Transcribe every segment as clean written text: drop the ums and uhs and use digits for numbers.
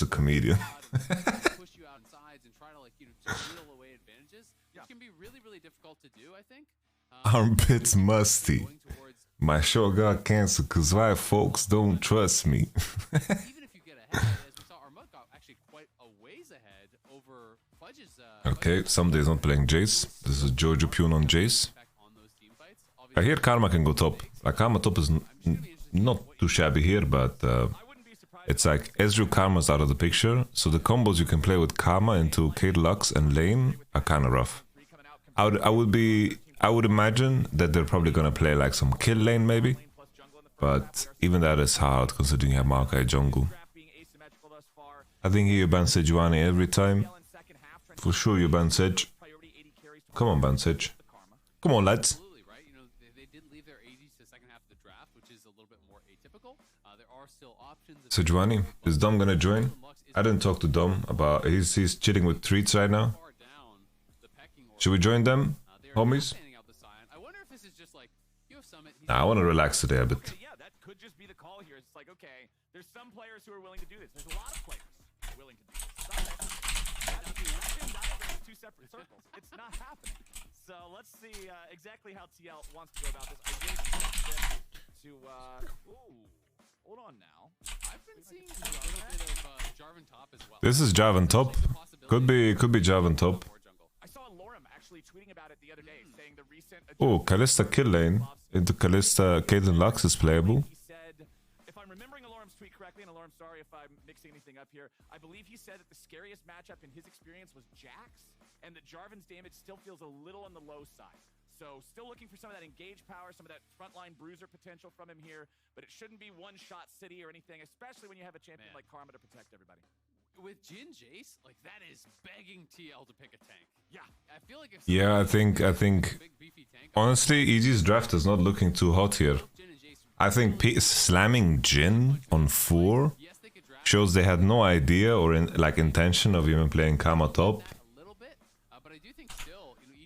a comedian. Push you out sides and try to steal away advantages, which can be really difficult to do, I think. Armpits musty. My show got canceled because white folks don't trust me. Even if you get ahead, as we saw, Armut got actually quite a ways ahead over Fudge's. Okay, somebody's not playing Jace. This is Jojo Pune on Jace. I hear Karma can go top. Like, Karma top is not too shabby here, but it's like Ezreal Karma's out of the picture, so the combos you can play with Karma into Kate Lux and lane are kind of rough. I would imagine that they're probably gonna play like some kill lane maybe, but even that is hard considering you have Maokai jungle. I think you ban Sejuani every time. For sure you ban Sej. Come on, ban Sej. Come on, lads. Sejuani, is Dom gonna join? I didn't talk to Dom about he's chilling with treats right now. Should we join them, homies? Nah, I want to relax today a bit. Yeah, that could just be the call here. It's like, okay, there's some players who are willing to do this. There's a lot of players willing to do this. Two separate circles. It's not happening. So let's see exactly how TL wants to go about this. I did expect them to, hold on now. I've been seeing a little bit of Jarvan top as well. This is Jarvan top. Could be Jarvan top. I saw Lorem actually tweeting about it the other day, saying the recent. Oh, Kalista kill lane into Kalista Caitlyn Lux is playable. He said, if I'm remembering Alorem's tweet correctly, and Alorem, sorry if I'm mixing anything up here, I believe he said that the scariest matchup in his experience was Jax, and that Jarvan's damage still feels a little on the low side. So still looking for some of that engage power, some of that frontline bruiser potential from him here, but it shouldn't be one-shot city or anything, especially when you have a champion like Karma to protect everybody. With Jin Jace, like that is begging TL to pick a tank. Yeah, I feel like if Yeah, I think honestly, EG's draft is not looking too hot here. I think slamming Jin on 4 shows they had no idea or intention of even playing Karma top.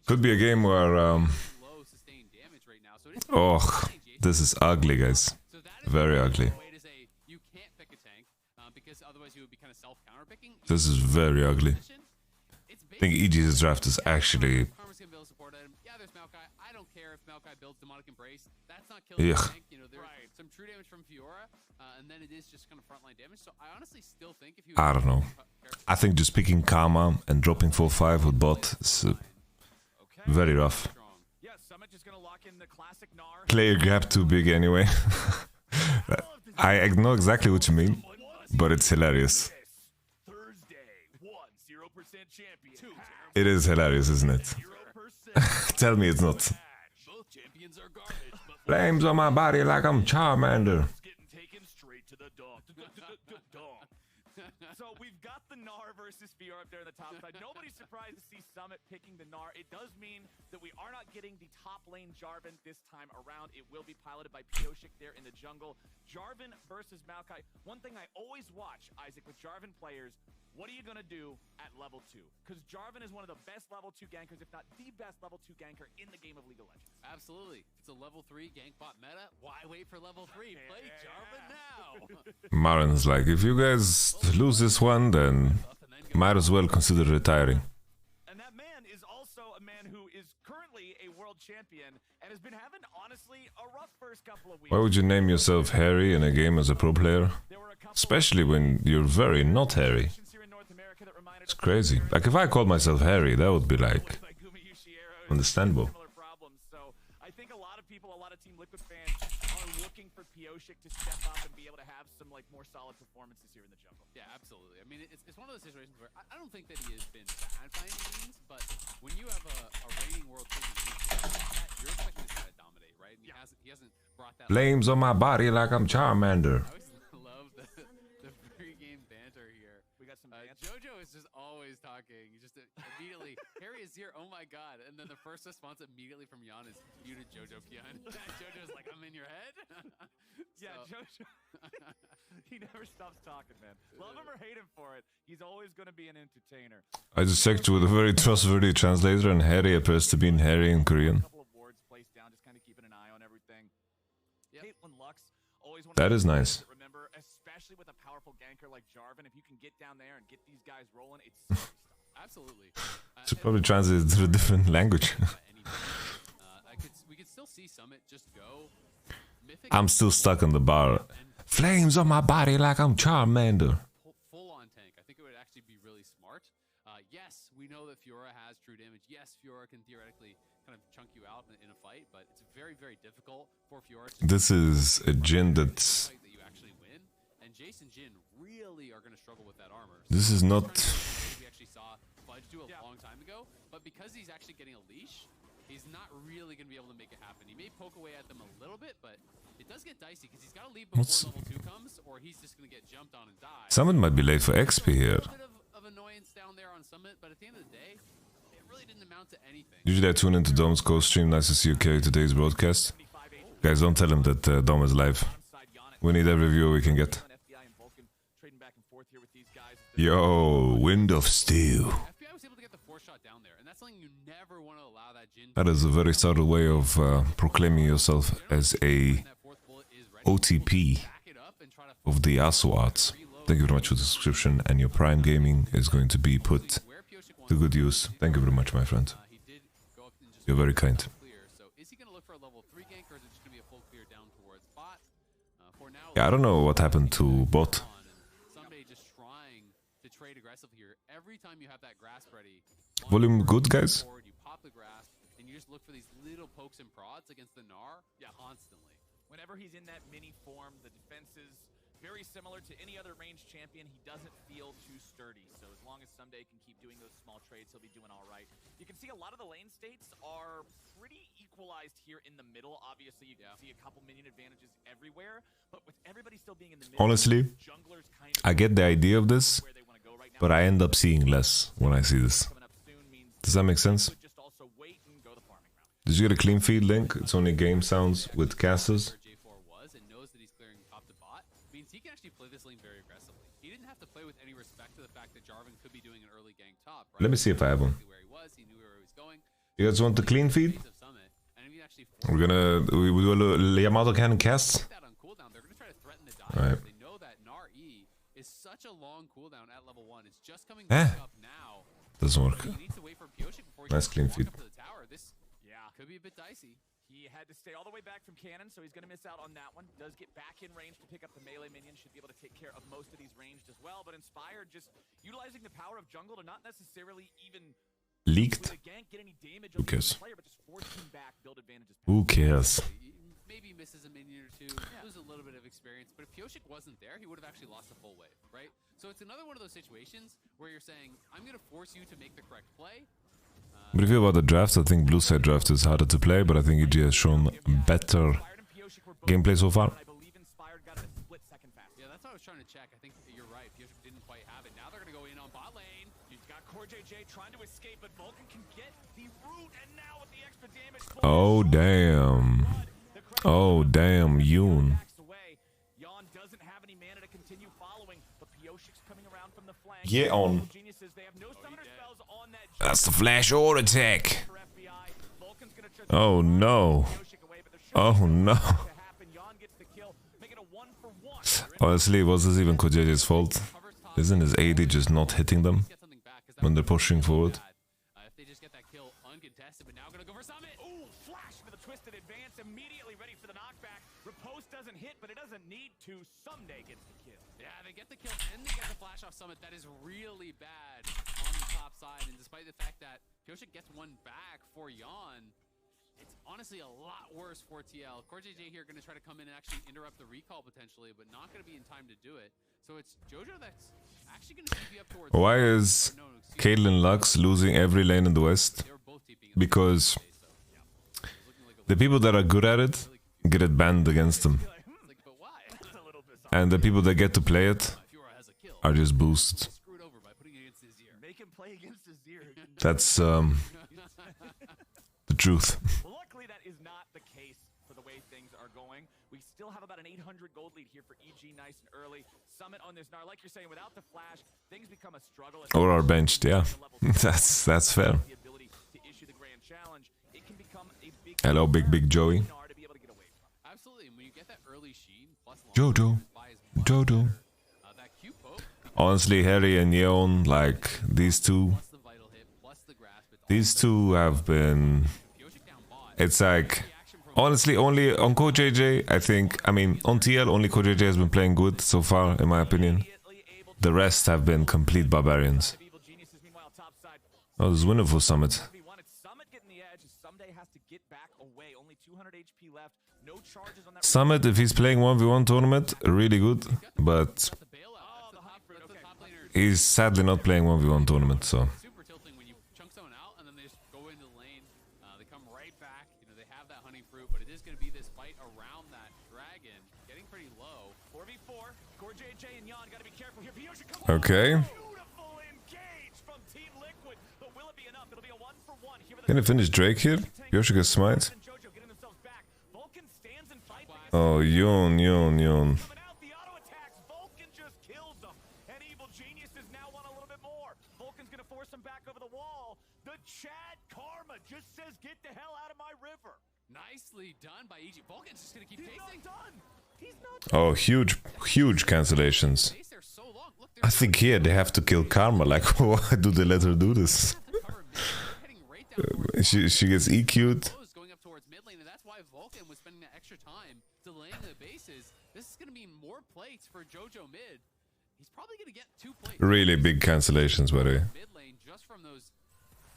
Could be a game where oh, this is ugly, guys. Very ugly. This is very ugly. I think EG's draft is actually... Yeah. I don't know. I think just picking Karma and dropping 4-5 with bot is very rough. Player gap too big anyway. I know exactly what you mean, but it's hilarious. It is hilarious, isn't it? Tell me it's not. Flames on my body like I'm Charmander. So we've got the Gnar versus VR up there on the top side. Nobody's surprised to see Summit picking the Gnar. It does mean that we are not getting the top lane Jarvan this time around. It will be piloted by Pioshik there in the jungle. Jarvan versus Maokai. One thing I always watch, Isaac, with Jarvan players, what are you going to do at level 2? Because Jarvan is one of the best level 2 gankers, if not the best level 2 ganker in the game of League of Legends. Absolutely. It's a level 3 gank bot meta. Why wait for level 3? Play Jarvan now. Marin's like, if you guys lose this one, then might as well consider retiring. And that man is also a man who is currently a world champion and has been having, honestly, a rough first couple of weeks. Why would you name yourself Harry in a game as a pro player? Especially when you're very not Harry. It's crazy. Like, if I called myself Harry, that would be like understandable. So I think a lot of people, a lot of Team Liquid fans are looking for Pioshik to step up and be able to have some more solid performances here in the jungle. Yeah, absolutely. I mean, it's one of those situations where I don't think that he has been bad by any means, but when you have a reigning world champion, you're expecting this guy to dominate, right? And he hasn't brought that. Flames on my body like I'm Charmander. I always love the pre-game banter here. We got some Jojo is just always talking. Just immediately, Harry is here. Oh my god! And then the first response immediately from Jan is "You to Jojo Pion." Jojo's like, "I'm in your head." Yeah, Jojo. He never stops talking, man. Love him or hate him for it, he's always going to be an entertainer. I just checked with a very trustworthy translator, and Harry appears to be in Harry in Korean. A couple of words placed down, just kind of keeping an eye on everything. Yep. Caitlyn Lux Always one of That those is things nice. to remember, especially with a powerful ganker like Jarvan. If you can get down there and get these guys rolling, it's scary stuff. Absolutely. Should probably translate it to a different language. We could still see Summit just go. Mythic I'm still stuck on the bar. Flames on my body like I'm Charmander. full on tank. I think it would actually be really smart. Yes, we know that Fiora has true damage. Yes, Fiora can theoretically kind of chunk you out in a fight, but it's very, very difficult for Fiora to This is a Jhin that's... fight that you actually win. And Jace and Jhin really are going to struggle with that armor. This is not... We actually saw Fudge do a long time ago, but because he's actually getting a leash, he's not really going to be able to make it happen. He may poke away at them a little bit, but it does get dicey because he's got to leave before level 2 comes, or he's just going to get jumped on and die. Someone might be late for XP here. A bit of annoyance down there on Summit, but at the end of the day, it really didn't amount to anything. Usually I tune into Dom's co-stream. Nice to see you carry today's broadcast. Guys, don't tell him that Dom is live. We need every viewer we can get. Yo, Wind of Steel. FBI was able to get the 4-shot down there, and that's something you never want to allow that Jhin. That is a very subtle way of proclaiming yourself as a That fourth bullet is ready. OTP Back it up and try to of the Aswards. Thank you very much for the subscription, and your Prime Gaming is going to be put where Pioshik wants to good use. Thank you very much, my friend. he did go up and just You're very kind. clear. So is he going to look for a level 3 gank, or is it just going to be a full clear down towards bot? For now, Yeah, I don't know what happened to bot. Sunday just trying to trade aggressive here. Every time you have that grasp ready, Volume good, guys? forward, you pop the grasp, and you just look for these little pokes and prods against the Gnar constantly. Whenever he's in that mini form, the defense is very similar to any other ranged champion. He doesn't feel too sturdy. So as long as Someday can keep doing those small trades, he'll be doing all right. You can see a lot of the lane states are pretty equalized here in the middle. Obviously, you can see a couple minion advantages everywhere. But with everybody still being in the middle, Honestly, junglers kind I get the idea of this, where they want to go right now. but I end up seeing less when I see this. Coming up soon means Does that make sense? just also wait and go the farming route. Did you get a clean feed link? It's only game sounds with casters. Where J4 was and knows that he's clearing top to bot means he can actually play this lane very aggressively. He didn't have to play with any respect to the fact that Jarvan could be doing an early gank top. Right? Let me see if I have one. Where he was, he knew where he was going. You guys want the clean feed? Of Summit, and if he actually We're gonna we do a little YamatoCannon cast. that on cooldown, they're going to try to threaten the dive. Alright. They know that Gnar E is such a long cooldown at level 1. It's just coming back up now. Doesn't work. He needs to wait for Pioshik before he Nice can clean walk feed. up to the tower. This could be a bit dicey. He had to stay all the way back from Cannon, so he's going to miss out on that one. Does get back in range to pick up the melee minion. Should be able to take care of most of these ranged as well. But Inspired just utilizing the power of jungle to not necessarily even Leaked? with a gank get any damage Who on the cares? player, but just force him back, build advantages. Who cares? He maybe misses a minion or two, loses a little bit of experience, but if Pioshik wasn't there, he would have actually lost a full wave, right? So it's another one of those situations where you're saying, I'm going to force you to make the correct play. But if you about the drafts, I think blue side draft is harder to play, but I think EG has shown better Inspired and Pioshik were both gameplay so far. I believe Inspired got it a split second fast. Yeah, that's what I was trying to check. I think you're right. Pioshik didn't quite have it. Now they're going to go in on bot lane. He's got Core JJ trying to escape, but Vulcan can get the root, and now with the extra damage. Oh damn. Oh damn, Yoon. Yon doesn't have any mana to continue following, but Pioshik's coming around from the flank. Yeah, on. Geniuses, they have no summoner spells on that That's the flash order attack. for FBI. Vulcan's gonna try Oh no. Pioshik away, but they're Oh no. to happen. Yon gets the kill, make it a 1-for-1. Honestly, was this even Kojeje's fault? Isn't his AD just not hitting them Get something back, 'cause that when would they're be pushing forward? bad. If they just get that kill uncontested, but now going to go for Summit. Ooh, flash into the twisted advance, immediately ready for the knockback. Riposte doesn't hit, but it doesn't need to. Someday gets the kill. Yeah, they get the kill and they get the flash off Summit. That is really bad on the top side. And despite the fact that Pioshik gets one back for Yon, it's honestly a lot worse for TL. Core JJ here going to try to come in and actually interrupt the recall potentially, but not going to be in time to do it. So it's Jojo that's actually going to TP up towards... Why is Or no, excuse me. Caitlyn Lux losing every lane in the West? They were both TPing up Because today, so, yeah. It was looking like a the people that are good at it get it banned against them. It's like, but why? It's a little bizarre. And the people that get to play it Fiora has a kill. are just boosted. Screwed over by putting it against his ear. Make him play against his ear. That's the truth. Well, luckily that is not the case for the way things are going. We still have about an 800 gold lead here for EG, nice and early. Summit on this Gnar, like you're saying, without the flash, things become a struggle. Or are benched, yeah. That's fair. The ability to issue the grand challenge, it can become a big Hello, big Joey. Gnar to be able to get away from. Absolutely, and when you get that early sheen plus Jojo. Jojo. Honestly, Harry and Yeon, like these two have been. It's like honestly only on CoJJ. I think. I mean, on TL only CoJJ has been playing good so far, in my opinion. The rest have been complete barbarians. Oh, this is winner for Summit. Summit, if he's playing 1v1 tournament, really good, but he's sadly not playing 1v1 tournament, so. Super tilting when you chunk someone out and then they just go into the lane. They come right back. You know, they have that honey fruit, but it is going to be this fight around that dragon, getting pretty low. 4v4. CoreJJ and Yan got to be careful here. Okay. Beautiful engage from Team Liquid, but will it be enough? It'll be a 1-for-1 here. Can I finish Drake here? Yoshi gets smite. Oh, Yoon. Nicely done by EG. Vulcan's just gonna keep chasing. Oh, huge cancellations. I think here they have to kill Karma. Like, why do they let her do this? she gets EQ'd. Going up towards mid lane, and that's why Vulcan was spending that extra time delaying the bases. This is gonna mean more plates for Jojo mid. He's probably gonna get 2 plates. Really big cancellations, by the way. Mid lane just from those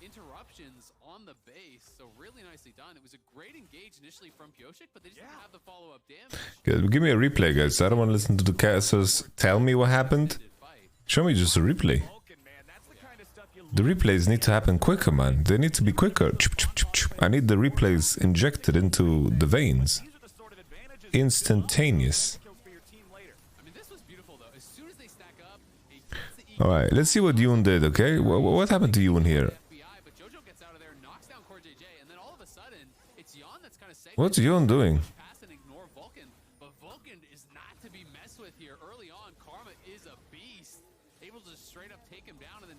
interruptions on the base, so really nicely done. It was a great engage initially from Pyosik, but they just didn't have the follow-up damage. Give me a replay, guys. I don't want to listen to the casters tell me what happened. Show me just a replay. The replays need to happen quicker, man. They need to be quicker. I need the replays injected into the veins. Instantaneous. Alright, let's see what Yoon did, okay? What happened to Yoon here? What's Yoon doing?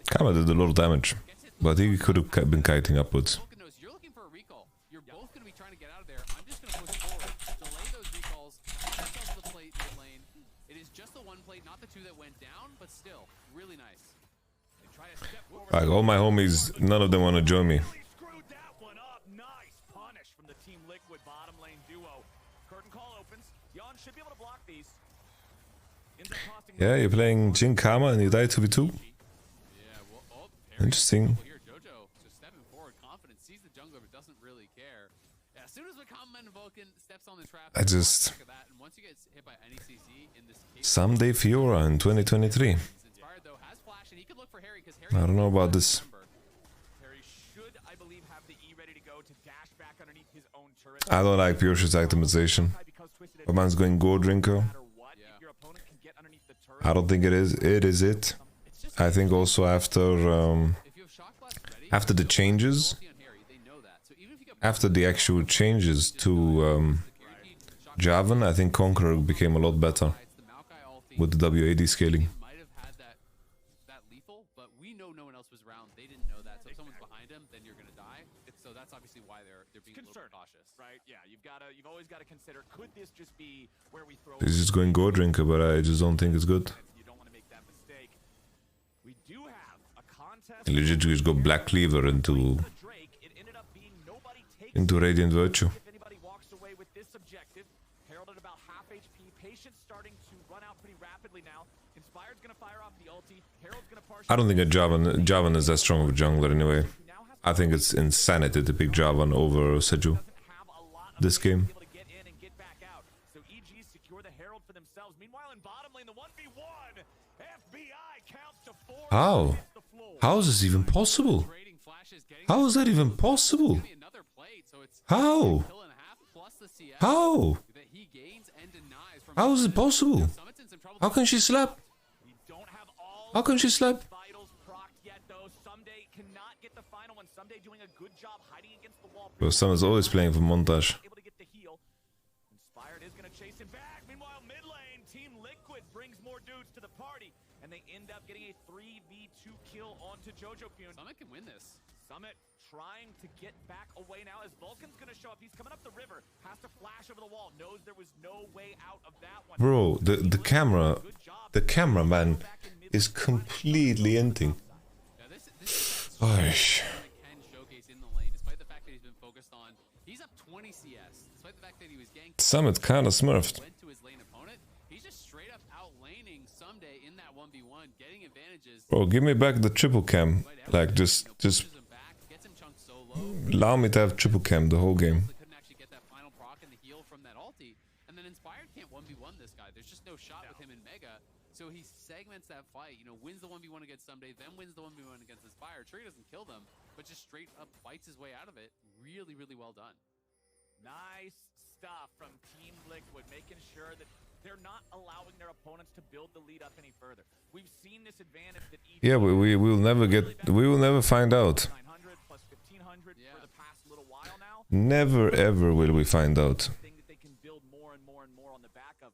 Karma did a lot of damage, but he could have been kiting upwards. You're looking for a recall. You're both going to be trying to get out of there. I'm just going to push forward, delay those recalls, to the plate mid lane. It is just the 1 plate, not the 2 that went down, but still, really nice. Like, all my homies, none of them want to join me. Screwed that one up. Nice punish from the Team Liquid bottom lane duo. Curtain call opens. Yan should be able to block these. Yeah, you're playing Jin Karma and you die 2v2. Interesting. Here, Jojo just stepping forward, confident, sees the jungler but doesn't really care. As soon as the common Vulcan steps on the trap, I just and once you get hit by any CC in this case, someday Fiora in 2023. Inspired though has flash and he could look for Harry because Harry I don't know about this. Harry should, I believe, have the E ready to go to dash back underneath his own turret. I don't like Piosh's optimization. My man's going Go Drinker. I don't think it is. It is it. I think also after the changes, after the actual changes to Javan, I think Conqueror became a lot better with the WAD scaling. might have had that lethal, but we know no one else was around. They didn't know that. So if someone's behind him, then you're gonna die. So that's obviously why they're being a little bit cautious. Right? Yeah, you've always got to consider, could this just be where we throw? This is going Go Drinker, but I just don't think it's good. You don't want to make that mistake. We do have a contest. Legit just go Black Cleaver into Radiant Virtue. If anybody walks away with this objective, Herald at about half HP, Patience starting to run out pretty rapidly now. Inspired's gonna fire off the ulti. Herald's gonna partially. I don't think a Javan is that strong of a jungler anyway. I think it's insanity to pick Javan over Seju this game. So EG secure the Herald for themselves. Meanwhile, in bottom lane, the 1v1, FBI counts to 4. How? How is this even possible? How is that even possible? How? How? How is it possible? How can she slap? How can she slap? Bro, someone's always playing for montage. Inspired is going to chase him back. Meanwhile, mid lane, Team Liquid brings more dudes to the party, and they end up getting a 3v2 kill onto Jojo Pyun. Summit can win this. Summit trying to get back away now as Vulcan's gonna show up. He's coming up the river, has to flash over the wall, knows there was no way out of that one. Bro, the cameraman is completely ending. Oish. Can showcase in the lane, despite the fact that he's been focused on. He's up 20 CS, despite the fact that he was ganked. Summit kinda smurfed. Went to his lane opponent. He's just straight up outlaning Someday in that 1v1, getting advantages. Bro, give me back the triple cam. Like, just Pushes him back, gets him chunked so low. allow me to have triple cam the whole game. They couldn't actually get that final proc and the heal from that ulti. And then Inspired can't 1v1 this guy. There's just no shot with him in Mega. So he segments that fight, you know, wins the 1v1 against Someday, then wins the 1v1 against Inspired. Sure, he doesn't kill them, but just straight up fights his way out of it. Really, really well done. Nice stuff from Team Liquid, making sure that they're not allowing their opponents to build the lead up any further. We've seen this advantage that EG Yeah, we will never find out. 900 plus 1500 for the past little while now. Never ever will we find out. Thing that they can build more and more and more on the back of.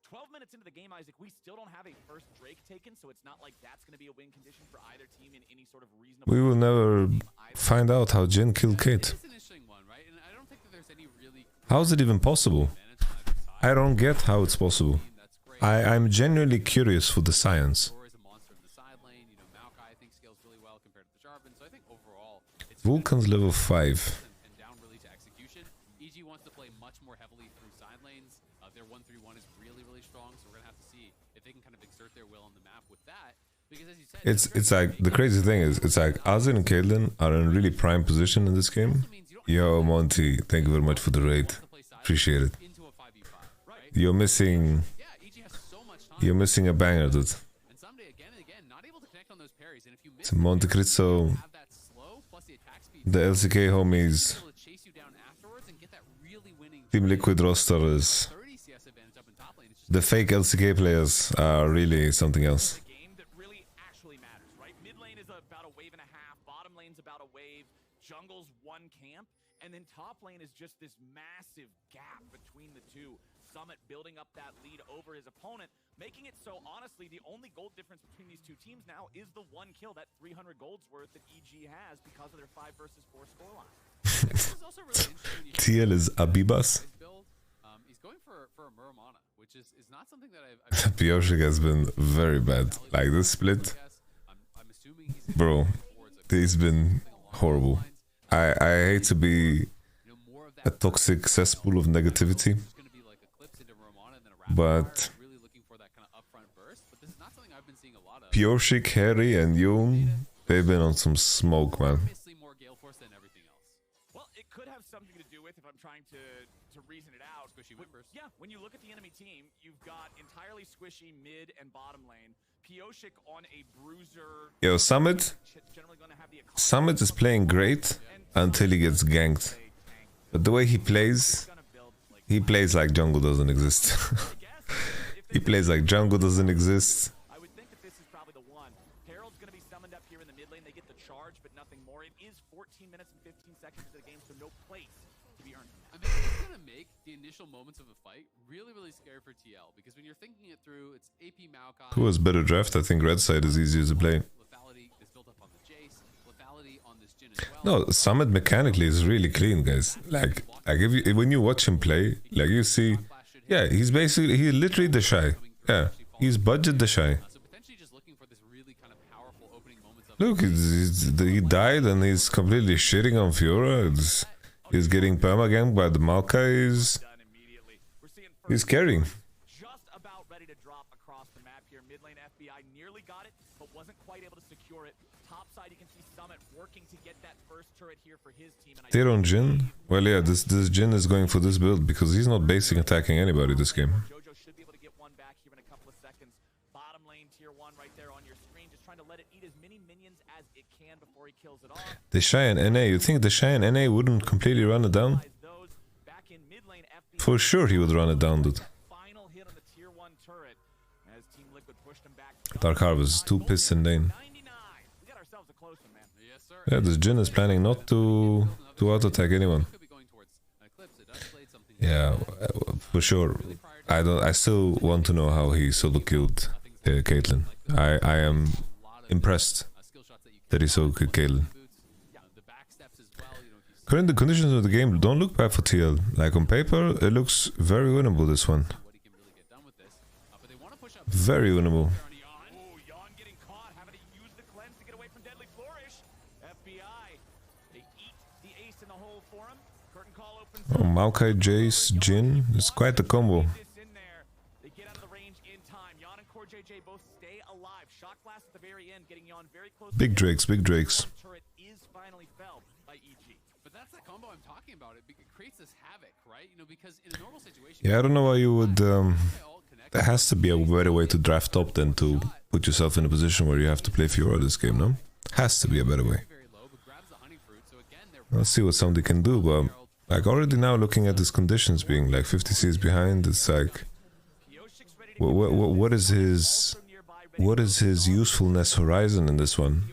12 minutes into the game, Isaac, we still don't have a first Drake taken, so it's not like that's going to be a win condition for either team in any sort of reasonable. We will never find out how Jin killed Kate. It's an interesting one, right? And I don't think that there's any really How is it even possible? advantage on either side. I don't get how it's possible. That's great. I'm genuinely curious for the science. Thor is a monster in the side lane. You know, Maokai I think scales really well compared to the Jarvan. So I think overall, it's Vulcan's level 5. and down really to execution. EG wants to play much more heavily through side lanes. Their 1-3-1 is really, really strong. So we're gonna have to see if they can kind of exert their will on the map with that. Because as you said, It's like, the crazy thing is, it's like Azir and Caitlyn are in a really prime position in this game. Yo, Monty, thank you very much for the raid. Appreciate it. into a 5v5, right? You're missing, Yeah, EG has so much time. you're missing a banger, dude. And Someday again and again, not able to connect on those parries. And if you miss It's Monte Cristo, have that slow plus the attack speed, the LCK homies, able to chase you down afterwards and get that really winning Team Liquid roster is, 30 CS advantage up in top lane. It's just the fake LCK players are really something else. The game that really actually matters, right? Mid lane is about a wave and a half, bottom lane's about a wave, jungle's one camp, and then top lane is just this massive gap between the two. Summit building up that lead over his opponent, making it so honestly the only gold difference between these two teams now is the one kill, that 300 gold's worth that EG has because of their 5 versus 4 scoreline. This is also really interesting. when you TL is Abibas. his build. He's going for a Muramana, which is not something that I've Pioshik has been very bad. Like this split, I'm assuming he's bro, towards a he's been horrible. I hate to be more of a that. toxic cesspool of negativity, It's going to be like Eclipse into Muramana and then a rapid but fire. Really looking for that kind of upfront burst, but this is not something I've been seeing a lot of. Pioshik, Harry, and Yoon, they've been on some smoke, man. Obviously more Gale Force than everything else. Well, it could have something to do with, if I'm trying to reason it out. Squishy whippers. Yeah, when you look at the enemy team, you've got entirely squishy mid and bottom lane. Pioshik on a bruiser. Yo, Summit, Generally going to have the Summit is playing great until he gets ganked. But the way he plays like jungle doesn't exist. He plays like jungle doesn't exist. I would think that this is probably the one. Herald's going to be summoned up here in the mid lane. They get the charge, but nothing more. It is 14 minutes and 15 seconds into the game, so no place to be earned. I mean, it's going to make the initial moments of a fight really, really scary for TL, because when you're thinking it through, it's AP Maokai. Who has better draft? I think red side is easier to play. Lethality is built up on the Jace. Lethality on this Jhin as well. No, Summit mechanically is really clean, guys. Like if you, when you watch him play, like you see, yeah, he's literally the shy. Yeah, he's budget the shy. So potentially just looking for this really kind of powerful opening moments of Look, he died and he's completely shitting on Fiora. He's getting perma-ganked by the Maokai. Done immediately. We're seeing He's carrying. just about ready to drop across the map here. Mid lane FBI nearly got it, but wasn't quite able to secure it. Top side, you can see Summit working to get that first turret here for his team. And I They're on Jhin. Well, yeah, this Jhin is going for this build because he's not basing attacking anybody this game. Jojo should be able to get one back here in a couple of seconds. Bottom lane, tier 1 right there on your screen. Just trying to let it eat as many minions as it can before he kills it off. The Shy and NA, you think the Shy and NA wouldn't completely run it down? Those back in mid lane, FBI For sure he would run it down, dude. final hit on the tier 1 turret as Team Liquid pushed him back. Dark Harvest is too pissed and Dane. 99. We got ourselves a close one, man. yes, sir. Yeah, this Jhin is planning not to auto-attack anyone. Could be going towards Eclipse. It does play something. Yeah, for sure. I still want to know how he solo killed Caitlyn. I am impressed Skill shots that you that he solo killed Caitlyn. boots. The Current conditions of the game don't look bad for TL. Like on paper, it looks very winnable, this one. Very winnable. Oh, Maokai, Jace, Jin. It's quite a combo. Big Drakes, big Drakes. But that's the combo I'm talking about. It creates this havoc, right? You know, because in a normal situation, Yeah, I don't know why you would. There has to be a better way to draft top than to put yourself in a position where you have to play Fiora this game, no? Has to be a better way. Let's see what somebody can do, but like already now looking at his conditions being like 50 Cs behind, it's like what is his usefulness horizon in this one?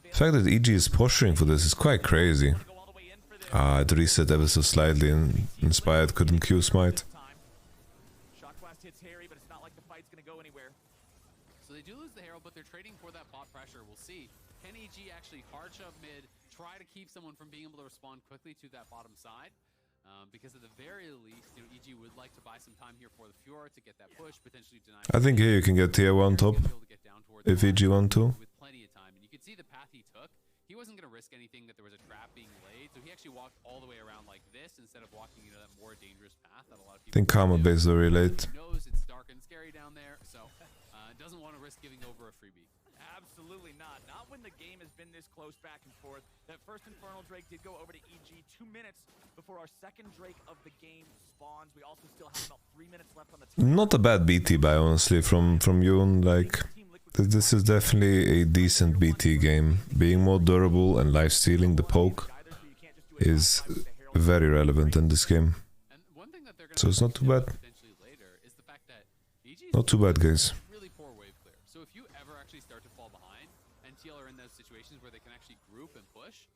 The fact that EG is posturing for this is quite crazy. It reset ever so slightly and Inspired couldn't Q smite. So they do lose the Herald, but they're trading for that bot pressure. We'll see. Can EG actually hard shove mid, try to keep someone from being able to respond quickly to that bottom side? Because at the very least, you know, EG would like to buy some time here for the Fiora to get that push, potentially deny. I think here you can get tier 1 top if EG want to. With plenty of time, and you can see the path he took. He wasn't going to risk anything that there was a trap being laid, so he actually walked all the way around like this instead of walking into that more dangerous path that a lot of people. I think Karma base very late. He knows it's dark and scary down there, so doesn't want to risk giving over a freebie. Absolutely not. Not when the game has been this close back and forth. That first Infernal Drake did go over to EG 2 minutes before our second Drake of the game spawns. We also still have about 3 minutes left on the time. Not a bad BT buy, honestly, from Yoon. Like, this is definitely a decent BT game. Being more durable and life stealing the poke is very relevant in this game. So it's not too bad. Not too bad, guys. So if you ever actually start to fall behind, and TL are in those situations where they can actually group and push,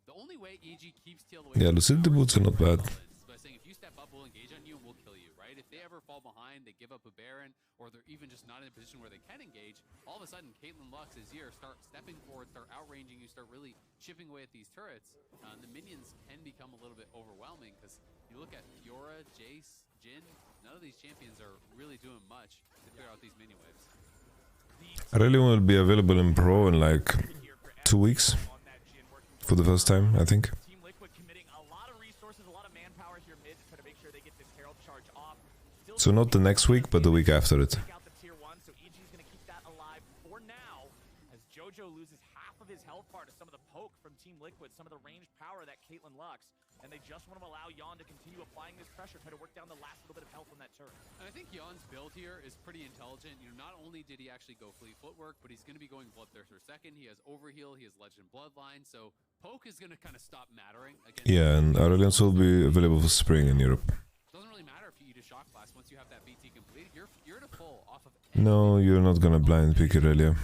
the only way EG keeps TL away. Yeah, Lucidity boots are not bad. By saying if you step up, we'll engage on you and we'll kill you, right? If they ever fall behind, they give up a Baron, or they're even just not in a position where they can engage, all of a sudden Caitlyn Lux, Azir start stepping forward, start outranging you, start really chipping away at these turrets. The minions can become a little bit overwhelming because you look at Fiora, Jace, Jin, none of these champions are really doing much to clear out these minion waves. Aurelion will be available in Pro in like 2 weeks for the first time, I think. So not the next week, but the week after it. Jojo loses half of his health bar to some of the poke from Team Liquid, some of the ranged power that Caitlyn Lux, and they just want to allow Yon to continue applying this pressure, try to work down the last little bit of health on that turret. And I think Yon's build here is pretty intelligent. You know, not only did he actually go fleet footwork, but he's going to be going Bloodthirster second. He has Overheal, he has Legend Bloodline, so poke is going to kind of stop mattering. Yeah, and Aurelions will be available for spring in Europe. Doesn't really matter if you eat a shock blast once you have that BT completed. You're to full off of. No, you're not gonna blind pick Aurelia.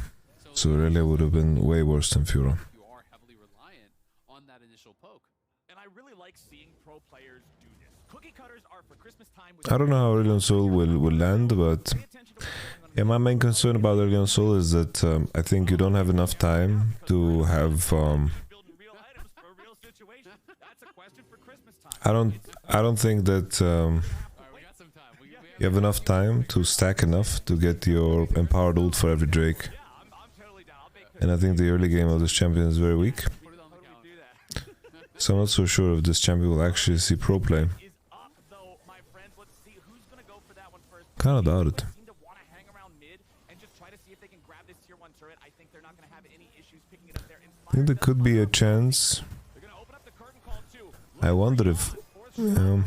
So Aurelia would have been way worse than Fiora. You are heavily reliant on that initial poke. And I really like seeing pro players do this. Cookie cutters are for Christmas time. I don't know how Aurelion Sol will land, but yeah, my main concern about Aurelion Sol is that I think you don't have enough time to have. I don't think that you have enough time to stack enough to get your empowered ult for every Drake. And I think the early game of this champion is very weak. So I'm not so sure if this champion will actually see pro play. Kinda doubt it. I think there could be a chance. I wonder if... Team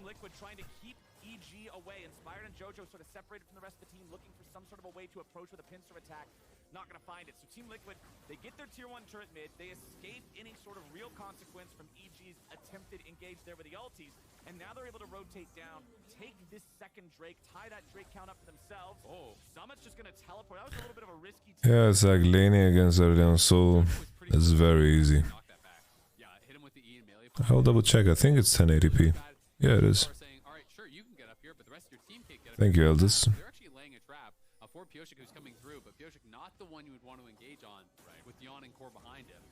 Liquid trying to keep EG away. Inspired and Jojo sort of separated from the rest of the team, looking for some sort of a way to approach with a pincer attack. Not going to find it. So Team Liquid, they get their tier 1 turret mid. They escape any sort of real consequence from EG's attempted engage there with the ultis. And now they're able to rotate down, take this second Drake, tie that Drake count up for themselves. Oh, Summit's just going to teleport. That was a little bit of a risky... Yeah, it's like laning against Aurelion Sol. It's very easy. I'll double check. I think it's 1080p. Yeah, it is. Thank you, Eldis. more Pioshik who's coming through, but Pioshik not the one you would want to engage on with Yon and Core behind him.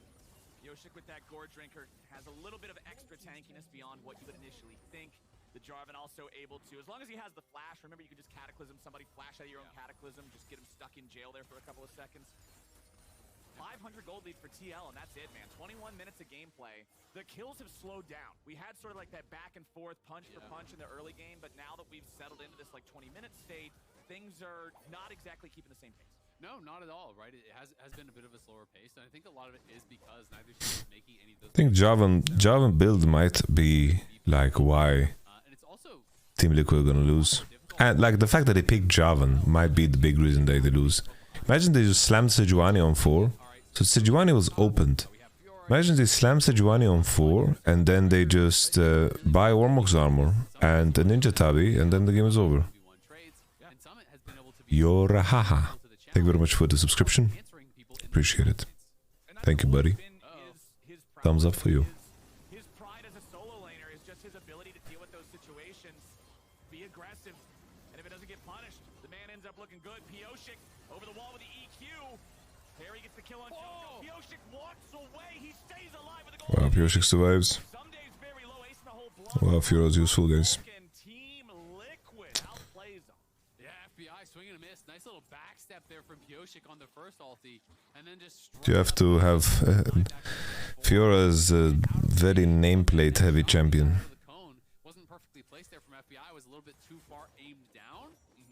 Pioshik with that Gore Drinker has a little bit of extra tankiness beyond what you would initially think. The Jarvan also able to, as long as he has the flash, remember you can just Cataclysm somebody, flash out of your own Cataclysm, just get him stuck in jail there for a couple of seconds. 500 gold lead for TL, and that's it, man. 21 minutes of gameplay. The kills have slowed down. We had sort of like that back and forth, punch for punch in the early game, but now that we've settled into this like 20-minute state, things are not exactly keeping the same pace. No, not at all, right? It has been a bit of a slower pace, and I think a lot of it is because neither team is making any of those. I think Jarvan build might be like why and it's also Team Liquid are gonna lose. And like the fact that they picked Jarvan might be the big reason they lose. Imagine they just slammed Sejuani on 4. So Sejuani was opened. Imagine they slam Sejuani on 4 and then they just buy Warmock's armor and a Ninja Tabi and then the game is over. Yorahaha. Thank you very much for the subscription. Appreciate it. Thank you, buddy. Thumbs up for you. His pride as a solo laner is just his ability to deal with those situations, be aggressive, and if it doesn't get punished, the man ends up looking good. Pioshik over the wall with the EQ. Harry gets the kill on Jojo. Pioshik walks away. He stays alive with the goal. Wow, Pioshik survives. Some days very low, ace in the whole block. Wow, Fiora's useful, guys. Team Liquid outplays them. Yeah, FBI swing and a miss. Nice little backstep there from Pioshik on the first ulti, and then just You have to have Fiora is a very nameplate heavy champion. the cone wasn't perfectly placed there from FBI, was a little bit too far aimed down,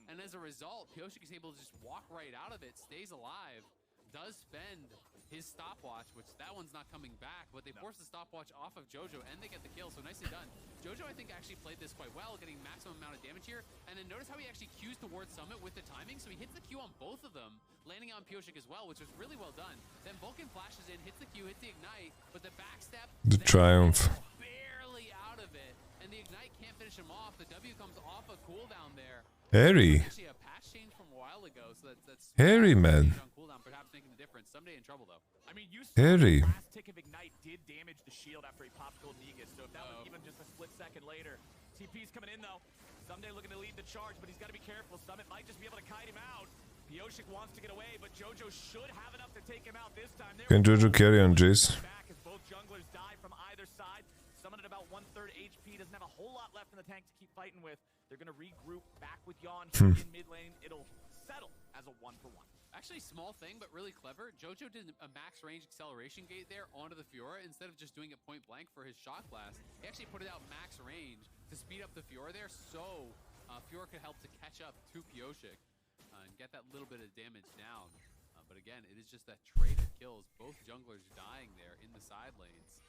and as a result, Pioshik is able to just walk right out of it, stays alive, does spend his stopwatch, which that one's not coming back, but they force the stopwatch off of Jojo and they get the kill, so nicely done. Jojo, I think, actually played this quite well, getting maximum amount of damage here, and then notice how he actually Qs towards Summit with the timing, so he hits the Q on both of them, landing on Pioshik as well, which was really well done. Then Vulcan flashes in, hits the Q, hits the Ignite, but the backstep... The triumph. Barely out of it, and the Ignite can't finish him off. The W comes off a cooldown there. Harry. Actually, a patch change from a while ago, so that's Harry, man. on cooldown, perhaps making a difference. Someday in trouble, though. I mean, you saw Harry. the last tick of Ignite did damage the shield after he popped Gold Negus, so if that was even just a split second later. TP's coming in, though. Someday looking to lead the charge, but he's got to be careful. Summit might just be able to kite him out. Pioshik wants to get away, but Jojo should have enough to take him out this time. Can Jojo carry on Jace? Back as both junglers die from either side. Summit at about 1/3 HP, doesn't have a whole lot left in the tank to keep fighting with. They're going to regroup back with Yon in mid lane. It'll settle as a 1-for-1. Actually, small thing, but really clever. Jojo did a max range acceleration gate there onto the Fiora instead of just doing it point blank for his shock blast. He actually put it out max range to speed up the Fiora there, so Fiora could help to catch up to Pioshik and get that little bit of damage down. But again, it is just that trade of kills. Both junglers dying there in the side lanes.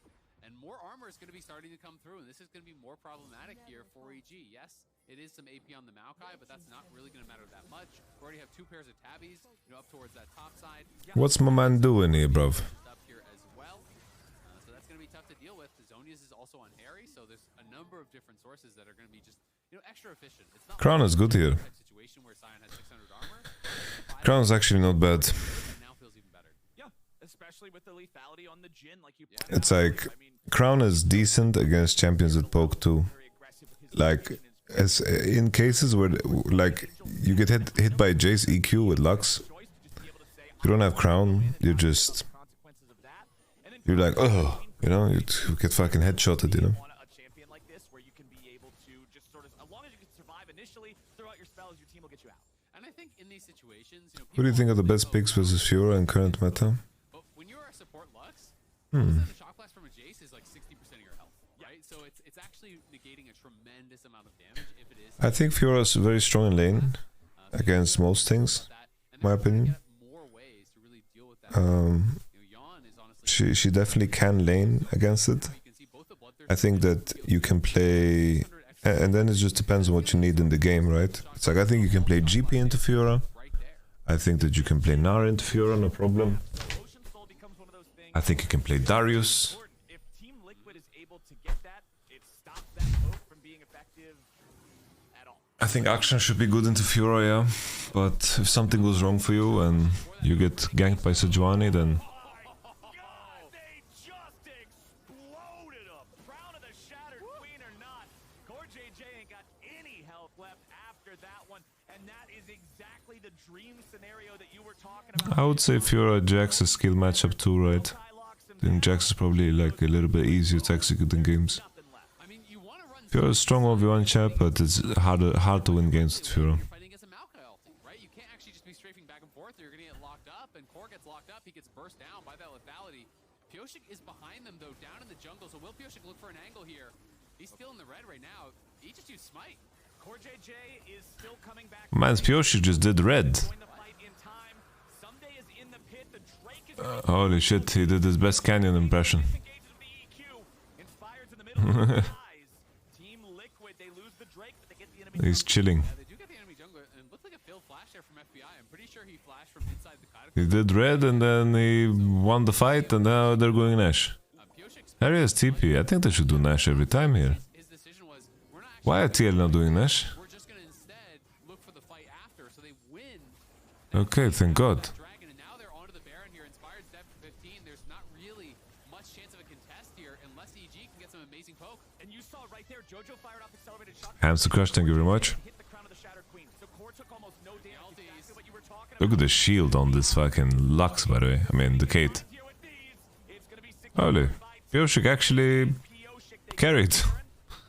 And more armor is going to be starting to come through, and this is going to be more problematic here for EG. Yes, it is some AP on the Maokai, but that's not really going to matter that much. We already have 2 pairs of tabbies, up towards that top side. What's my man doing here, bruv? Up here as well. So that's going to be tough to deal with. Zonius is also on Harry, so there's a number of different sources that are going to be just, extra efficient. It's not Crown is good here. situation where Sion has 600 armor. Crown is actually not bad. Now feels even better. Yeah, especially with the lethality on the Jhin, like you. It's like Crown is decent against champions with poke too. Like as in cases where like you get hit by Jace EQ with Lux, you don't have Crown, you're like, oh, you get fucking headshotted, A champion like this where you can be able to just sort of, as long as you can survive initially, throw out your spells, your team will get you out. And I think in these situations, What do you think are the best picks versus Fiora in current meta? But when you're a support Lux, the shock blast from a Jace is like 60% of your health, right? So it's actually negating a tremendous amount of damage if it is. I think Fiora is very strong in lane against most things, in my opinion. More ways to really deal with that. She definitely can lane against it. I think that you can play, and then it just depends on what you need in the game, right? It's like I think you can play GP into Fiora. I think that you can play Nara into Fiora, no problem. I think you can play Darius. If Team Liquid is able to get that, it stops that poke from being effective at all. I think action should be good into Fiora, yeah. But if something goes wrong for you and you get ganked by Sejuani, then exactly the dream scenario that you were talking about. I would say Fiora Jax is skill matchup too, right? I think Jax is probably like a little bit easier to execute in games. I mean, you want to run Fiora is strong 1v1 chat, but it's hard to win games with Fiora. you're fighting against a Maokai ulti, right? You can't actually just be strafing back and forth, or you're gonna get locked up, and Core gets locked up, he gets burst down by that lethality. Pioshik is behind them though, down in the jungle, so will Pioshik look for an angle here? He's still in the red right now. He just used Smite. Core JJ is still coming back. Man's Pioshik just did red. Join the fight in time. Someday is in the pit. The Drake is Holy shit, he did his best Canyon impression. engages the EQ. Inspires in the middle of the eyes. Team Liquid, they lose the Drake, but they get the enemy. He's chilling. Yeah, they do get the enemy jungle, and it looked like a failed flash there from FBI. I'm pretty sure he flashed from inside the Kai'Sa. He did red and then he won the fight and now they're going Nash. Pioshik's Harry has TP. I think they should do Nash every time here. his decision was, we're not actually, Why are TL not doing Nash? we're just gonna instead look for the fight after, so they win Okay, thank God. Dragon, and now they're onto the Baron here. Inspired step for 15. There's not really much chance of a contest here unless EG can get some amazing poke. And you saw right there, Jojo fired off accelerated shot. Hamster Crush, thank you very much. Hit the crown of the Shattered Queen. So Core took almost no damage. Exactly what you were talking Look at the shield on this fucking Lux, by the way. I mean, the Kate. here with these. It's gonna be 6 Holy. Pioshik actually Pioshik, they carried.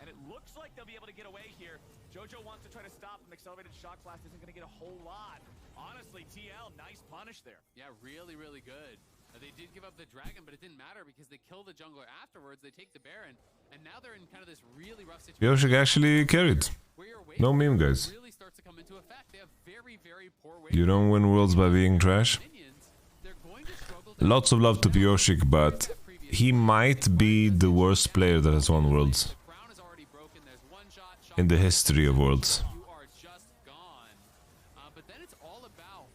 and it looks like they'll be able to get away here. Jojo wants to try to stop him. Accelerated shock blast isn't gonna get a whole lot. Honestly, TL, nice punish there. Yeah, really, really good. They did give up the Dragon, but it didn't matter because they killed the jungler afterwards. They take the Baron, and now they're in kind of this really rough situation. Pioshik actually carried. Where your wave No meme, guys. really starts to come into effect. They have very, very poor wave You don't win worlds by being trash. minions. They're going to struggle to Lots of love to Pioshik, but he might be the worst player that has won worlds Crown is already broken. There's one shot. in the history of worlds. You are just gone. But then it's all about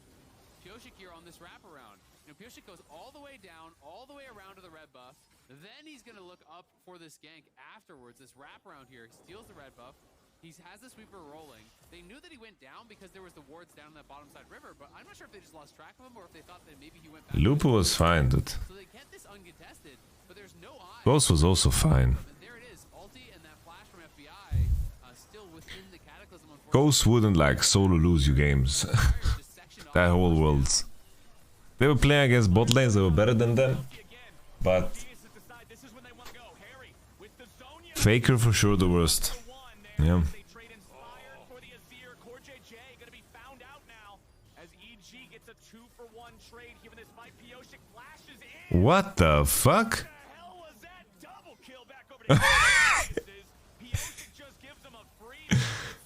Pioshik here on this wraparound. You know, Pioshik goes all the way down, all the way around to the red buff. Then he's going to look up for this gank afterwards. This wraparound here. He steals the red buff. He has the sweeper rolling. They knew that he went down because there was the wards down that bottom side river, but I'm not sure if they just lost track of him or if they thought that maybe he went back. Lupo was fine, dude. So they get this uncontested, but there's no eye. Ghost was also fine. And there it is. Ulti and that flash from FBI still within the cataclysm. Ghost wouldn't like solo lose you games. That whole world. They were playing against bot lanes, they were better than them. But This is when they want to go. Harry with the Zonia. Faker for sure the worst. Yeah. They trade Inspired for the Azir. Core JJ gonna be found out now as EG gets a 2-for-1 trade here in this fight. Pioshik flashes in. What the fuck? What the hell was that? Double kill back over to Pioshik just gives him a free.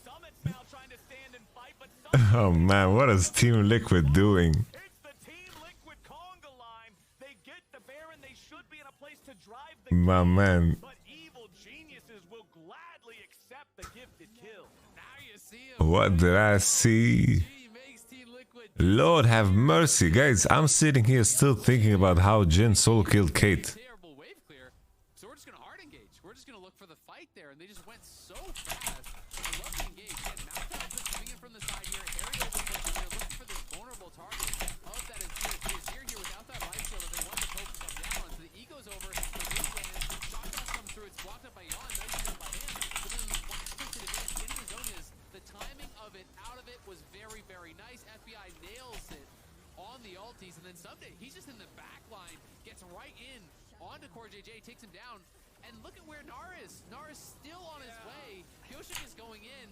Summit's now trying to stand and fight, but Summit, Oh man, what is Team Liquid doing? it's the Team Liquid conga line. They get the Baron. They should be in a place to drive the My man. but evil geniuses will gladly accept the gifted kill. Now you see him. What did I see? He makes Team Liquid Lord have mercy, guys. I'm sitting here still thinking about how Jin solo killed Kate. terrible wave clear. So we're just going to hard engage. We're just going to look for the fight there, and they just went so fast. I love the engage. And Malachi just coming in from the side here. Harry overpushing. They're looking for this vulnerable target of that Azir. The Azir here without that life shield, if they want the poke to come down. So the ego's over. The wave lands. Shot glass comes through. It's blocked up by Yon. Nice done by him. But then the flash takes it advantage into the zone is the timing of it out of it was very, very nice. FBI nails it on the ultis, and then someday he's just in the back line, gets right in onto Core JJ, takes him down, and look at where Nar is. Nar is still on his way. Pioshik is going in.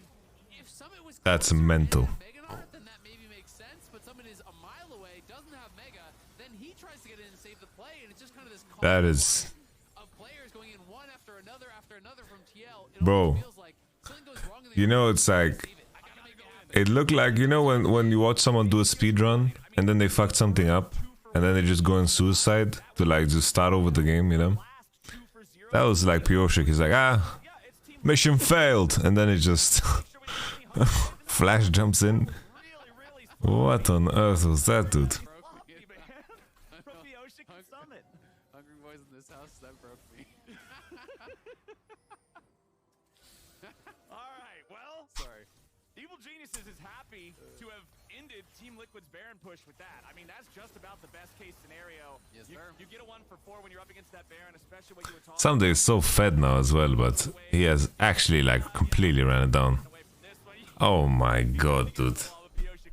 If Summit was That's closer and mental. had Mega Nar, then that maybe makes sense, but Summit is a mile away, doesn't have Mega, then he tries to get in and save the play, and it's just kind of this That combo is- line of players going in one after another from TL. It Bro, almost feels like something goes wrong in the you know, it's like, save it. I gotta make it happen. it looked like, you know, when you watch someone do a speed run and then they fucked something up and then they just go in suicide to like just start over the game, you know? That was like Pioshik. He's like, mission failed, and then it just Flash jumps in. What on earth was that, dude? Pioshik and Summit. Hungry boys in this house, that broke me. Alright, well, Sorry. Evil Geniuses is happy to have ended Team Liquid's Baron push with that. I mean, that's just about the best case scenario. Yes, you, sir. you get a 1-for-4 when you're up against that Baron, especially what you were talking Someday is so fed now as well, but he has actually like completely ran it down. away from this one. Oh my god, dude. All of Pioshik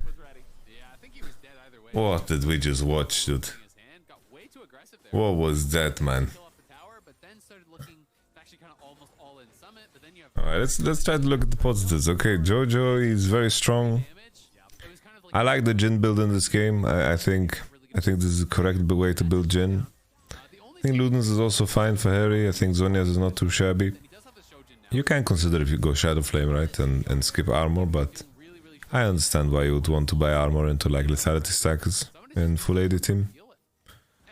What did we just watch, dude? his hand, got way too aggressive there. What was that, man? Kill off the tower, but then started looking actually kind of almost all in Summit, but then you have Alright, let's try to look at the positives. Okay, Jojo is very strong. damage. It was kind of like I like the Jin build in this game. I think this is the correct way to build Jin. the only I think Ludens is also fine for Harry. I think Zhonya's is not too shabby. he does have the Shojin now. You can consider if you go Shadow Flame, right, and skip armor, but Really, really I understand why you would want to buy armor into like lethality stackers in full AD team. feel it.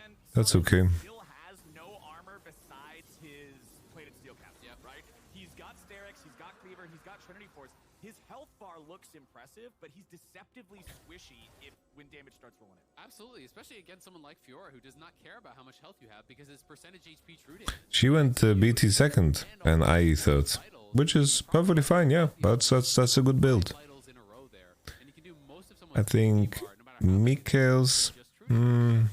And That's Summit okay. still has no armor besides his plated steel cap. Yep. Right? He's got Sterix, he's got Cleaver, he's got Trinity Force. His health bar looks impressive, but he's deceptively squishy when damage starts rolling in. Absolutely, especially against someone like Fiora who does not care about how much health you have because his percentage HP true damage. She went BT second and IE third, which is perfectly fine. Yeah, that's a good build. Vitals in a row there, and you can do most of I someone's think bar, no matter how much Mikhail's. just true.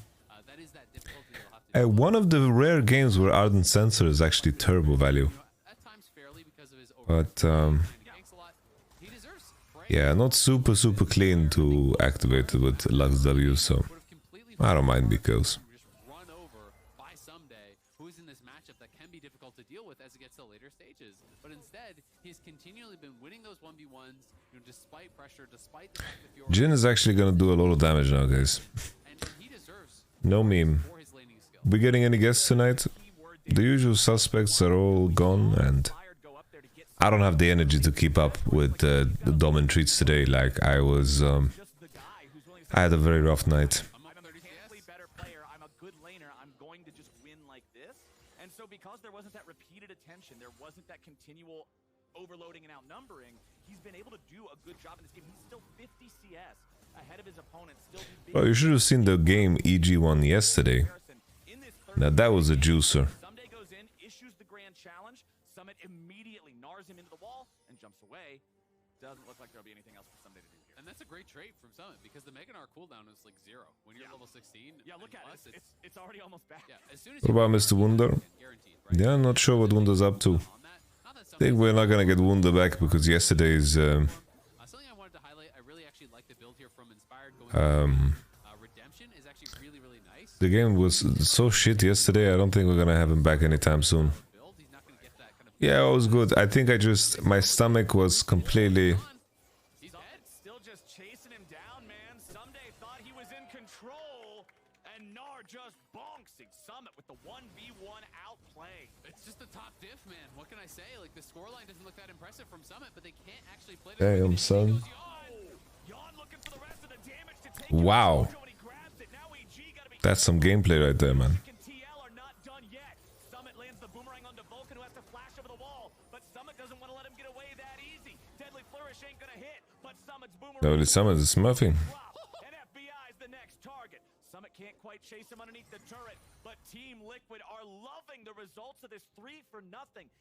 That is that difficulty you'll have to One of the rare games where Ardent Sensor is actually turbo value, at times fairly because of his over but thanks a lot. He deserves praise. yeah, not super clean to activate it with Lux W. So Would have completely I don't mind because just run over by Someday, who is in this matchup that can be difficult to deal with as it gets to later stages. But instead, he's continually been winning those 1v1s, despite pressure, despite the fact that Fiora Jin is actually gonna do a lot of damage now, guys. and he deserves No meme. for his laning skill. We getting any guests tonight? The usual suspects are all gone, and I don't have the energy to keep up with the Dom treats today. Like I was, I had a very rough night. I'm a mechanically better player. I'm a good laner. I'm going to just win like this. And so because there wasn't that repeated attention, there wasn't that continual overloading and outnumbering, he's been able to do a good job in this game. He's still 50 CS ahead of his opponent. Still Well, you should have seen the game EG won yesterday. in this Now that was a juicer. Someday goes in, issues the grand challenge. Summit immediately gnars him into the wall and jumps away. Doesn't look like there'll be anything else for Someday to do here. And that's a great trait from Summit because the Mega Gnar cooldown is like 0 when you're level 16. Yeah, look and at plus, it. It's already almost back. Yeah, as soon as What about Mr. Wunder? guaranteed, right? Yeah, I'm not sure what Wunder's up to. On that, not that I think we're not gonna get Wunder back because yesterday's something I wanted to highlight, I really actually like the build here from Inspired going Redemption is actually really nice. the game was so shit yesterday. I don't think we're gonna have him back anytime soon. Build, he's not going to get that kind of Yeah, it was good. I think my stomach was completely. he's dead. Still just chasing him down, man. Someday thought he was in control, and Gnar just bonksing Summit with the 1v1 outplay. It's just the top diff, man. What can I say? Like the scoreline doesn't look that impressive from Summit, but they can't actually play the Damn, son. Yawn looking for the rest of the damage to take Wow. Jojo, and he grabs it. Now EG gotta be That's some gameplay right there, man. and TL are not done yet. Summit lands the boomerang onto Vulcan, who has to flash over the wall, but Summit doesn't want to let him get away that easy. Deadly Flourish ain't gonna hit, but Summit's boomerang No, the summon is smurfing. drop, and FBI is the next target. Summit can't quite chase him underneath the turret, but Team Liquid are loving the results of this 3-0,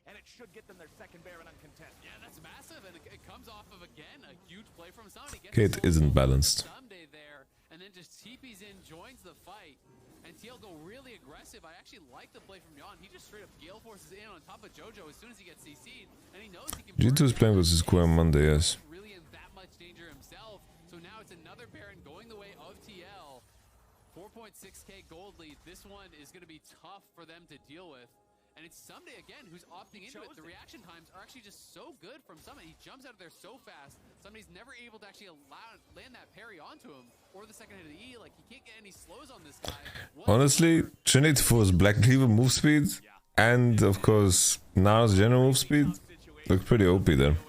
and it should get them their second Baron uncontested. Yeah, that's massive, and it comes off of, again, a huge play from Summit. He gets Kate his isn't full balanced. Someday there, and then just TP's in, joins the fight, and TL go really aggressive. I actually like the play from Yawn. He just straight up Gale Forces in on top of Jojo as soon as he gets CC'd, and he knows he can G2 is burn playing down versus the Queen base. Monday, yes. He's really in that much danger himself, so now it's another Baron going the way of TL. 4.6k gold lead. This one is going to be tough for them to deal with. And it's Someday again who's opting into it. The reaction times are actually just so good from Summit. He jumps out of there so fast. Somebody's never able to actually land that parry onto him or the second hit of the E. Like, he can't get any slows on this guy. Honestly, Trinity Force Black Cleaver move speed and of course Gnar's general move speed look pretty OP there.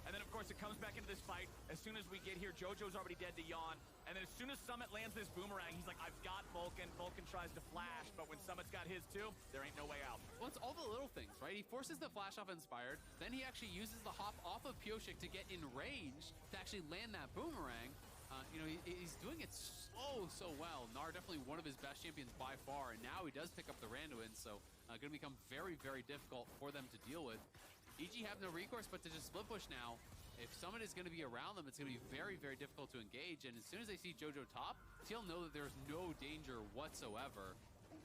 And then of course it comes back into this fight. As soon as we get here, Jojo's already dead to Yawn. And then as soon as Summit lands this boomerang, he's like, I've got Vulcan. Vulcan tries to flash, but when Summit's got his too, there ain't no way out. Well, it's all the little things, right? He forces the flash off Inspired, then he actually uses the hop off of Pioshik to get in range to actually land that boomerang. He's doing it so well. Gnar definitely one of his best champions by far, and now he does pick up the Randuin, so going to become very difficult for them to deal with. EG have no recourse but to just split push now. If someone is going to be around them, it's going to be very difficult to engage, and as soon as they see Jojo top, TL know that there's no danger whatsoever.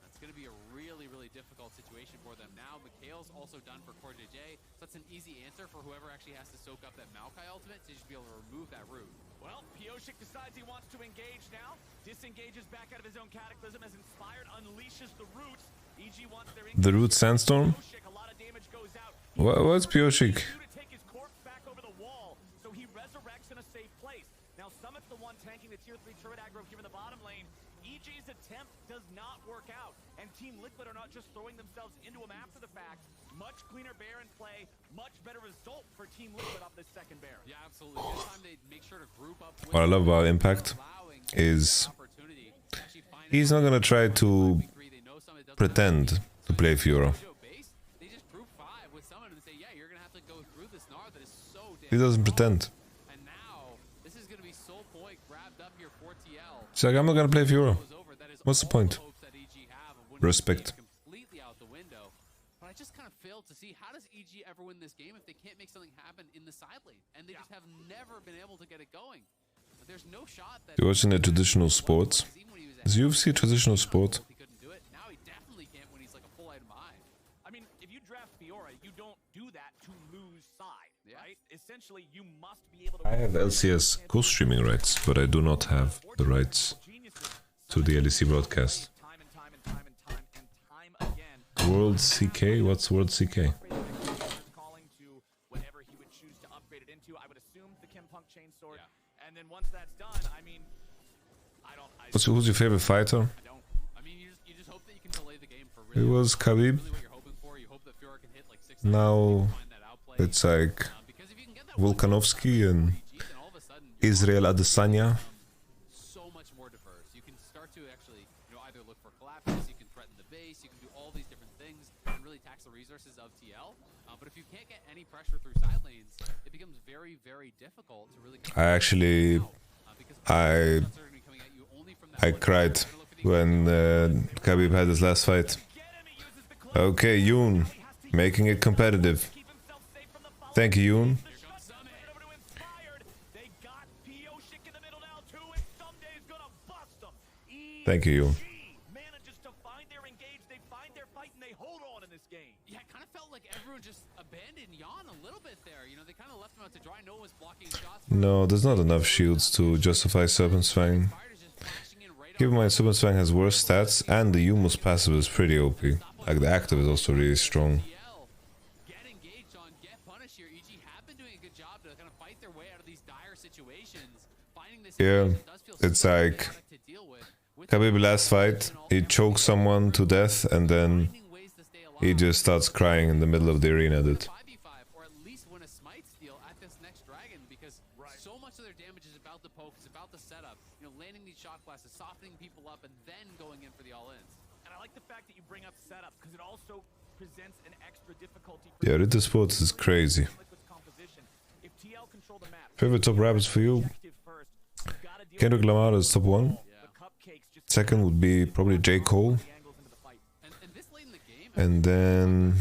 It's going to be a really difficult situation for them now. Mikhail's also done for Core JJ, so that's an easy answer for whoever actually has to soak up that Maokai ultimate to just be able to remove that root. Well, Pioshik decides he wants to engage now. Disengages back out of his own cataclysm as Inspired unleashes the roots. EG wants their The root sandstorm? Pioshik, a lot of damage goes out. What's Pioshik? To take his corpse back over the wall, so he resurrects in a safe place. Now Summit's the one tanking the tier 3 turret aggro here in the bottom lane. EG's attempt does not work out, and Team Liquid are not just throwing themselves into him after the fact. Much cleaner Baron play, much better result for Team Liquid off this second Baron. Yeah, absolutely. This time they make sure to group up with What I love about Impact is he's not gonna try to pretend to play Fiora. They just group 5 with someone and say, yeah, you're gonna have to go through this Gnar that is so damn He doesn't pretend. And now this is gonna be Soul Point grabbed up here for TL. He's like, I'm not gonna play Fiora. That is What's the all point? hopes that EG have of winning Respect. this game completely out the window. But I just kind of failed to see, how does EG ever win this game if they can't make something happen in the side lane? And they just have never been able to get it going. There's no shot that You're watching the traditional sports. Is UFC a traditional sport? he couldn't do it. Now he definitely can't when he's like a full item high. I mean, if you draft Fiora, you don't do that to lose side, right? Essentially, you must be able to... I have LCS co-streaming rights, but I do not have the rights to the LEC broadcast. Time and time and time and time and time again. World CK? What's World CK? Calling to whatever he would choose to upgrade it into. I would assume the Kim Punk Chainsword. And then once that's done, I mean, Who's your favorite fighter? I mean, you just hope that you can delay the game for It really, was Khabib. really what you're hoping for. You hope that Fiora can hit like 6 Now find that outplay. it's like Because if you can get that Volkanovski and then all of a sudden Israel Adesanya. so much more diverse. You can start to actually, either look for collapses, you can threaten the base, you can do all these different things and really tax the resources of TL. But if you can't get any pressure through side lanes, it becomes very, very difficult to really. I cried when Khabib had his last fight. Okay, Yoon, making it competitive. Thank you, Yoon. Thank you, Yoon. Manages to find their engage, they find their fight, and they hold on in this game. Yeah, it kind of felt like everyone just abandoned Yan a little bit there. They kind of left him out to dry. No one was blocking shots. No, there's not enough shields to justify Serpent's Fang. Keep in mind, Serpent's Fang has worse stats, and the Yumo's passive is pretty OP. Like, the active is also really strong. Get engaged on, get punished here. EG have been doing a good job to kind of fight their way out of these dire situations. Finding this Yeah, it's like Khabib last fight, he choked someone to death, and then he just starts crying in the middle of the arena, dude. Or at least win a smite steal at this next dragon, because so much of their damage is about the poke, it's about the setup, landing these shot classes, softening people up, and then going in for the all-ins. And I like the fact that you bring up setup, because it also presents an extra difficulty for Yeah, Ritter Sports is crazy. Favorite top rappers for you? Kendrick Lamar is top 1. Second would be probably J. Cole. And then...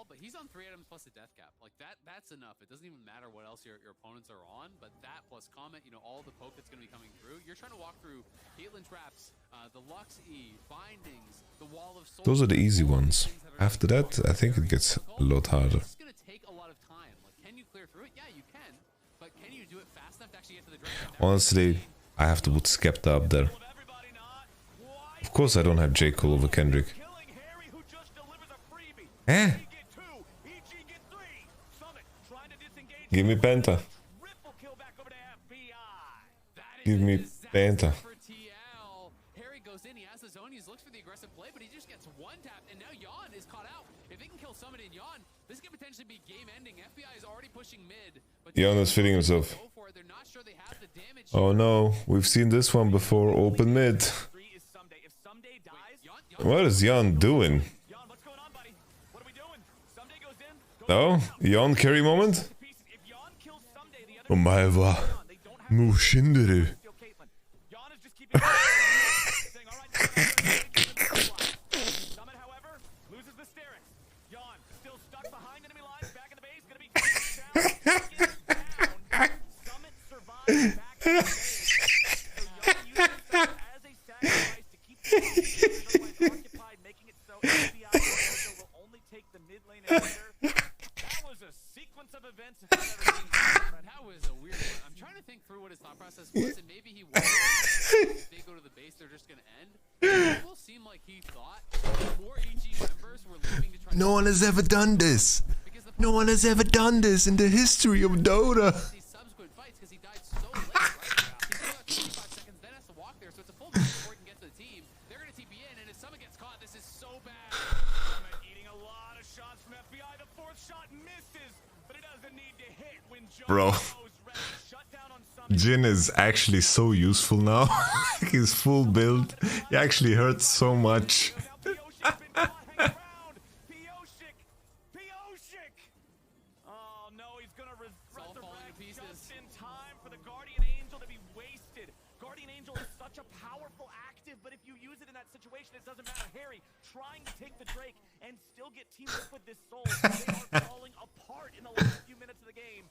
But he's on 3 items plus a death cap. Like, that's enough. It doesn't even matter what else your opponents are on, but that plus comment, all the poke that's going to be coming through. You're trying to walk through Caitlyn traps, the Lux E, bindings, the wall of soul. Those are the easy ones. After that, I think it gets a lot harder. It's going to take a lot of time. Like, can you clear through it? Yeah, you can. But can you do it fast enough to actually get to the dragon? Honestly, I have to put Skepta up there. Of course I don't have J. Cole over Kendrick. Eh? Give me Penta. Give me Penta. Harry goes in, he has his own, he looks for the aggressive play, but he just gets one tap, and now Yan is caught out. If they can kill Summit and Yan, this could potentially be game ending. FBI is already pushing mid, but Yan is feeding himself. Oh no, we've seen this one before. Open mid. What is Yan doing? No? Yan carry moment? Omae Mushindere. like he thought more EG members were leaving to try No one has ever done this. No one has ever done this in the history of Dota. these subsequent fights because he died so late, right? He's still got 25 seconds, then has to walk there, so it's a full minute before he can get to the team. They're gonna TP in, and if Summit gets caught, this is so bad. Summit eating a lot of shots from FBI. The fourth shot misses, but it doesn't need to hit when Bro. goes ready. Shut down on Summit. Jin is actually so useful now. His full build. He actually hurts so much. Now Pioshik's been caught hanging around. Pioshik. Oh no, he's gonna all falling to resurrect pieces. just in time for the Guardian Angel to be wasted. Guardian Angel is such a powerful active, but if you use it in that situation, it doesn't matter. Harry trying to take the Drake and still get Team Liquid this soul. They are falling apart in the last few minutes of the game.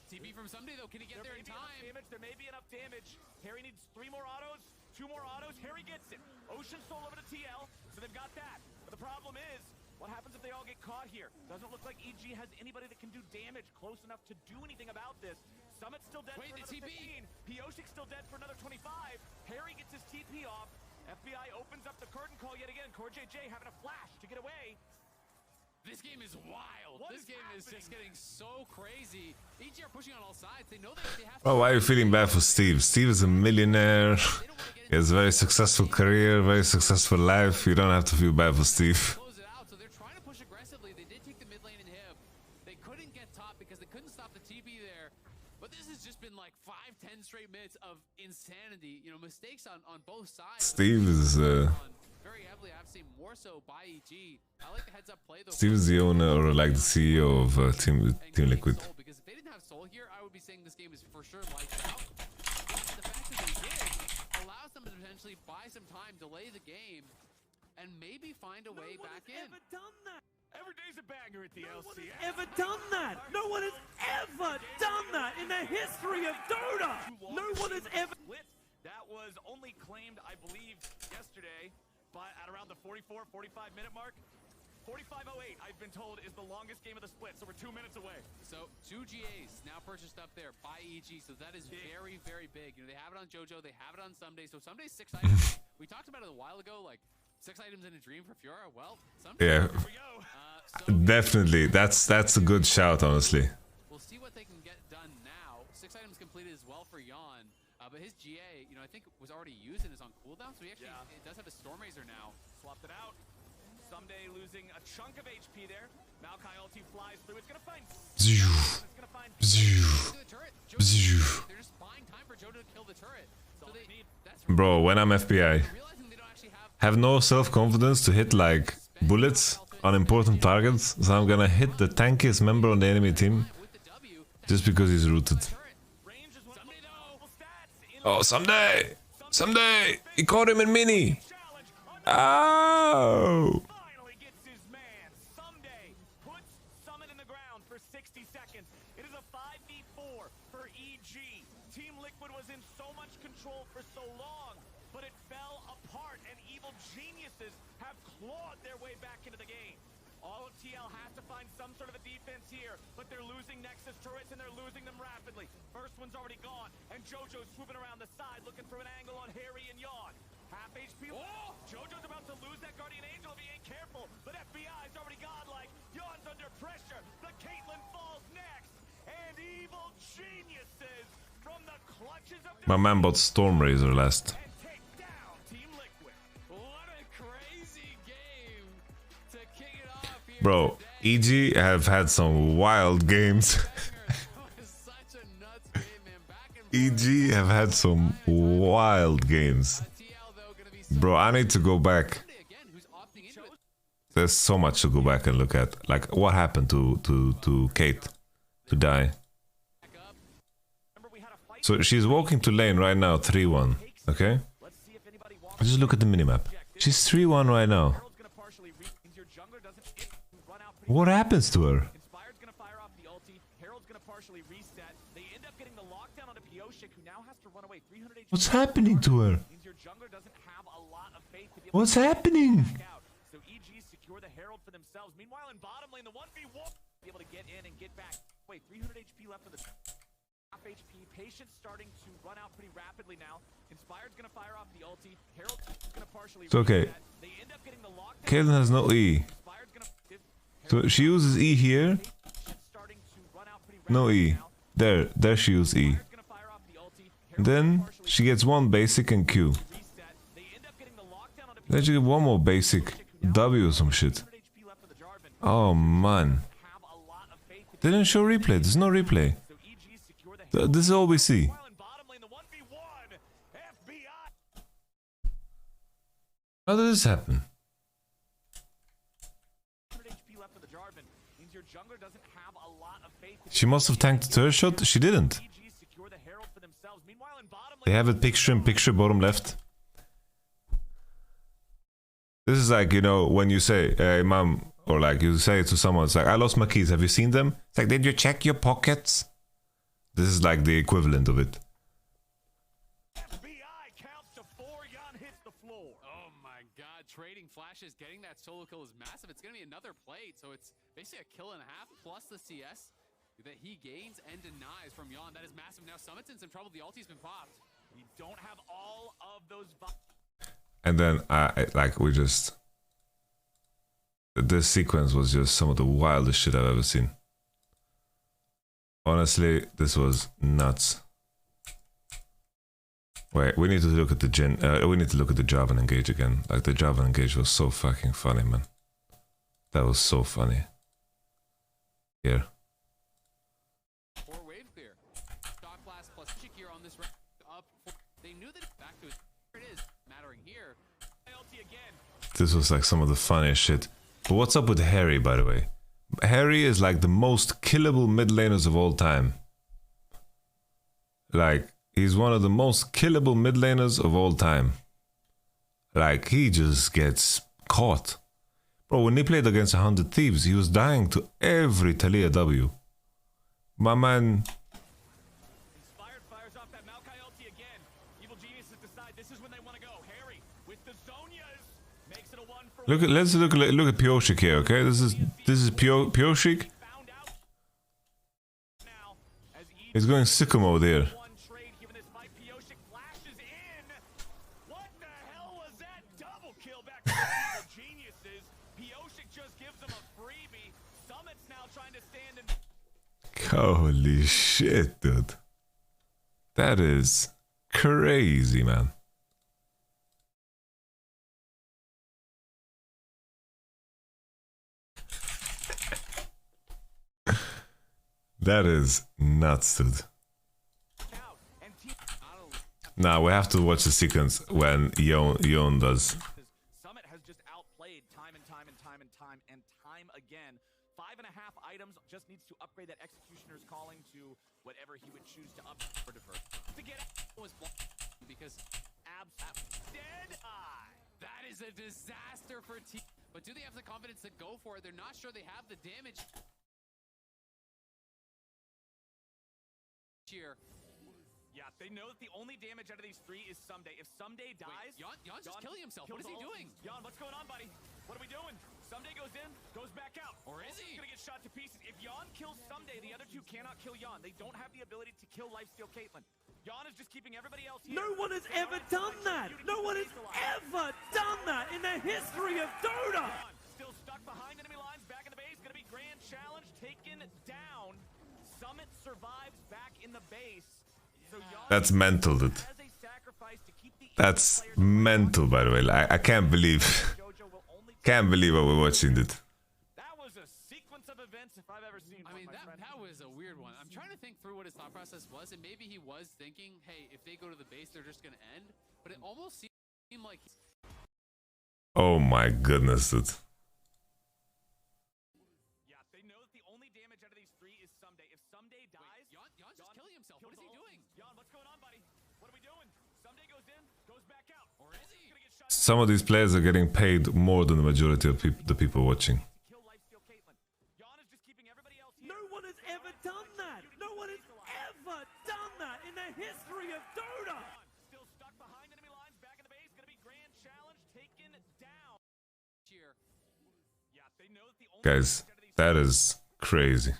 TP from Someday though, can he get there in time? There may be enough damage. Harry needs 3 more autos, 2 more autos. Harry gets it. Ocean Soul over to TL, so they've got that. But the problem is, what happens if they all get caught here? Doesn't look like EG has anybody that can do damage close enough to do anything about this. Summit's still dead Wait, for the another TP. 15. Pioshik's still dead for another 25. Harry gets his TP off. FBI opens up the curtain call yet again. Core JJ having a flash to get away. This game is wild. What This is game is just happening? getting so crazy. EG are pushing on all sides. They know they have to. Oh, why are you feeling bad for Steve? Steve is a millionaire. He has a very successful career, very successful life. You don't have to feel bad for Steve. Close it out, so they're trying to push aggressively. They did take the mid lane inhib. They couldn't get top because they couldn't stop the TP there. But this has just been like 5-10 straight minutes of insanity. You know, mistakes on both sides. Steve is Very heavily, I've seen more so by EG. I like the heads up play though. Steve is the owner or like the CEO of Team Liquid. Soul, because if they didn't have Soul here, I would be saying this game is for sure lights out. But the fact that they did allows them to potentially buy some time, delay the game, and maybe find a way back in. Ever done that? Every day's a banger at the LCS. Ever done that? No one has ever done that in the history of Dota. No one has ever. Split. That was only claimed, I believe, yesterday, but at around the 45 minute mark. 45:08, I've been told, is the longest game of the split, so we're 2 minutes away. So 2 GAs now purchased up there by EG, so that is very, very big. You know, they have it on JoJo, they have it on Someday, so Someday's 6 items. We talked about it a while ago, like 6 items in a dream for Fiora. Well, Someday. Yeah, Here we go. definitely. That's a good shout, honestly. We'll see what they can get done now. 6 items completed as well for Yon, but his GA, you know, I think was already used and is on cooldown, so he actually it does have a Storm Razor now. Swapped it out. Someday losing a chunk of HP there. Maokai ulti flies through. It's gonna find. It's gonna find. Look at the turret. They're just buying time for Jojo to kill the turret. So they need. That's Bro, when I'm FBI, realizing they don't actually have no self-confidence to hit like bullets on important targets, so I'm gonna hit the tankiest member on the enemy team with the W. just because he's rooted. Range is one of the most powerful stats in Oh, someday, he caught him in mini. challenge. Oh. Finally gets his man. Someday puts Summit in the ground for 60 seconds. It is a 5v4 for EG. Team Liquid was in so much control for so long, but it fell apart, and evil geniuses have clawed their way back into the game. All of TL has to find some sort of a defense here, but they're losing Nexus turrets and they're losing them rapidly. First one's already gone, and JoJo's swooping around the side looking for an angle on Harry and Yon. Half HP. Oh! JoJo's about to lose that Guardian Angel if he ain't careful, but FBI's already godlike. Yon's under pressure. The Caitlyn falls next, and evil geniuses from the clutches of My man bought Storm Razor last. and take down Team Liquid. What a crazy game to kick it off here. Bro, EG have had some wild games. It was such a nuts game, man. Back and EG have had some wild games. TL though gonna be so Bro, I need to go back. Someday again who's opting into it. There's so much to go back and look at. Like, what happened to Kate to die? Back up. Remember, we had a fight. So she's walking to lane right now, 3-1. Okay? Let's see if anybody walks. Just look at the minimap. She's 3-1 right now. Herald's gonna partially means your jungler doesn't run out pretty What happens to her? Inspired's gonna fire off the ulti. Herald's gonna partially reset. They end up getting the lockdown onto Pioshik, who now has to run away. 300 HP. What's happening to her? Means your jungler doesn't have a lot of faith to be able What's to happening? back out. So EG secure the Herald for themselves. Meanwhile, in bottom lane, the 1v1 be able to get in and get back. Wait, 300 HP left for the half HP. Patience starting to run out pretty rapidly now. Inspired's gonna fire off the ulti. Herald's gonna partially It's okay. reset. Caitlyn has no E. So she uses E here. No E. There she uses E. Then she gets one basic and Q. Then she gets one more basic W or some shit. Oh man. They didn't show replay. There's no replay. This is all we see. How did this happen? She must have tanked the third shot. She didn't. They have it picture in picture bottom left. This is like, you know, when you say, hey mom, or like you say it to someone, it's like, I lost my keys, have you seen them? It's like, did you check your pockets? This is like the equivalent of it. Oh my god, trading flashes, getting that solo kill is massive. It's gonna be another plate, so it's basically a kill and a half plus the CS that he gains and denies from Yon. That is massive. Now Summit's in some trouble. The ulti's been popped. We don't have all of those. And then this sequence was just some of the wildest shit I've ever seen. Honestly, this was nuts. Wait, we need to look at the we need to look at the Jarvan engage again. Like the Jarvan engage was so fucking funny, man. That was so funny. Here. Four wave clear. Stock blast plus chick here on this up. They knew that back to it is mattering here. This was like some of the funniest shit. But what's up with Harry, by the way? Harry is like the most killable mid laners of all time. Like, he's one of the most killable mid laners of all time. Like, he just gets caught. Bro, when he played against 100 Thieves, he was dying to every Talia W. My man... Inspired fires off that Maokai ulti again. Evil geniuses decide this is when they want to go. Harry with the Zonias makes it a 1-for-1. Let's look at Pioshik here, okay? This is Pioshik. He's going sicko mode here. Holy shit, dude. That is crazy, man. That is nuts, dude. Now we have to watch the sequence when Yon does. Summit has just outplayed time again. 5.5 items, just needs to upgrade that Executioner's Calling to whatever he would choose to up or divert. To get was because dead eye. that is a disaster for team. But do they have the confidence to go for it? They're not sure they have the damage here. Yeah, they know that the only damage out of these three is Someday. If Someday dies... Wait, Yon's just killing himself. What is he doing? Yon, what's going on, buddy? What are we doing? Someday goes in, goes back out. Or is he? He's gonna get shot to pieces. If Yon kills Someday, the other two cannot kill Yon. They don't have the ability to kill Lifesteal Caitlyn. Yon is just keeping everybody else here. No one has ever done that! No one has ever done that in the history of Dota! Still stuck behind enemy lines, back in the base. Gonna be grand challenge, taken down. Summit survives back in the base. So That's mental, dude. That's mental, by the way. I can't believe... Can't believe what we're watching, dude. That was a sequence of events if I've ever seen one. I mean, that was a weird one. I'm trying to think through what his thought process was, and maybe he was thinking, hey, if they go to the base, they're just gonna end. But it almost seemed like... Oh my goodness, dude. Yeah, they know that the only damage out of these three is Someday. If Someday dies... Yon's just killing himself. What is he doing? Yon, what's going on, buddy? What are we doing? Someday goes in, goes back out. Or is he? Some of these players are getting paid more than the majority of the people watching. Kill Lifesteal Caitlyn. Yon is just keeping everybody else here. No one has ever done that! No one has ever done that in the history of Dota! Still stuck behind enemy lines, back in the base. Gonna be grand challenge, taken down. Cheer. Yeah, they know that the only Guys, that is crazy.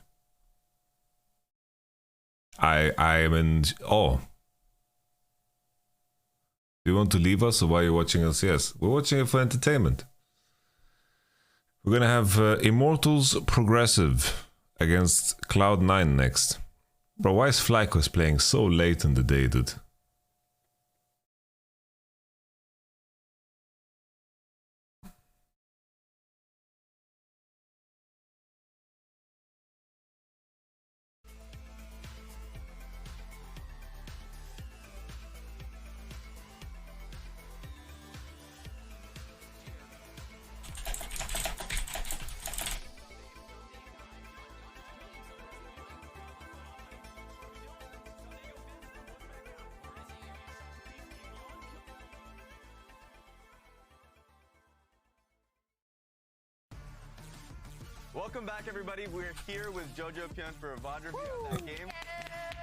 I am in awe. Do you want to leave us or why are you watching LCS? We're watching it for entertainment. We're gonna have Immortals Progressive against Cloud9 next. Bro, why is Flycos playing so late in the day, dude? Welcome back, everybody. We're here with YamatoCannon for a VOD review of that game.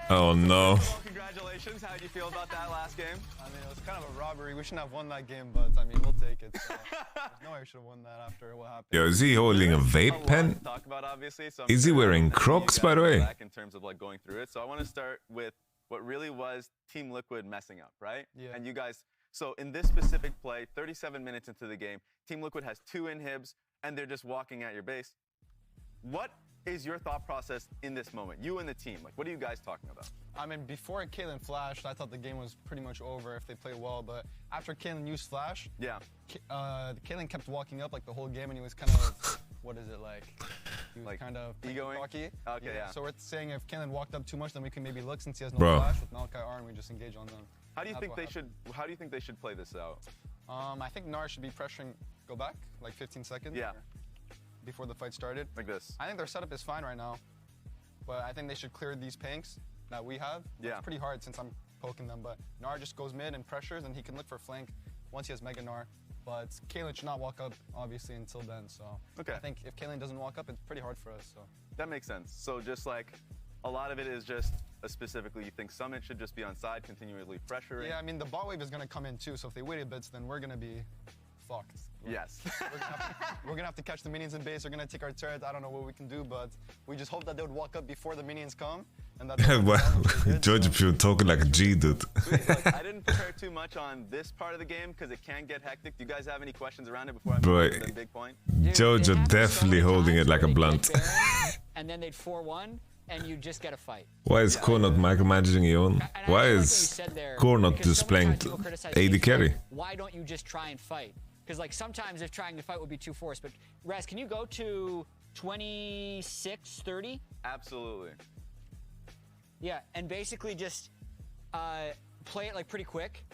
Oh no. Well, congratulations. How did you feel about that last game? I mean, it was kind of a robbery. We shouldn't have won that game, but I mean, we'll take it. So, there's no way we should have won that after what happened. Yo, is he holding a vape pen? To talk about, obviously. So Is he wearing Crocs, by the way? Back in terms of like going through it. So I want to start with what really was Team Liquid messing up, right? Yeah. And you guys, so in this specific play, 37 minutes into the game, Team Liquid has 2 inhibs, and they're just walking at your base. What is your thought process in this moment? You and the team, like, what are you guys talking about? I mean, before Caitlyn flashed, I thought the game was pretty much over if they played well. But after Caitlyn used flash, Yeah. Caitlyn kept walking up like the whole game, and he was kind of, what is it like? He was Like kind of egoing? cocky. Okay, yeah. So we're saying if Caitlyn walked up too much, then we can maybe look since he has no Bro. flash with Maokai R, and we just engage on them. How do you That's think what they happened. should? How do you think they should play this out? I think Nar should be pressuring, go back, like 15 seconds. Yeah. Before the fight started. Like this. I think their setup is fine right now, but I think they should clear these pinks that we have. Yeah. It's pretty hard since I'm poking them, but Nar just goes mid and pressures, and he can look for flank once he has Mega Nar. But Caitlyn should not walk up, obviously, until then. So Okay. I think if Caitlyn doesn't walk up, it's pretty hard for us. So That makes sense. So just like a lot of it is just specifically you think Summit should just be on side, continually pressuring. yeah, I mean the bot wave is gonna come in too. So if they wait a bit, then we're gonna be fucked. Yes. We're gonna have to catch the minions in base. We're gonna take our turret. I don't know what we can do, but we just hope that they would walk up before the minions come, and that. Wow, George Pugh talking like a G, dude. Sweet. Look, I didn't prepare too much on this part of the game because it can get hectic. Do you guys have any questions around it before I Bro, move to the big point? Jojo definitely holding it like a blunt. And then they'd 4-1, and you just get a fight. Why is Core not micromanaging Eon? And I Why like what you is said there, Core not because so just many playing times people criticize AD me, carry? like, why don't you just try and fight? Because like sometimes if trying to fight would be too forced. But Raz, can you go to 26-30? Absolutely. Yeah, and basically just play it like pretty quick.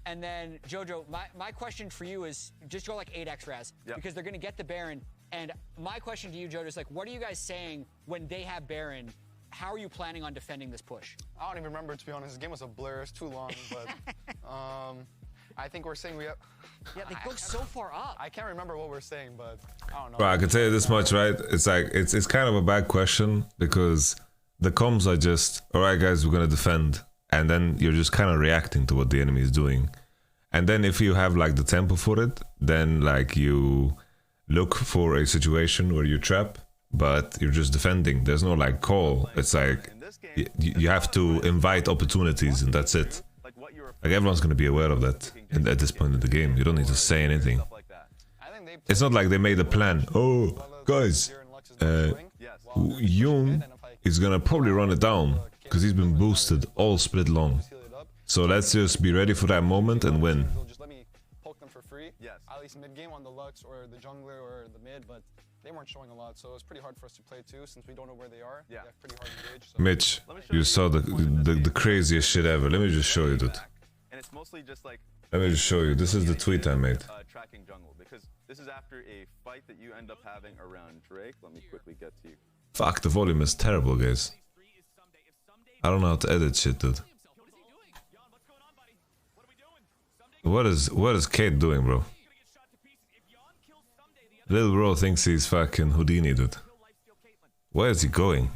And then Jojo, my question for you is just go like 8x Raz, Yep. because they're gonna get the Baron. And my question to you, Jojo, is like, what are you guys saying when they have Baron? How are you planning on defending this push? I don't even remember, to be honest. This game was a blur. It's too long, but I think we're saying we have. Yeah, they go so far up. I can't remember what we're saying, but I don't know. Bro, I can tell you this much, right? It's like it's kind of a bad question because the comms are just, all right, guys, we're gonna defend, and then you're just kind of reacting to what the enemy is doing, and then if you have like the tempo for it, then like you look for a situation where you trap, but you're just defending. There's no like call. It's like In this game, you have to invite opportunities, and that's it. like what you're Like everyone's gonna be aware of that at this point in the game. You don't need to say anything. stuff like that. I think they It's not like they made a plan. Oh, guys, Yes. Yoon is gonna probably run it down because he's been boosted all split long. So let's just be ready for that moment and win. They'll just let me poke them for free. Yes. At least mid game on the Lux or the jungler or the mid, but they weren't showing a lot, so it's pretty hard for us to play too since we don't know where they are. Yeah. They have pretty hard to engage. So. Mitch, you saw the craziest shit ever. Let me just show you, dude. And it's mostly just like Let me just show you. This is the tweet I made. tracking jungle because this is after a fight that you end up having around Drake. Let me quickly get to you. Fuck, the volume is terrible, guys. I don't know how to edit shit, dude. What is Kate doing, bro? Little bro thinks he's fucking Houdini, dude. Where is he going?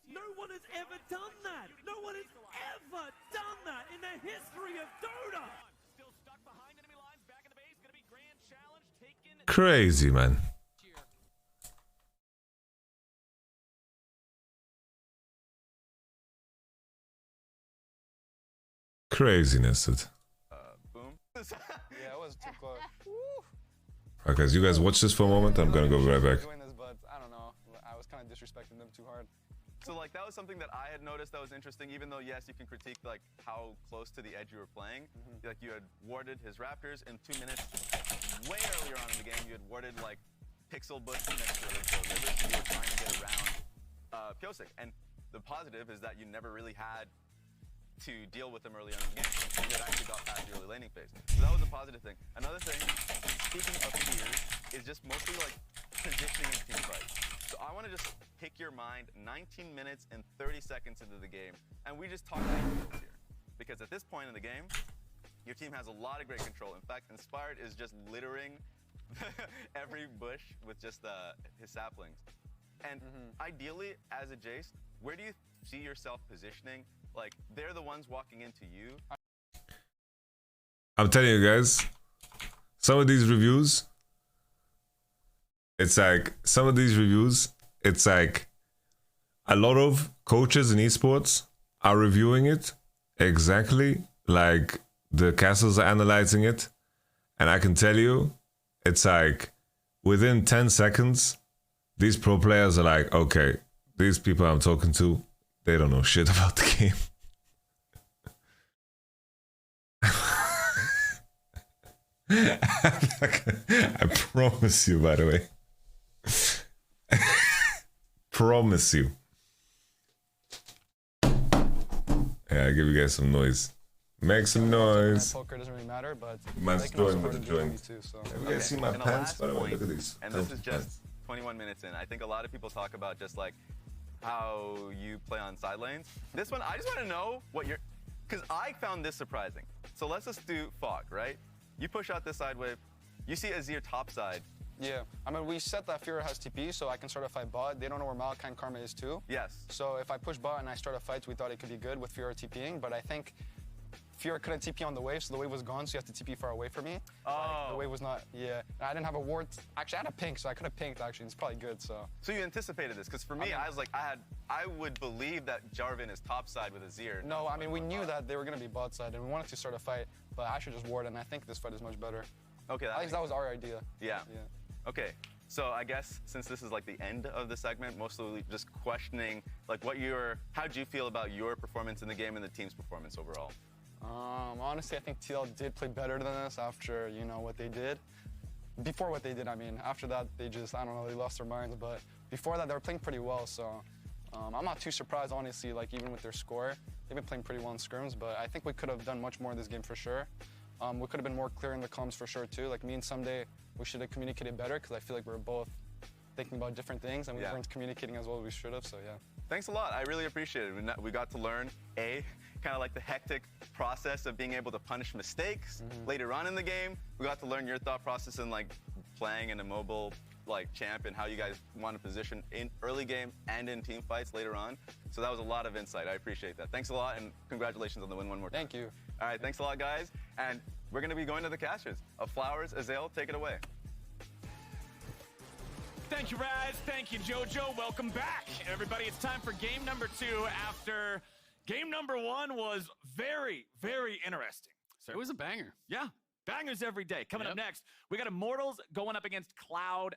No one has ever done that. No one has ever done that in the history of Dota. Crazy, man. Craziness, dude. Boom. close. Yeah, it was too close. Okay, so you guys watch this for a moment. I'm gonna go right back. Doing this, but I don't know. I was kind of disrespecting them too hard. So like that was something that I had noticed that was interesting, even though yes, you can critique like how close to the edge you were playing. Like you had warded his Raptors in 2 minutes. Way earlier on in the game, you had warded like Pixel Bush next to Rivers, so you were trying to get around Pyosik. And the positive is that you never really had to deal with him early on in the game. You had actually got past the early laning phase. So that was a positive thing. Another thing, speaking of fears, is just mostly like positioning in team fights. So I want to just pick your mind 19 minutes and 30 seconds into the game, and we just talk defense here. Because at this point in the game, your team has a lot of great control. In fact, Inspired is just littering every bush with just his saplings. And ideally, as a Jace, where do you see yourself positioning? Like, they're the ones walking into you. I'm telling you guys, some of these reviews, it's like a lot of coaches in esports are reviewing it exactly like the castles are analyzing it. And I can tell you, it's like within 10 seconds, these pro players are like, okay, these people I'm talking to, they don't know shit about the game. I promise you, by the way. Promise you. Yeah, I'll give you guys some noise. Make some noise. Poker doesn't really matter, but Man's doing with the joint. too, so. You guys see my And the pants, last by the way? point, Look at these. and this is just 21 minutes in. I think a lot of people talk about just like how you play on side lanes. This one, I just want to know what you're, because I found this surprising. So let's just do Fog, right? You push out this side wave. You see Azir top side. Yeah, I mean, we set that Fear has TP, so I can start a fight bot. They don't know where Malachi Karma is too. Yes. So if I push bot and I start a fight, we thought it could be good with Fear TPing, but I think Fear couldn't TP on the wave, so the wave was gone, so you have to TP far away from me. Oh. The wave was not, yeah. And I didn't have a ward. Actually, I had a pink, so I could have pinked, actually. It's probably good, so. So you anticipated this, because for me, I was like, I would believe that Jarvan is topside with Azir. No, I mean, we knew that they were going to be bot side, and we wanted to start a fight, but I should just ward, and I think this fight is much better. Okay, At least that was our idea. Yeah. Yeah. Okay, so I guess since this is like the end of the segment, mostly just questioning like how'd you feel about your performance in the game and the team's performance overall? Honestly, I think TL did play better than us after, you know, what they did. Before what they did, I mean. After that, they just, I don't know, they lost their minds. But before that, they were playing pretty well. So I'm not too surprised, honestly, like even with their score. They've been playing pretty well in scrims, but I think we could have done much more in this game for sure. We could have been more clear in the comms for sure, too. Like me and Someday, we should have communicated better because I feel like we were both thinking about different things and we weren't communicating as well as we should have, so yeah. Thanks a lot. I really appreciate it. We got to learn, kind of like the hectic process of being able to punish mistakes later on in the game. We got to learn your thought process in like playing in a mobile like champ and how you guys want to position in early game and in team fights later on. So that was a lot of insight. I appreciate that. Thanks a lot and congratulations on the win one more time. Thank you. All right, thanks a lot, guys. And we're going to be going to the casters. Of Flowers, Azael, take it away. Thank you, Raz. Thank you, JoJo. Welcome back, everybody. It's time for game number 2 after game number 1 was very, very interesting. So it was a banger. Yeah. Bangers every day. Coming up next, we got Immortals going up against Cloud9.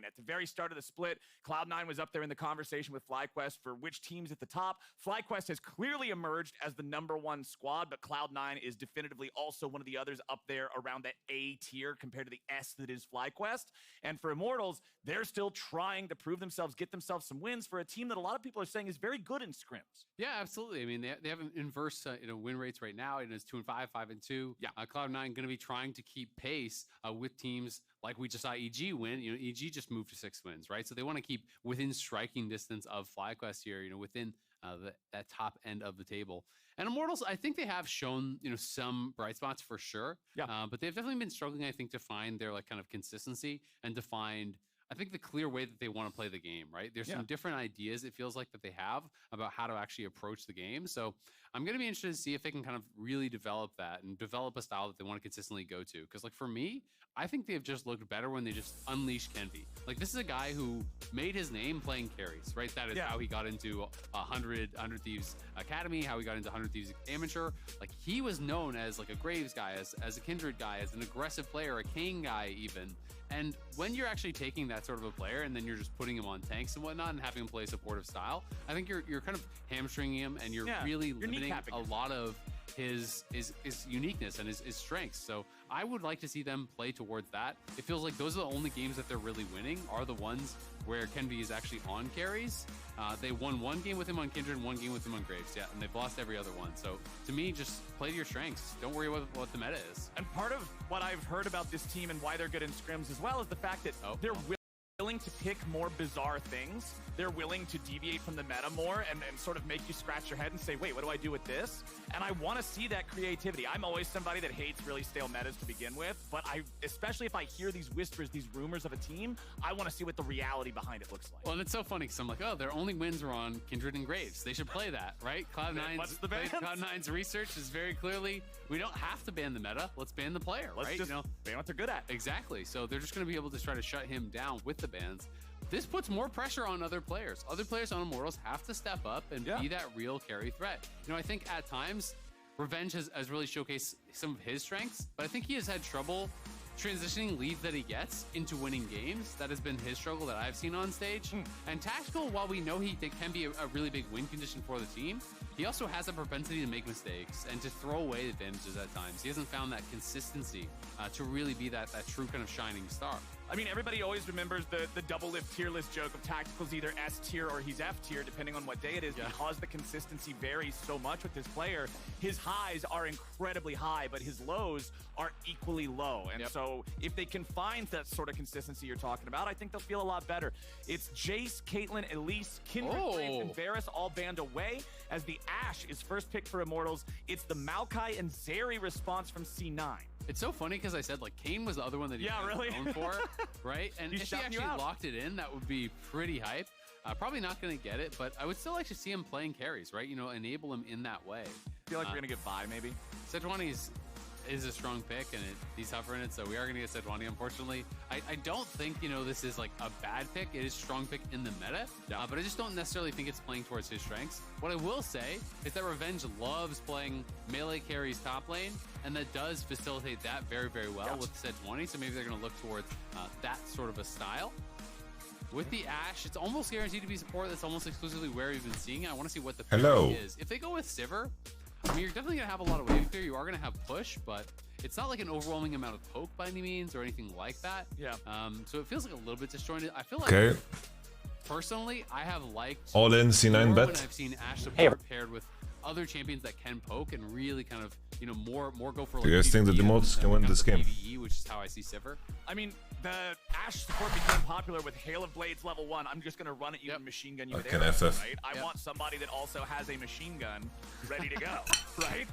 At the very start of the split, Cloud9 was up there in the conversation with FlyQuest for which team's at the top. FlyQuest has clearly emerged as the #1 squad, but Cloud9 is definitively also one of the others up there around that A tier compared to the S that is FlyQuest. And for Immortals, they're still trying to prove themselves, get themselves some wins for a team that a lot of people are saying is very good in scrims. Yeah, absolutely. I mean, they have inverse win rates right now. It is 2-5, 5-2. Yeah. Cloud9 going to be trying to keep pace with teams like we just saw EG win. You know, EG just moved to 6 wins, right? So they want to keep within striking distance of FlyQuest here, you know, within that top end of the table. And Immortals, I think they have shown, you know, some bright spots for sure. Yeah. But they've definitely been struggling, I think, to find their like kind of consistency and to find, I think, the clear way that they want to play the game, right? There's some different ideas, it feels like, that they have about how to actually approach the game. So I'm going to be interested to see if they can kind of really develop that and develop a style that they want to consistently go to. Because, like, for me, I think they've just looked better when they just unleash Kenby. Like, this is a guy who made his name playing carries, right? That is how he got into 100 Thieves Academy, how he got into 100 Thieves Amateur. Like, he was known as, like, a Graves guy, as a Kindred guy, as an aggressive player, a Kane guy even. And when you're actually taking that sort of a player and then you're just putting him on tanks and whatnot and having him play a supportive style, I think you're kind of hamstringing him, and you're really limiting a lot of his uniqueness and his strengths. So I would like to see them play towards that. It feels like those are the only games that they're really winning are the ones where Kenby is actually on carries. They won one game with him on Kindred and one game with him on Graves, and they've lost every other one. So to me, just play to your strengths. Don't worry about what the meta is. And part of what I've heard about this team and why they're good in scrims as well is the fact that they're willing to pick more bizarre things. They're willing to deviate from the meta more and sort of make you scratch your head and say, wait, what do I do with this? And I want to see that creativity. I'm always somebody that hates really stale metas to begin with, but especially if I hear these whispers, these rumors of a team, I want to see what the reality behind it looks like. Well, and it's so funny because I'm like, oh, their only wins were on Kindred and Graves. They should play that, right? Cloud9's research is very clearly, we don't have to ban the meta. Let's ban the player, right? Just ban what they're good at. Exactly. So they're just going to be able to try to shut him down with the bans. This puts more pressure on other players. Other players on Immortals have to step up and be that real carry threat. I think at times, Revenge has really showcased some of his strengths, but I think he has had trouble transitioning leads that he gets into winning games. That has been his struggle that I've seen on stage. And Tactical, while we know he can be a really big win condition for the team, he also has a propensity to make mistakes and to throw away advantages at times. He hasn't found that consistency to really be that true kind of shining star. I mean, everybody always remembers the double lift tier list joke of Tactical's either S tier or he's F tier, depending on what day it is, because the consistency varies so much with this player. His highs are incredibly high, but his lows are equally low. And so if they can find that sort of consistency you're talking about, I think they'll feel a lot better. It's Jace, Caitlyn, Elise, Kindred, Graves, and Varus all banned away as the Ashe is first pick for Immortals. It's the Maokai and Zeri response from C9. It's so funny because I said, like, Kane was the other one that he was known for, right? And if he actually locked it in, that would be pretty hype. Probably not going to get it, but I would still like to see him playing carries, right? Enable him in that way. I feel like we're going to get Vi, maybe. Sejuani is a strong pick, and he's tougher in it, so we are going to get Sejuani, unfortunately. I don't think, this is, like, a bad pick. It is a strong pick in the meta, but I just don't necessarily think it's playing towards his strengths. What I will say is that Revenge loves playing melee carries top lane, and that does facilitate that very, very well with Sejuani, so maybe they're going to look towards that sort of a style. With the Ashe, it's almost guaranteed to be support. That's almost exclusively where we've been seeing it. I want to see what the pick is. If they go with Sivir, you're definitely going to have a lot of wave clear. You are going to have push, but it's not like an overwhelming amount of poke by any means or anything like that. So it feels like a little bit disjointed. I feel like, personally, I have liked all in C9 bet. When I've seen Ashe support paired with other champions that can poke and really kind of, more go for, like, do you guys think that the mods can win this game? PvE, which is how I see Sivir. I mean, the Ashe support became popular with Hail of Blades level 1. I'm just going to run at you and machine gun you with arrows, right? I want somebody that also has a machine gun ready to go, right?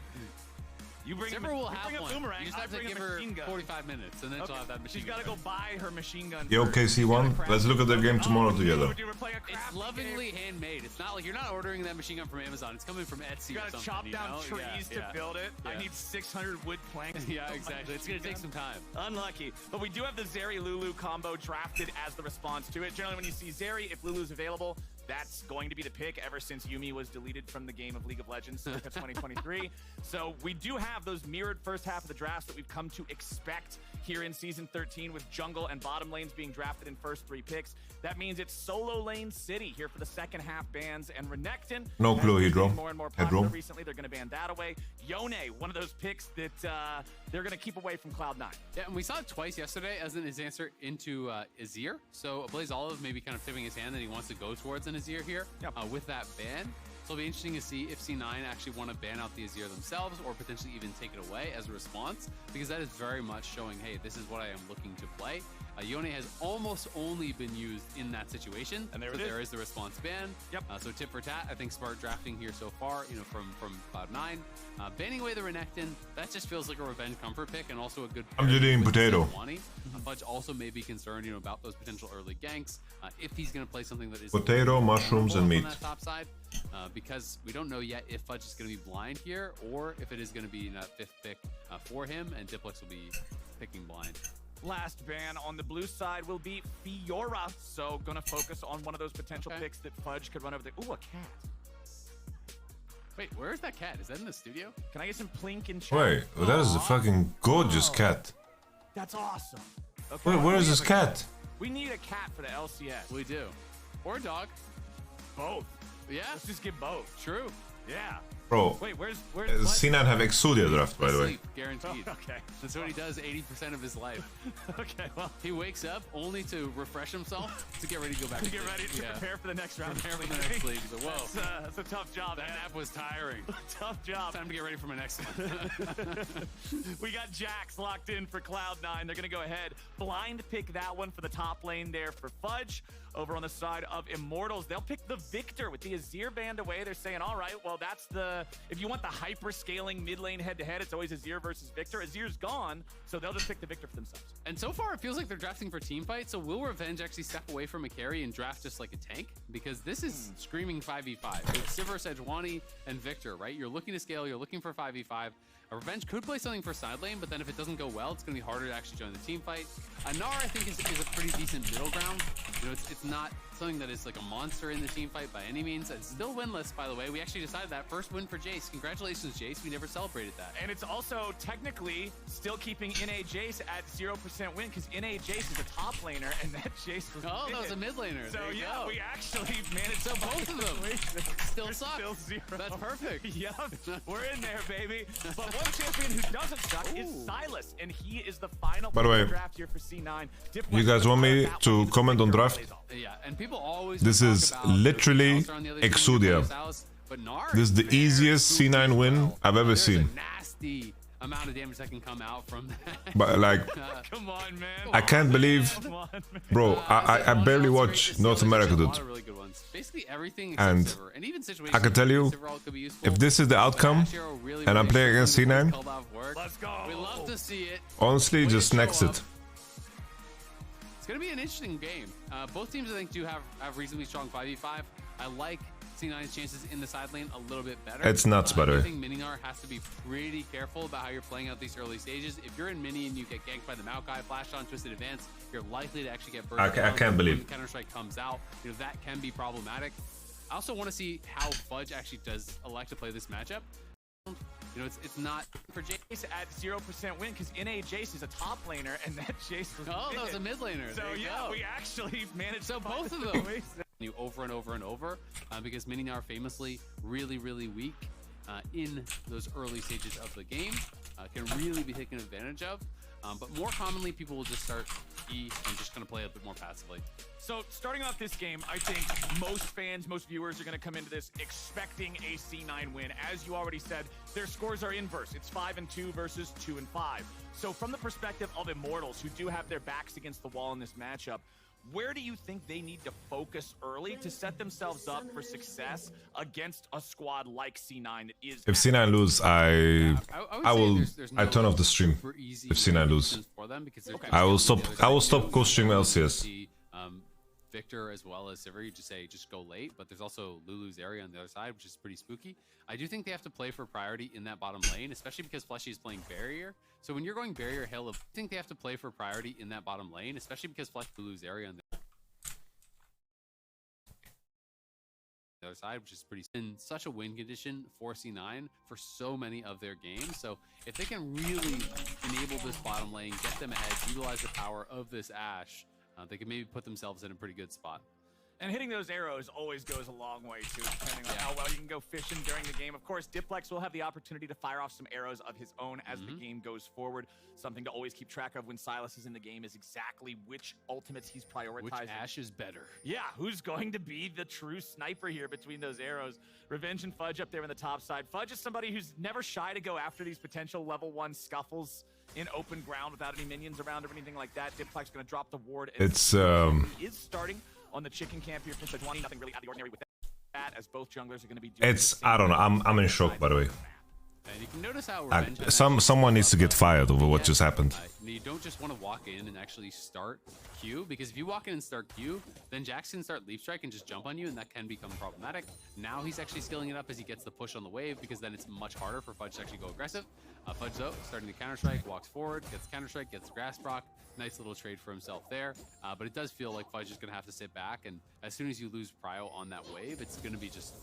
You bring Sivir will have one. Boomerang, you just have to give her 45 minutes, and then she'll have that machine gun. She's got to go buy her machine gun. Yo, KC1, let's look at the game tomorrow together. It's lovingly handmade. It's not like you're not ordering that machine gun from Amazon. It's coming from Etsy. You got to chop down trees to build it. I need 600 wood planks. Yeah, exactly. It's going to take some time. Unlucky. But we do have the Zeri Lulu combo drafted as the response to it. Generally, when you see Zeri, if Lulu's available, that's going to be the pick ever since Yuumi was deleted from the game of League of Legends circa 2023. So we do have those mirrored first half of the drafts that we've come to expect here in Season 13 with jungle and bottom lanes being drafted in first 3 picks. That means it's solo lane city here for the second half bans, and Renekton. No clue, Hydro. More and more popular recently. They're going to ban that away. Yone, one of those picks that they're going to keep away from Cloud9. Yeah, and we saw it twice yesterday as his answer into Azir. So Blaze Olive maybe kind of tipping his hand that he wants to go towards an Azir here with that ban. So it'll be interesting to see if C9 actually want to ban out the Azir themselves or potentially even take it away as a response, because that is very much showing, hey, this is what I am looking to play. Yone has almost only been used in that situation. And there so it is. there is the response ban. Yep. So tip for tat, I think smart drafting here so far, you know, from Cloud9. Banning away the Renekton, that just feels like a revenge comfort pick and also a good I'm eating potato. Fudge also may be concerned, you know, about those potential early ganks. If he's going to play something that is Potato, mushrooms, and meat. on that top side, because we don't know yet if Fudge is going to be blind here or if it is going to be that 5th pick for him, and Diplex will be picking blind. Last ban on the blue side will be Fiora. So gonna focus on one of those potential picks that Fudge could run over there. Ooh, a cat. Wait, where is that cat? Is that in the studio? Can I get some plink in chat? Wait, well, that is a fucking gorgeous cat. That's awesome. Okay, Wait, where is we this have a cat? We need a cat for the LCS. We do. Or a dog. Both. Yeah, Let's just get both. true. Yeah. Bro, Wait, where's C9 have Exodia draft, by the way. Sleep, guaranteed. Okay. That's what he does 80% of his life. Okay, well, He wakes up only to refresh himself to get ready to go back to get sleep. ready to prepare for the next round. Prepare for the next league. So, whoa, That's a tough job. that man. nap was tiring. Tough job. Time to get ready for my next one. We got Jax locked in for Cloud9. They're going to go ahead, blind pick that one for the top lane there for Fudge. Over on the side of Immortals, they'll pick the Victor with the Azir band away. They're saying, all right, well, that's the, if you want the hyper-scaling mid lane head-to-head, it's always Azir versus Victor. Azir's gone, so they'll just pick the Victor for themselves. And so far, it feels like they're drafting for team fight. So will Revenge actually step away from a carry and draft just like a tank? Because this is screaming 5v5. It's Sivir, Sejuani, and Victor, right? You're looking to scale. You're looking for 5v5. Revenge could play something for side lane, but then if it doesn't go well, it's going to be harder to actually join the team fight. Gnar, I think, is a pretty decent middle ground. You know, it's not something that is like a monster in the team fight by any means. It's still winless, by the way. We actually decided that. First win for Jace. Congratulations, Jace. We never celebrated that. And it's also technically still keeping NA Jace at 0% win because NA Jace is a top laner, and that Jace was Oh, that was a mid laner. So There you yeah, go. we actually managed So both of them still They're suck. Still 0. That's perfect. Yep, we're in there, baby. But one champion who doesn't suck is Silas, and he is the final By the way, draft here for C9. You guys want me to comment on draft? Yeah, and people always This talk is about literally Alistair on the other team, Exodia. Alice, but Gnar This is the very easiest spooky C9 as win well. I've ever There's seen. A nasty amount of damage that can come out from that. But like, Come on, man. I can't believe, Come on, man. bro, I barely Else, watch great. North There's America, a dude. lot of really good ones. Basically everything except And Sivir. And even situations I can tell you, where Sivir could be useful, if this is the but outcome, Ash Hero really, and I'm really playing against showed C9, called off work. Let's go. We love to see it. honestly, Way to just show next up. it. It's going to be an interesting game. Both teams, I think, do have reasonably strong 5v5. I like C9's chances in the side lane a little bit better. It's nuts, by the way. I think Mininar has to be pretty careful about how you're playing out these early stages. If you're in mini and you get ganked by the Maokai, flash on, twisted advance, you're likely to actually get burst. I can't believe. When Counter-Strike comes out, you know, that can be problematic. I also want to see how Fudge actually does elect to play this matchup. You know, it's not for Jace. Jace at 0% win because NA Jace is a top laner, and that Jace was Oh, that was a mid laner. So There you yeah, go. we actually managed So to find both of a them. way. You over and over and over because Mininar famously really weak in those early stages of the game, can really be taken advantage of. But more commonly, people will just start E and just kind of play a bit more passively. So starting off this game, I think most fans, most viewers are going to come into this expecting a C9 win. As you already said, their scores are inverse. It's 5-2 versus 2-5. So from the perspective of Immortals, who do have their backs against the wall in this matchup, where do you think they need to focus early to set themselves up for success against a squad like C9 that is... If C9 lose, I will turn off the stream. super easy If C9 lose, for them because there's I will just stop. the other I will side. stop co-streaming LCS. See, Victor as well as Sivir, you just go late, but there's also Lulu's area on the other side, which is pretty spooky. I do think they have to play for priority in that bottom lane, especially because Fleshy is playing barrier. So when you're going barrier hill, I think they have to play for priority in that bottom lane, especially because Fleshy Lulu's area on the other side, which is pretty in such a win condition for C9 for so many of their games. So if they can really enable this bottom lane, get them ahead, utilize the power of this Ashe, they can maybe put themselves in a pretty good spot. And hitting those arrows always goes a long way, too, depending on how well you can go fishing during the game. Of course, Diplex will have the opportunity to fire off some arrows of his own as the game goes forward. Something to always keep track of when Silas is in the game is exactly which ultimates he's prioritizing. Which Ashe is better? Yeah, who's going to be the true sniper here between those arrows? Revenge and Fudge up there on the top side. Fudge is somebody who's never shy to go after these potential level 1 scuffles. in open ground without any minions around or anything like that. Diplex going to drop the ward. It's He is starting on the chicken camp here for 20. Nothing really out of the ordinary with that, as both junglers are going to be doing I don't know. I'm in shock, by the way. And you can notice how Revenge has Someone needs to get fired over what just happened. you don't just want to walk in and actually start Q, because if you walk in and start Q, then Jax can start Leap Strike and just jump on you, and that can become problematic. Now he's actually scaling it up as he gets the push on the wave, because then it's much harder for Fudge to actually go aggressive. Fudge, though, starting to counter-strike, walks forward, gets counter-strike, gets the grass proc. Nice little trade for himself there. But it does feel like Fudge is going to have to sit back, and as soon as you lose Prio on that wave, it's going to be just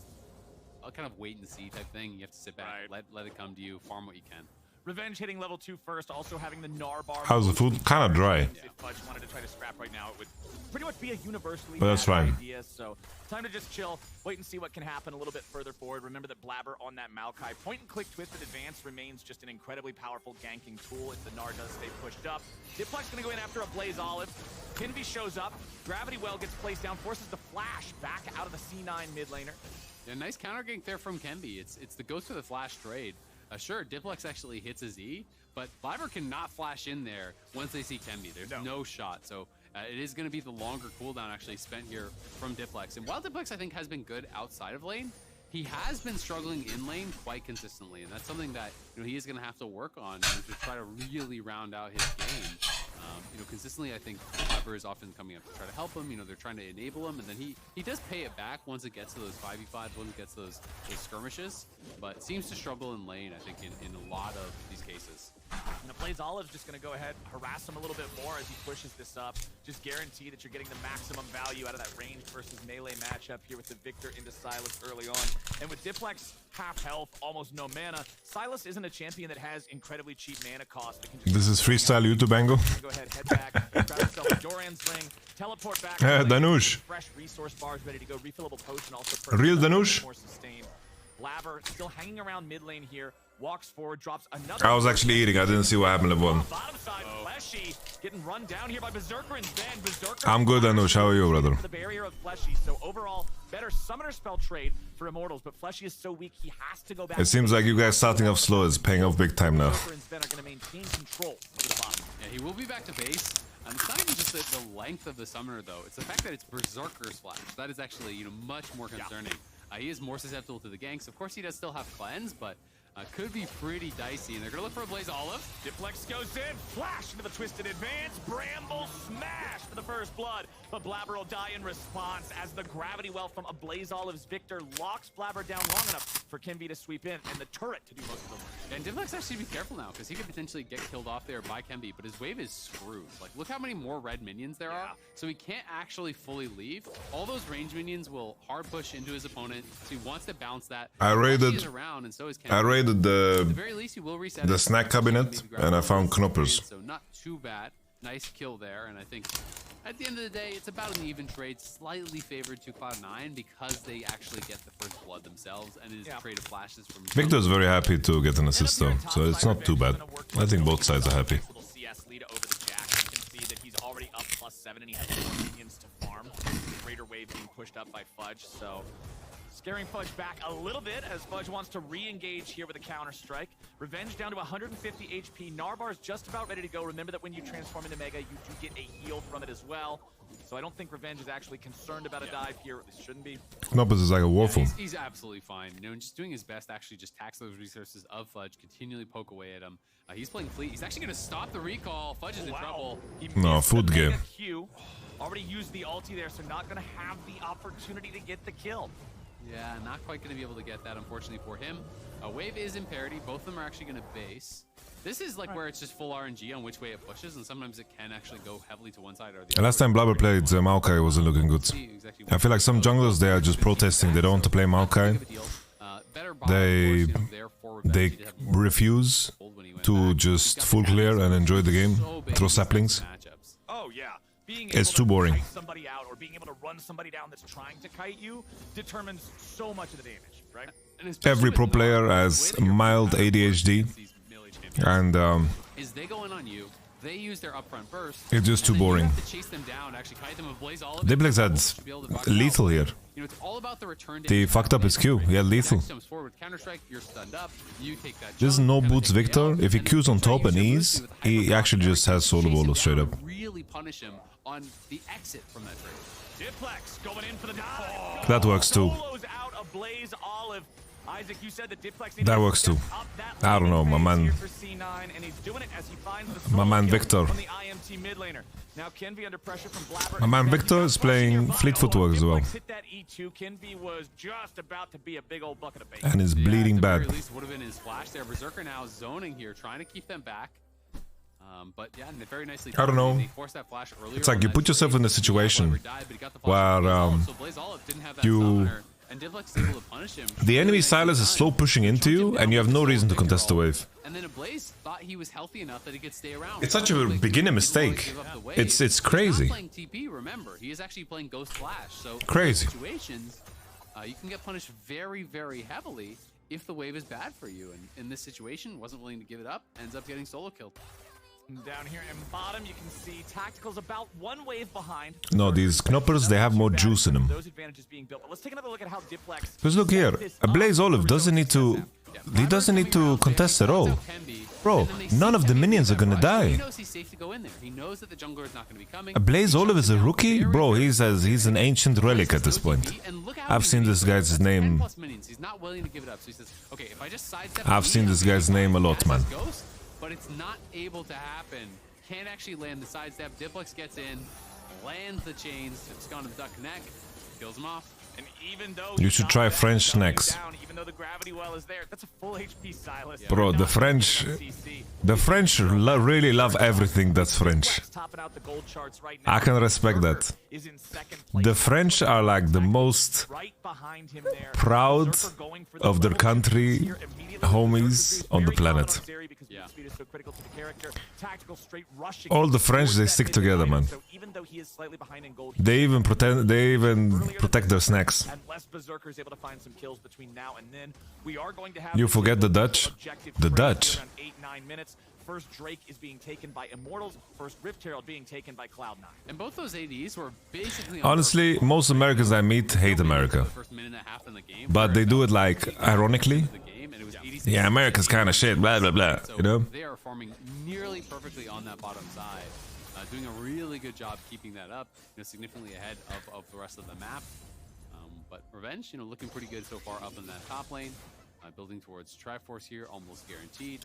a kind of wait-and-see type thing. You have to sit back, let it come to you, farm what you can. Revenge hitting level 2 first, also having the Gnar bar. How's the food? Kind of dry. If Fudge wanted to try to scrap right now, it would pretty much be a universally But that's bad fine. idea. So time to just chill, wait and see what can happen a little bit further forward. Remember that Blabber on that Maokai point and click twisted advance remains just an incredibly powerful ganking tool if the Gnar does stay pushed up. Diplex gonna go in after a Blaze Olive. Kinvi shows up. Gravity Well gets placed down, forces the flash back out of the C9 mid laner. Yeah, nice counter gank there from Kenby. It's the ghost of the flash trade. Sure, Diplex actually hits his E, but Blabber cannot flash in there once they see Kenby. There's no shot. So it is going to be the longer cooldown actually spent here from Diplex. And while Diplex, I think, has been good outside of lane, he has been struggling in lane quite consistently. And that's something that he is going to have to work on to try to really round out his game. Consistently, I think Blabber is often coming up to try to help him. They're trying to enable him, and then he does pay it back once it gets to those 5v5s, once it gets to those skirmishes, but seems to struggle in lane, I think, in a lot of these cases. And Blaze Olive's just going to go ahead, harass him a little bit more as he pushes this up. Just guarantee that you're getting the maximum value out of that range versus melee matchup here with the Victor into Sylas early on. And with Diplex half health, almost no mana, Sylas isn't a champion that has incredibly cheap mana cost. This is freestyle YouTube angle. Go ahead, head back, grab yourself a Doran's ring, teleport back. Danush. Fresh resource bars ready to go, refillable potion also. Real Danush. More sustained. Blabber still hanging around mid lane here. Walks forward, drops another. I was actually eating. I didn't see what happened at one. Bottom side, Fleshy getting run down here by Berserker and then Berserker. I'm good, Danush. How are you, brother? The barrier of Fleshy. So overall, better summoner spell trade for Immortals, but Fleshy is so weak he has to go back. It seems like you guys starting off slow is paying off big time now. Berserker and Sven are going to maintain control over the bottom. Yeah, he will be back to base. And it's not even just the length of the summoner, though. It's the fact that it's Berserker's flash. That is actually, much more concerning. He is more susceptible to the ganks. Of course, he does still have cleanse, but could be pretty dicey. And they're going to look for a Blaze Olive. Diplex goes in, flash into the twisted advance, Bramble smash for the first blood, but Blabber will die in response as the gravity well from a Blaze Olive's Victor locks Blabber down long enough for Kinvi to sweep in and the turret to do most of the work. And Diplex actually be careful now, because he could potentially get killed off there by Kenby, but his wave is screwed. Like, look how many more red minions there are, so he can't actually fully leave. All those range minions will hard push into his opponent, so he wants to bounce that. I raided At the very least, he will reset the snack cabinet, and I found knoppers. So not too bad. Nice kill there, and I think at the end of the day, it's about an even trade, slightly favored to Cloud9 because they actually get the first blood themselves, and it is a trade of flashes from Victor's very happy to get an assist though, so it's not too bad. I think both sides are happy. CS lead over the Jack. You can see that he's already up +7 and he has more minions to farm. Greater wave being pushed up by Fudge, so scaring Fudge back a little bit as Fudge wants to re-engage here with a counter-strike. Revenge down to 150 HP. Narbar's just about ready to go. Remember that when you transform into Mega, you do get a heal from it as well. So I don't think Revenge is actually concerned about a dive here. This shouldn't be. Knoppers is like a waffle. He's absolutely fine. And just doing his best to actually just tax those resources of Fudge, continually poke away at him. He's playing Fleet. He's actually going to stop the recall. Fudge is in trouble. No, food game. Already used the ulti there, so not going to have the opportunity to get the kill. Yeah, not quite going to be able to get that, unfortunately, for him. Wave is in parity. Both of them are actually going to base. This is like where it's just full RNG on which way it pushes, and sometimes it can actually go heavily to one side or the other. Last time Blabber played Maokai wasn't looking good. I feel like some junglers, they are just protesting. They don't want to play Maokai. They refuse to just full clear and enjoy the game, throw saplings. Oh yeah. It's too boring. Kite somebody out or being able to run somebody down that's trying to kite you determines so much of the damage, right? Every pro player has mild ADHD, And is they go in on you. They use their upfront burst. it's just too boring. You have to chase them down. Actually, kite them with Blaze all of it. Diplex had To be able to knock lethal them here. out. You know, it's all about the return. They fucked up his Q. He had lethal. Next comes forward, Counter-Strike, you're stunned up. You take that This is jump, no kinda boots take the Victor. L, If he and Qs then on top and use your ease, boost with he hyper actually just has chase solo him bolo straight down up. and really punish him on the exit from that trade. Diplex going in for the dive. That works too. Solos out of Blaze Olive. Isaac, you said that Diplex needed That to works step too. up that I don't know, my laning man. phase here for C9, and he's doing it as he finds the My solo man kill Victor. on the IMT mid laner. Now Kenvi under pressure from Blabber. My man and Victor Kenvi is pushing playing nearby. Fleet Oh, Footwork as well. Diplex hit that E2. Kenvi was just about to be a big old bucket of bacon. And is bleeding at the bad. very least would have been his flash there. Berserker now zoning here, trying to keep them back. But yeah, and they very nicely. I don't know. They forced that flash earlier It's like on you that put yourself trade. in a situation Blaze died, but he got the flash where, from Blaze Olive, so Blaze Olive didn't have that you- summoner, and Diplex is able to punish him. The enemy Really Silas nicely is slow done. pushing into Choked him you, down and you have with no the reason to Victor contest the ult. wave. And then Blaze thought he was healthy enough that he could stay around. It's such a Like, beginner he didn't wanna mistake. give up the wave. It's He's crazy. not playing TP, remember. He is actually playing Ghost Flash. So Crazy. in situations, you can get punished very, very heavily if the wave is bad for you. And in this situation, wasn't willing to give it up, ends up getting solo killed. Down here in bottom, you can see Tactical's about one wave behind. No, these knoppers, they have more juice in them. Those advantages being built. But let's take another look at how Diplex. Because look here, a Blaze Olive doesn't need to... He doesn't need to contest at all. Bro, none of the minions are gonna He die. knows he's safe to go in there. He knows that the jungler is not going to be coming. A Blaze Olive is a rookie? Bro, he's an ancient relic at this point. I've seen this guy's name. He's not willing to give it up. So he says, okay, if I just sidestep I've seen this guy's name a lot, man. Ghost, but it's not able to happen. Can't actually land the sidestep. Diplex gets in, lands the chains. It's gone to the duck neck, kills him off. And even though You he's should not try back, French he's going snacks. down, even though the gravity well is there, that's a full HP Silas. Bro, the French... The French really love everything that's French. Topping out the gold charts right now. I can respect that. Is in second place. The French are like the most Right behind him there. proud Berserker going for the of their level country here immediately. homies on the Very solid planet. Zeri because Yeah. movement speed is so critical to the character. Tactical straight rushing All the French, towards they that stick mid together, item. man. So even though he is slightly behind in gold, They even protect their snacks. unless Berserker is able to find some kills between now and then, we are going to have You the forget the Dutch? objective The trade Dutch. around 8-9 minutes. First Drake is being taken by Immortals. First Rift Herald being taken by Cloud9. And both those ADs were basically on Honestly, purpose. most Americans I meet hate America. The first minute and a half in the game, But they do it like ironically. the game, and it was 86 Yeah, America's kind of shit, blah, blah, blah. So You know? they are farming nearly perfectly on that bottom side, doing a really good job keeping that up, significantly ahead of the rest of the map. But Revenge, looking pretty good so far up in that top lane. Building towards Triforce here, almost guaranteed.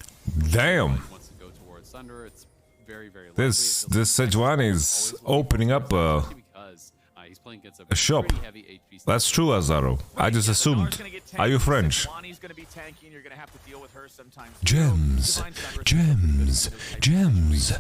Damn. Wants to go towards Thunder. It's very, very likely. This Sejuani is opening up because he's playing against a shop. pretty heavy HP. That's true, Azaro. I just assumed. Are you French? Wani's going to be tanking. You're going to have to deal with her sometimes. Gems, gems, gems,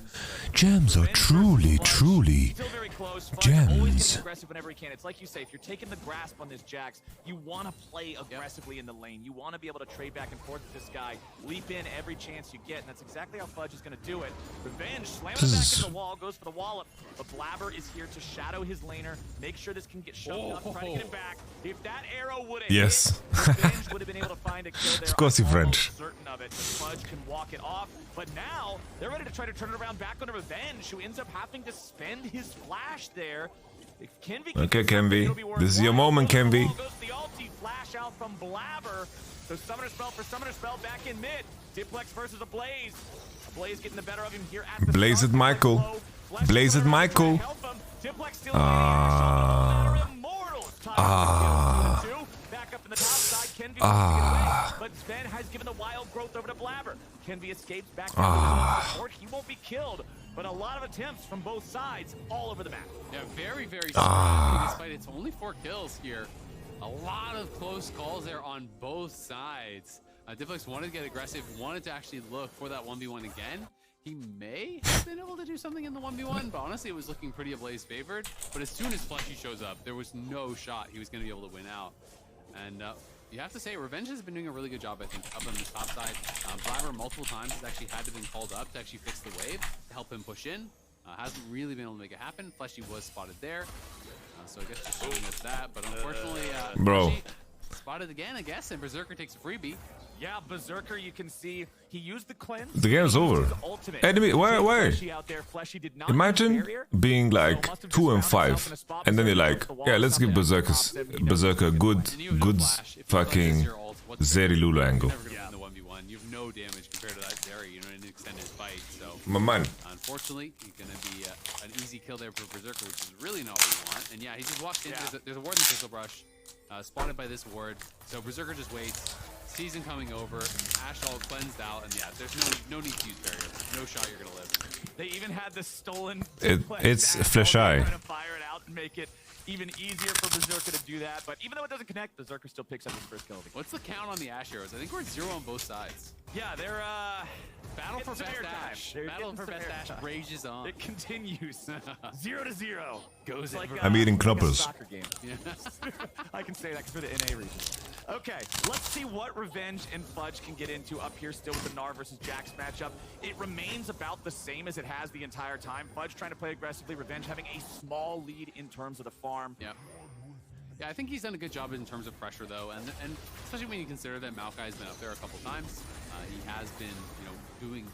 gems are truly, truly Still very close. Fudge gems. always getting aggressive whenever he can. It's like you say, if you're taking the grasp on this Jax, you want to play aggressively in the lane. You want to be able to trade back and forth with this guy, leap in every chance you get, and that's exactly how Fudge is going to do it. Revenge slamming it back into the wall, goes for the wallop, but Blabber is here to shadow his laner, make sure this can get shoved up, try to get it back. If that arrow would have Yes. hit, Revenge would have been able to find a kill there. Of course he I'm French. almost certain of it. Fudge can walk it off, but now they're ready to try to turn it around back on Revenge, who ends up having to spend his flash there. If Kenvi can Okay, get something, Kenvi. it'll be This is your worthwhile. moment, Goes Kenvi. the ulti flash out from Blabber. So Summoner Spell for Summoner Spell back in mid. Diplex versus a Blaze. A Blaze getting the better of him here at the Blaze start. it, Michael. Flash Blaze it, Summoner Michael. trying to help him. Diplex still Immortals. Back up in the top side. Kenvi but Sven has given the wild growth over to Blabber. Kenvi escapes back to the court. He won't be killed, but a lot of attempts from both sides all over the map. Yeah, very, very strong. This fight, it's only 4 kills here. A lot of close calls there on both sides. Diplex wanted to get aggressive, wanted to actually look for that 1v1 again. He may have been able to do something in the 1v1, but honestly, it was looking pretty Ablaze favored. But as soon as Fleshy shows up, there was no shot he was going to be able to win out. And you have to say, Revenge has been doing a really good job, I think, up on the top side. Blabber multiple times has actually had to been called up to actually fix the wave, to help him push in. Hasn't really been able to make it happen. Fleshy was spotted there. So I guess just showing us that. But unfortunately, Bro. Fleshy spotted again, I guess, and Berserker takes a freebie. Yeah, Berserker, you can see he used the cleanse. The game's over. Enemy, why? Imagine being like 2 and 5, and then you're like, yeah, let's give Berserker a good fucking Zeri Lulu angle. You have no damage compared to that Zeri, you know, in an extended fight. So, My man. unfortunately, he's gonna be an easy kill there for Berserker, which is really not what you want. And yeah, he just walked in. There's a ward in the Pistol Brush, spotted by this ward. So Berserker just waits. Season coming over. Ashe all cleansed out, and yeah, there's no need to use barrier. No shot you're gonna live. They even had the stolen. It's Flash Eye. Trying to fire it out and make it even easier for Berserker to do that. But even though it doesn't connect, Berserker still picks up his first kill. What's the count on the Ashe arrows? I think we're at 0 on both sides. Yeah, they're Battle for best Ashe. Battle for best Ashe rages on. It continues. 0-0 goes like I'm eating knoppers. Soccer game. Yeah. I can say that because we're the NA region. Okay, let's see what Revenge and Fudge can get into up here still with the Gnar versus Jax matchup. It remains about the same as it has the entire time. Fudge trying to play aggressively, Revenge having a small lead in terms of the farm. Yeah. Yeah, I think he's done a good job in terms of pressure, though, and especially when you consider that Maokai's been up there a couple times. He has been, you know, doing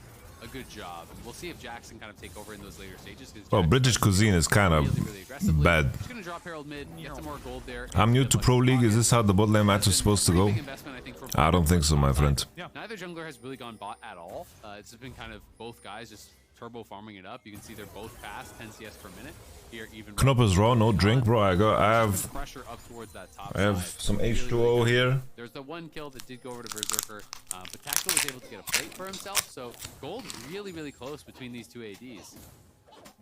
a good job, and we'll see if Jackson kind of take over in those later stages. Well, British cuisine is kind of bad. He's gonna drop Herald mid, get some more gold there. I'm new to Pro League. Is this how the bot lane match is supposed to go? I don't think so, my friend. Neither jungler has really gone bot at all. It's been kind of both guys just turbo farming it up. You can see they're both past 10 CS per minute. Here, even Knoppers raw, no drink, bro. I have pressure up towards that top some H2O here. There's the one kill that did go over to Berserker, but Tactical was able to get a plate for himself. So gold really close between these two ADs.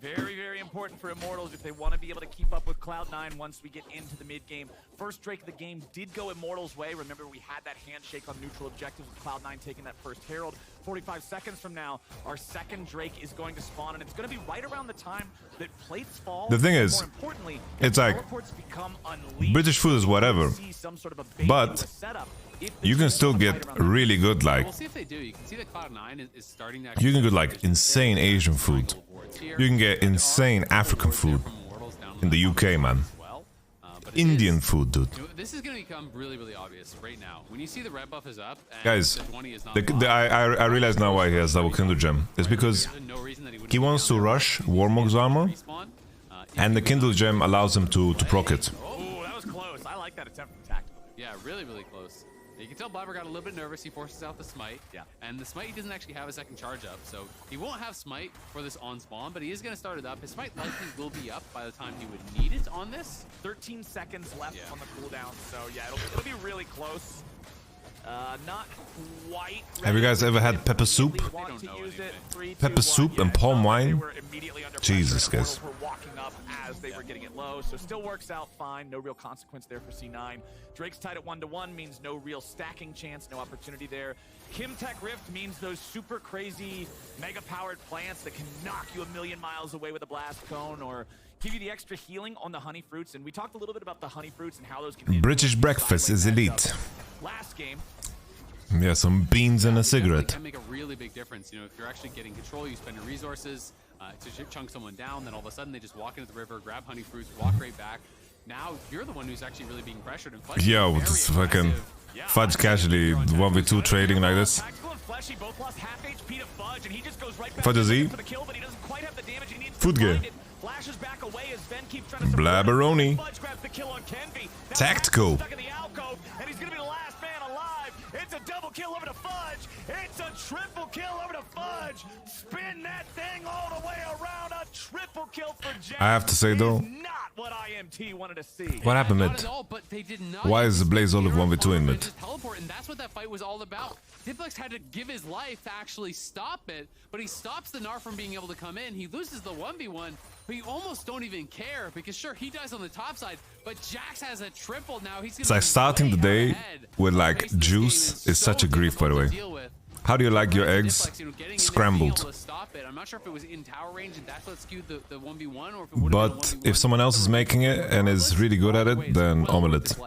Very, very important for Immortals if they want to be able to keep up with Cloud9 once we get into the mid-game. First Drake of the game did go Immortals' way. Remember, we had that handshake on neutral objectives with Cloud9 taking that first Herald. 45 seconds from now, our second Drake is going to spawn, and it's going to be right around the time that plates fall. The thing is, more importantly, it's like, become unleashed. British food is whatever, but you can still get really good, like, we'll see if they do. You can see that Cloud9 is starting to you can get like insane Asian food. You can get insane African food in the UK, man. Indian food, dude. This is going to become really obvious right now. When you see the red buff is up, and guys, the 20 is not I realize now why he has double Kindle Gem. It's because he wants to rush Warmog's armor, and the Kindle Gem allows him to proc it. Oh, that was close. I like that attempt from Tactical. Yeah, really close. You can tell Blabber got a little bit nervous. He forces out the smite. Yeah. And the smite, he doesn't actually have a second charge up, so he won't have smite for this on spawn, but he is going to start it up. His smite likely will be up by the time he would need it on this. 13 seconds left on the cooldown, so yeah, it'll be really close. Not quite. Have you guys ever had pepper soup? Pepper soup and palm wine? Jesus, guys. Walking up as they were getting it low, so still works out fine. No real consequence there for C9. Drake's tied at 1-1 means no real stacking chance, no opportunity there. Kimtech Rift means those super crazy mega-powered plants that can knock you a million miles away with a blast cone or give you the extra healing on the honey fruits. And we talked a little bit about the honey fruits and how those can British breakfast is elite. Last game. Yeah, some beans and a cigarette. Can make a really big difference. You know, if you're actually getting control, you spend your resources to chunk someone down, then all of a sudden they just walk into the river, grab honey fruits, walk right back. Now you're the one who's actually really being pressured. And Fudge yo, with this fucking Fudge casually 1v2 trading like this. Fudge is he? Food gear. Blabberoni. Tactical. It's a double kill over to Fudge. It's a triple kill over to Fudge. Spin that thing all the way around. A triple kill for Jack. I have to say though, not what IMT wanted to see. What happened mid? Why is the Blaze Olive 1v2 in mid? Teleport, and that's what that fight was all about. Diplex had to give his life to actually stop it, but he stops the Gnar from being able to come in. He loses the 1v1, but you almost don't even care because sure, he dies on the top side, but Jax has a triple now. He's it's like starting the day with like juice is such a grief, by the way. How do you like your eggs scrambled? I'm not sure if it was in tower range and that's what skewed the 1v1 or if it but if someone else is making it and is really good at it, then omelette.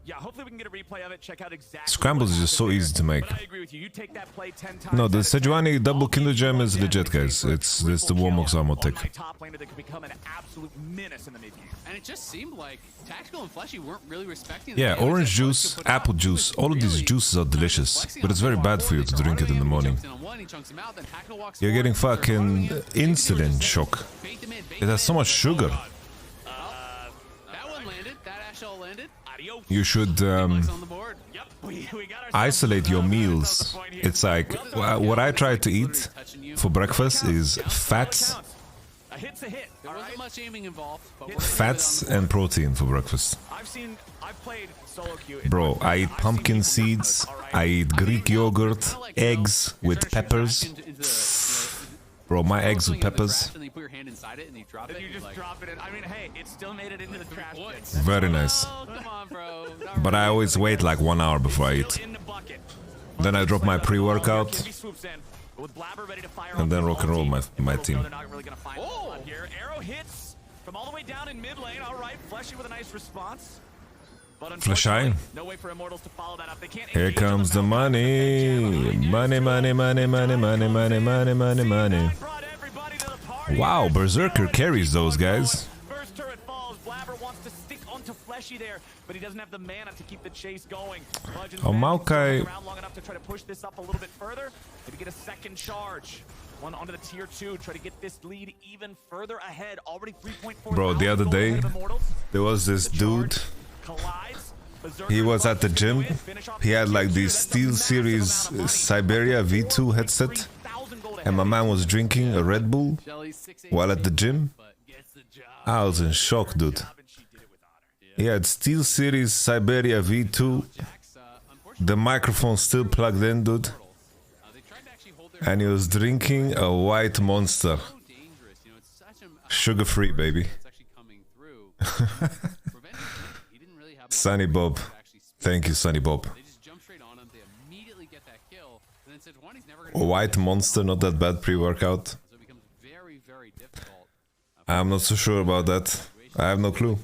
Yeah, hopefully we can get a replay of it. Check out exactly. Scrambles is just so easy to make. But I agree with you. You take that play 10 times. No, the Sejuani double Kindle Gem is legit, guys. It's the Warmox ammo tick. Top laner that could become an absolute menace in the mid game. And it just seemed like Tactical and Fleshy weren't really respecting. Yeah, orange juice, apple juice, all of these juices are delicious, but it's very bad for you to drink it in the morning. You're getting fucking insulin shock. It has so much sugar. That one landed. That Ashall landed. You should isolate your meals. It's like what I try to eat for breakfast is fats, A hit's a hit. There wasn't much aiming involved, but we're fats and protein for breakfast. I've played solo queue. Bro, I eat pumpkin seeds, I eat Greek yogurt, eggs with peppers. Bro, my eggs with peppers. And you put your hand inside it and you drop it. You just drop it in. I mean, hey, it still made it into the trash bin. Very nice. Oh, come on, bro. But I always wait like 1 hour before I eat. In the bucket. Then I drop my pre-workout Kimby swoops in, with Blabber ready to fire and off then the rock and roll ulti. my team. They're not really gonna find a lot here. Arrow hits from all the way down in mid lane. All right, Fleshy with a nice response. But Fleshy. no way for Immortals to follow that up. They can't Here engage on comes the back. money. Money, money, money, money, money, money, money, money, money. Brought everybody to the party. Wow, Berserker carries those guys. First turret falls. Blabber wants to stick onto Fleshy there, but he doesn't have the mana to keep the chase going. Oh, Maokai. Around long enough to try to push this up a little bit further. Maybe get a second charge. One onto the tier 2. Try to get this lead even further ahead. Already 3.4. Bro, the other day, there was this dude. Collides. He was at the gym. He had like this Steel Series Siberia V2 headset. And my man was drinking a Red Bull while at the gym. I was in shock, dude. He had Steel Series Siberia V2. The microphone still plugged in, dude. And he was drinking a white Monster. Sugar-free, baby. Sunny Bob. Thank you, Sunny Bob. A white Monster, not that bad pre-workout. I'm not so sure about that. I have no clue.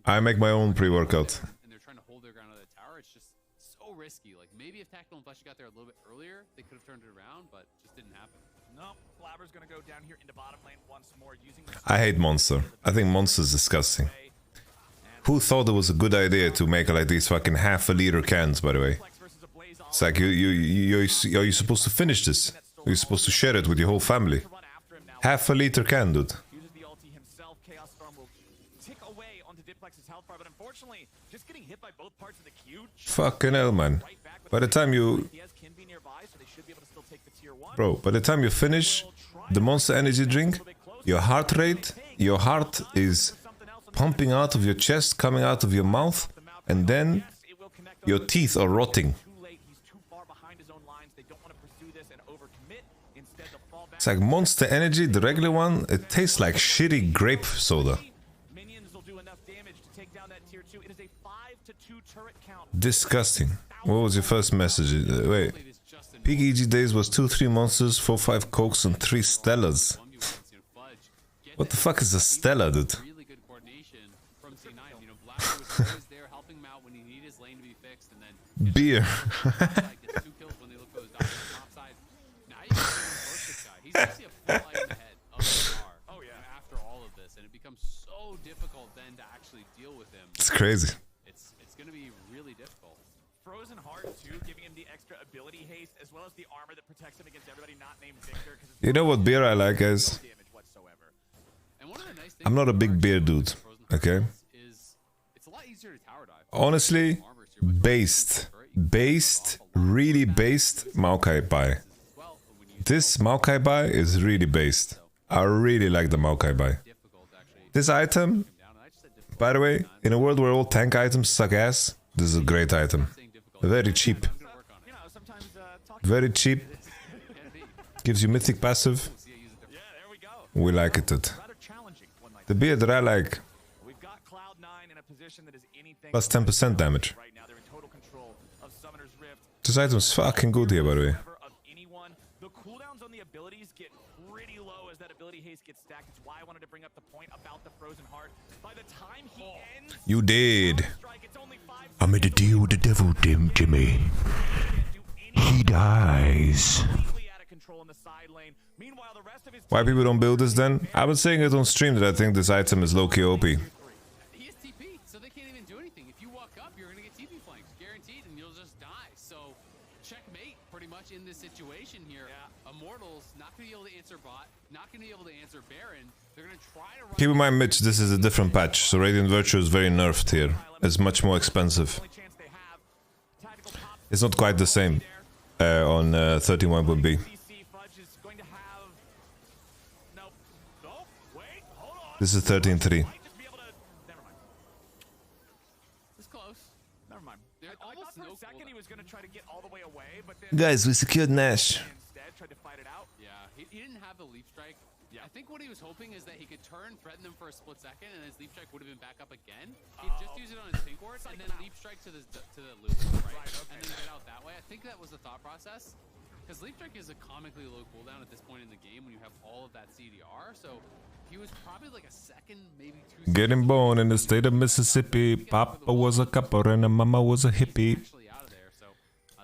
I make my own pre-workout. And they're trying to hold their ground on the tower. It's just so risky. Like maybe if Tactical and Fleshy got there a little bit earlier, they could have turned it around, but it just didn't happen. No, Blabber's gonna go down here into bottom lane once more using the I hate Monster. I think Monster's disgusting. Who thought it was a good idea to make like these fucking half-a-liter cans, by the way? It's like, are you supposed to finish this? You're supposed to share it with your whole family. Half-a-liter can, dude. uses the ulti himself. Chaos Storm will tick away onto Diplex's health bar, but unfortunately, just getting hit by both parts of the queue. Fucking hell, man. By the time you... He has Kimby nearby, so they should be able to still take the tier 1. Bro, by the time you finish the Monster Energy drink, your heart rate, your heart is pumping out of your chest, coming out of your mouth, and then your teeth are rotting. It's like Monster Energy, the regular one, it tastes like shitty grape soda. Disgusting. What was your first message? Wait. Peak EG days was 2-3 monsters, 4-5 cokes, and 3 stellas. What the fuck is a stella, dude? Beer. He's actually a full item ahead of the bar. Oh yeah. After all of this, and it becomes so difficult then to actually deal with him. It's crazy. It's going to be really difficult. Frozen Heart too, giving him the extra ability haste as well as the armor that protects him against everybody not named Victor. You know what beer I like, guys? I'm not a big beer dude, okay? It's a lot easier to tower dive. Honestly, based, really based Maokai Bai. This Maokai Bai is really based. I really like the Maokai Bai. This item, by the way, in a world where all tank items suck ass, this is a great item. Very cheap. Very cheap. Gives you mythic passive. We like it, dude. The beer that I like, plus 10% damage. This item is fucking good here, by the way. pretty low as that ability haste gets stacked. It's why I wanted to bring up the point about the frozen heart. By the time he ends, You did. strike, it's only 5 I made a deal with the devil, Jimmy. He dies. completely out of control in the side lane. Meanwhile, the rest of his Why people don't build this then? I was saying it on stream that I think this item is low-key OP. He is TP, so they can't even do anything. If you walk up, you're gonna get TP flanked, guaranteed, and you'll just die. So checkmate, pretty much in this situation here. Immortals not gonna be able to answer bot, not gonna be able to answer Baron. They're gonna try to run. Keep in mind, Mitch, this is a different patch, so Radiant Virtue is very nerfed here. It's much more expensive. only chance they have. Tactical pop It's not quite the same on 13.1.b. CC Fudge is going to have. Nope. Nope. Wait. Hold on. This is 13.3. Might just be able to. Never mind. It's close. Never mind. They're I almost thought for no a second he cooldown. was going to try to get all the way away, but then Guys, we secured Nash. instead tried to fight it out. Yeah, he didn't have the leap strike. Yeah. I think what he was hoping is that he could turn, threaten them for a split second, and his leap strike would have been back up again. He'd just use it on his pink ward, and then leap strike to the loop, right? And then get out that way. I think that was the thought process. Because leap strike is a comically low cooldown at this point in the game when you have all of that CDR. So he was probably like a second, maybe 2 Getting born in the state of Mississippi. Papa was a copper and mama was a hippie. actually out of there. So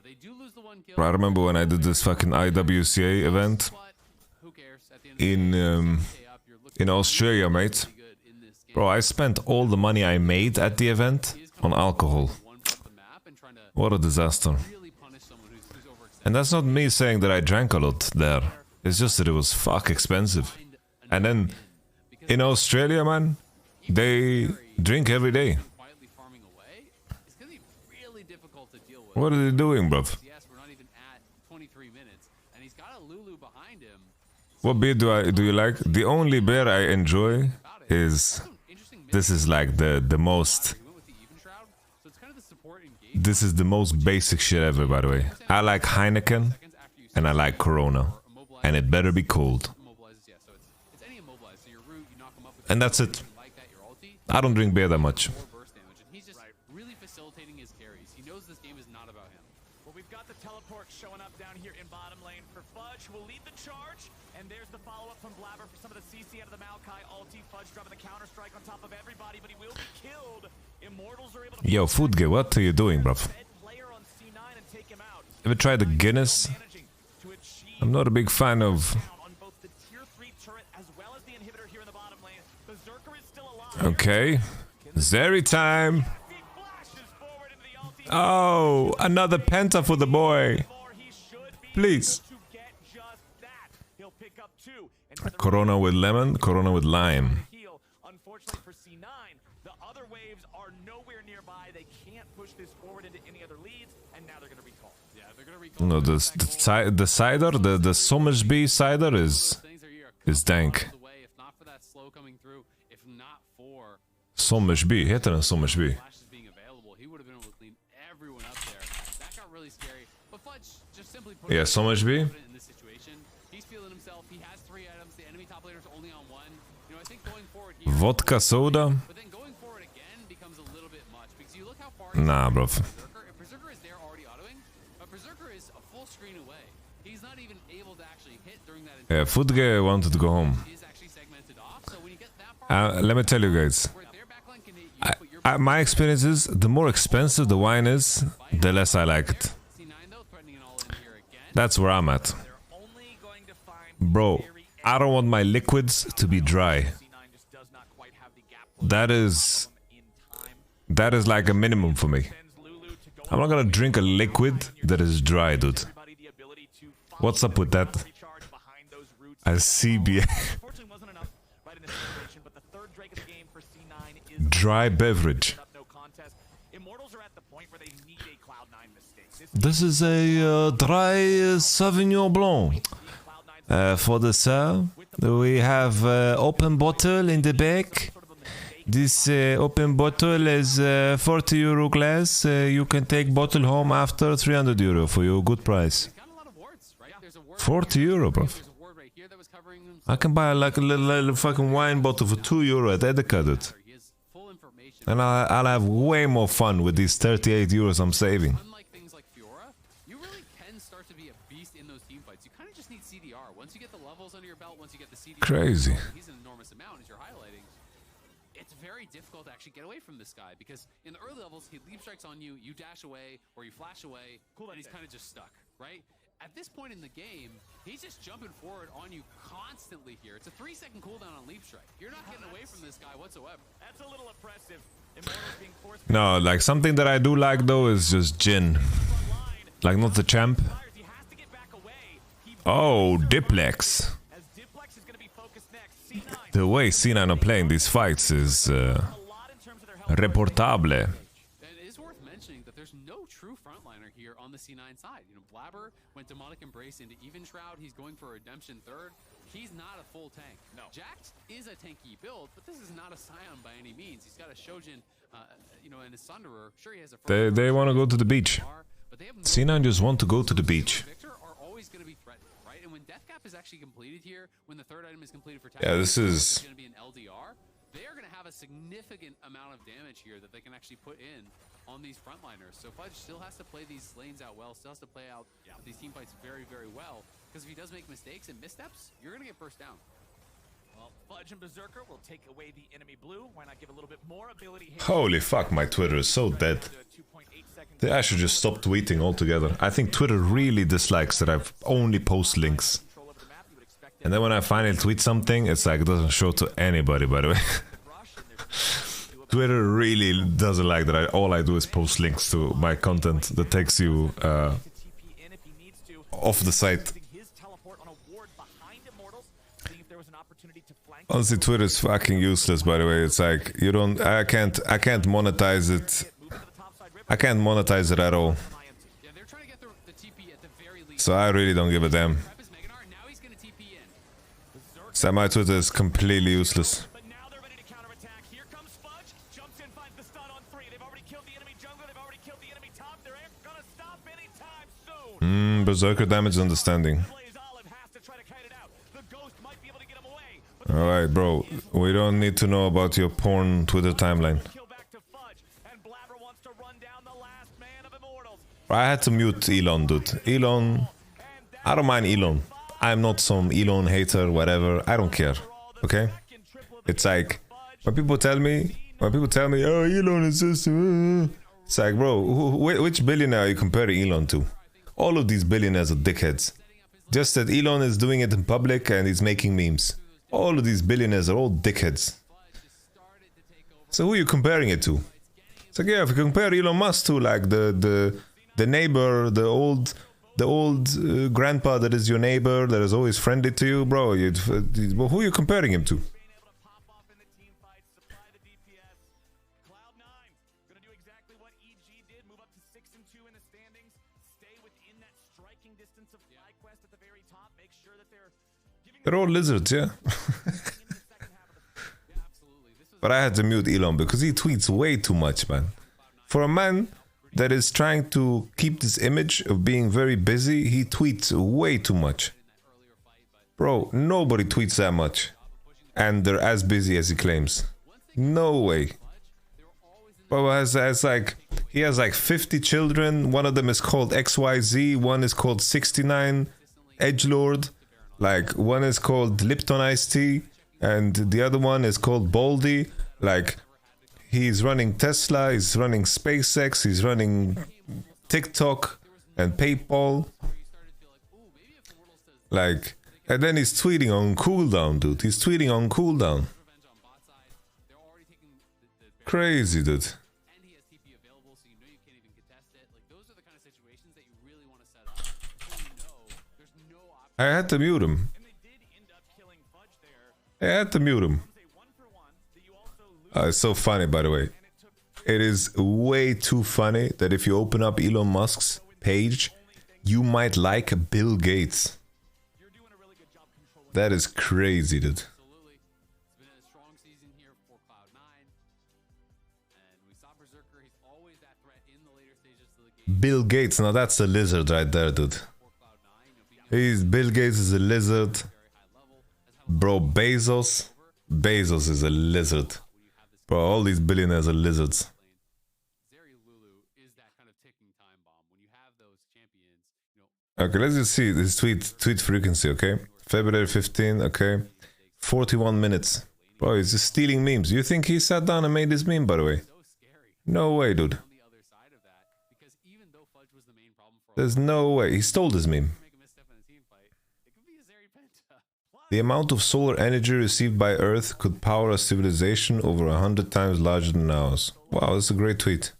they do lose the one kill. I remember when I did this fucking IWCA event But who cares? At the end of the day, you're looking in Australia, mate. good in this game. Bro, I spent all the money I made at the event on alcohol. One foot the map and trying to What a disaster. really punish someone who's overextended. And that's not me saying that I drank a lot there. It's just that it was fuck expensive. And then in Australia, man, they drink every day. Quietly farming away, it's gonna be really difficult to deal with. What are they doing, bruv? Yes, we're not even at 23 minutes, and he's got a Lulu behind him. What beer do you like? The only beer I enjoy is Interesting this is like the most he went with the even shroud, so it's kind of the support engagement this is the most basic shit ever, by the way. I like Heineken after you and I like Corona. And it better be cold. immobilizes. Yeah, so it's any immobilize. So your root, you knock him up with And that's it. like that, your ulti, I don't drink beer that much. more burst damage, and he's just really facilitating his carries. He knows this game is not about him. Well, we've got the teleport showing up down here in bottom lane for Fudge, who will lead the charge. And there's the follow-up from Blabber for some of the CC out of the Maokai ulti. Fudge dropping the counter-strike on top of everybody, but he will be killed. Immortals are able to Yo, Foodge, what are you doing, bruv? Fed player on C9 and take him out. Ever tried the Guinness? Managing to achieve I'm not a big fan of... down on both the tier 3 turret as well as the inhibitor here in the bottom lane. Berserker is still alive. Okay. Zeri time. He flashes forward into the ulti. Oh, another penta for the boy. Or he should be Please. able to get just that. He'll pick up 2. And for the Corona with lemon, Corona with lime. heal. Unfortunately for C9, the other waves are nowhere nearby. They can't push this forward into any other leads, and now they're going to recall. Yeah, they're gonna recall. No, the cider, the Somersby cider is dank. Away, if not for that slow coming through, if not for Somersby, heter den Somersby? flashes being available, he would have been able to clean everyone up there. That got really scary. But Fudge just simply put Yeah, Somersby. in this situation. He's feeling himself. He has 3 items. The enemy top laner's only on 1. You know, I think going forward here, Vodka soda? but then going forward again becomes a little bit much because you look how far Nah, bro. Berserker. If Berserker is there already autoing, but Berserker is a full screen away. He's not even able to actually hit during that. Yeah, Foodge wanted to go home. He is actually segmented off. So when you get that far, Let me tell you guys. where their backline can hit you, but your My experience is, the more expensive the wine is, the less I like it. C9 though threatening it all in here again. That's where I'm at. They're only going to find Bro, I don't want my liquids to be dry. C9 just does not quite have the gap That is... in time. That is like a minimum for me. Sends Lulu to go I'm not gonna drink a liquid that is dry, dude. everybody the ability to What's up with that? recharge behind those roots. A CBA. Unfortunately wasn't enough right in this situation, but the third Drake of the game for C9 is Dry beverage. up, no contest. Immortals are at the point where they need a Cloud9 mistake. This This is a dry Sauvignon Blanc. For the sir, we have open bottle in the back. This open bottle is 40 euro glass. You can take bottle home after 300 euro for your good price. Got a lot of wards, right? There's a ward. 40 euro, bro. There's a ward right here that was covering him. I can buy like a little fucking wine bottle for 2 euro at Edeka, dude. He has full information. And I'll have way more fun with these 38 euros I'm saving. Unlike things like Fiora, you really can start to be a beast in those team fights. You kind of just need CDR. once you get the levels under your belt, once you get the CD, Crazy. he's an enormous amount as you're highlighting. It's very difficult to actually get away from this guy because in the early levels, he leap strikes on you, you dash away, or you flash away, and he's kind of just stuck, right? At this point in the game, he's just jumping forward on you constantly here. It's a 3-second cooldown on leap strike. You're not getting away from this guy whatsoever. That's a little oppressive. Immortals being forced No, like something that I do like though is just Jin. Like not the champ. he has to get back away. He Oh, Diplex. as Diplex is going to be focused next. C9 The way C9 are playing these fights is a lot in terms of their health. reportable. And it is worth mentioning that there's no true frontliner here on the C9 side. You know, Blabber went Demonic Embrace into Even Shroud. He's going for Redemption third. He's not a full tank. No. Jax is a tanky build, but this is not a Scion by any means. He's got a Shojin, you know, and a Sunderer. Sure, he has a. They want to go to the beach. But they have no C9 just want to go to the beach. Victor are always going to be threatened, right? And when Death Cap is actually completed here, when the third item is completed for Yeah, this is- it's going to be an LDR. They are going to have a significant amount of damage here that they can actually put in on these frontliners. So Fudge still has to play these lanes out well, still has to play out these team fights very, very well. Because if he does make mistakes and missteps, you're going to get burst down. Well, Fudge and Berserker will take away the enemy blue. Why not give a little bit more ability here? Holy fuck, my Twitter is so dead. 2.8 seconds. I should just stop tweeting altogether. I think Twitter really dislikes that I've only post links. Control over the map. You would expect And then when I finally tweet something, it's like it doesn't show to anybody, by the way. rush, and there's Twitter really doesn't like that all I do is post links to my content that takes you to TP in if he needs to. off the site. Using his teleport on a ward behind Immortals, seeing if there was an opportunity to flank. Honestly, Twitter is fucking useless, by the way. It's like you don't I can't monetize it. I can't monetize it at all. Yeah, they're trying to get the TP at the very least. So I really don't give a damn. Prep is Meganar, and now he's going to TP in. So my Twitter is completely useless. But now they're ready to counterattack. Here comes Fudge. Jumps in, finds the stun on 3. They've already killed the enemy jungler. They've already killed the enemy top. They're gonna stop anytime soon. Berserker damage understanding. Blaze Olive has to try to kite it out. The ghost might be able to get him away. But Alright, bro. We don't need to know about your porn Twitter timeline. kill back to Fudge. And Blabber wants to run down the last man of Immortals. I had to mute Elon, dude. Elon... I don't mind Elon. I'm not some Elon hater, whatever. I don't care. Okay? It's like... When people tell me, oh, Elon is just... It's like, bro, which billionaire are you comparing Elon to? All of these billionaires are dickheads. Just that Elon is doing it in public and he's making memes. All of these billionaires are all dickheads. So who are you comparing it to? It's like, yeah, if you compare Elon Musk to like the neighbor, the old grandpa that is your neighbor, that is always friendly to you, bro, well, who are you comparing him to? Being able to pop off in the team fight, supply the DPS. Cloud9 gonna do exactly what EG did, move up to 6 and 2 in the standings, stay within that striking distance of FlyQuest at the very top, make sure that they're giving They're all lizards, yeah. in the second half of the But I had to mute Elon because he tweets way too much, man. For a man that is trying to keep this image of being very busy, he tweets way too much. Bro, nobody tweets that much. And they're as busy as he claims. No way. Bro has like... He has like 50 children. One of them is called XYZ. One is called 69 Edgelord. Like, one is called Lipton Iced Tea. And the other one is called Baldy. Like... He's running Tesla, he's running SpaceX, he's running TikTok and PayPal. Like, and then he's tweeting on cooldown, dude. He's tweeting on cooldown. Crazy, dude. I had to mute him. I had to mute him. It's so funny, by the way. It is way too funny that if you open up Elon Musk's page, you might like Bill Gates. That is crazy, dude. Absolutely. It's been a strong season here for Cloud9. And we saw Berserker. He's always that threat in the later stages of the game Bill Gates, now that's a lizard right there, dude. for Cloud9. You know, being Bill Gates is a lizard. very high level. That's how Bro, Bezos is a lizard. Bro, all these billionaires are lizards. Zeri Lulu is that kind of ticking time bomb. When you have those champions, you know, Okay, let's just see this tweet frequency, okay? February 15, okay. 41 minutes. Bro, he's just stealing memes. You think he sat down and made this meme, by the way? No way, dude. There's no way. He stole this meme. The amount of solar energy received by Earth could power a civilization over 100 times larger than ours. Wow, that's a great tweet.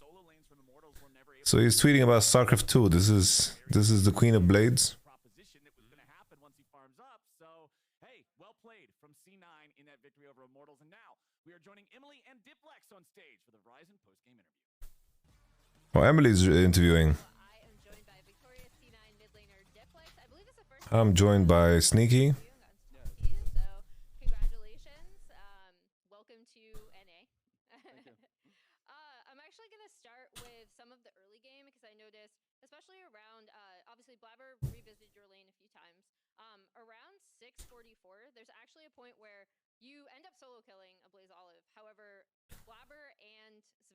So he's tweeting about StarCraft 2. This is the Queen of Blades. Oh, Emily's interviewing. I'm joined by Sneaky.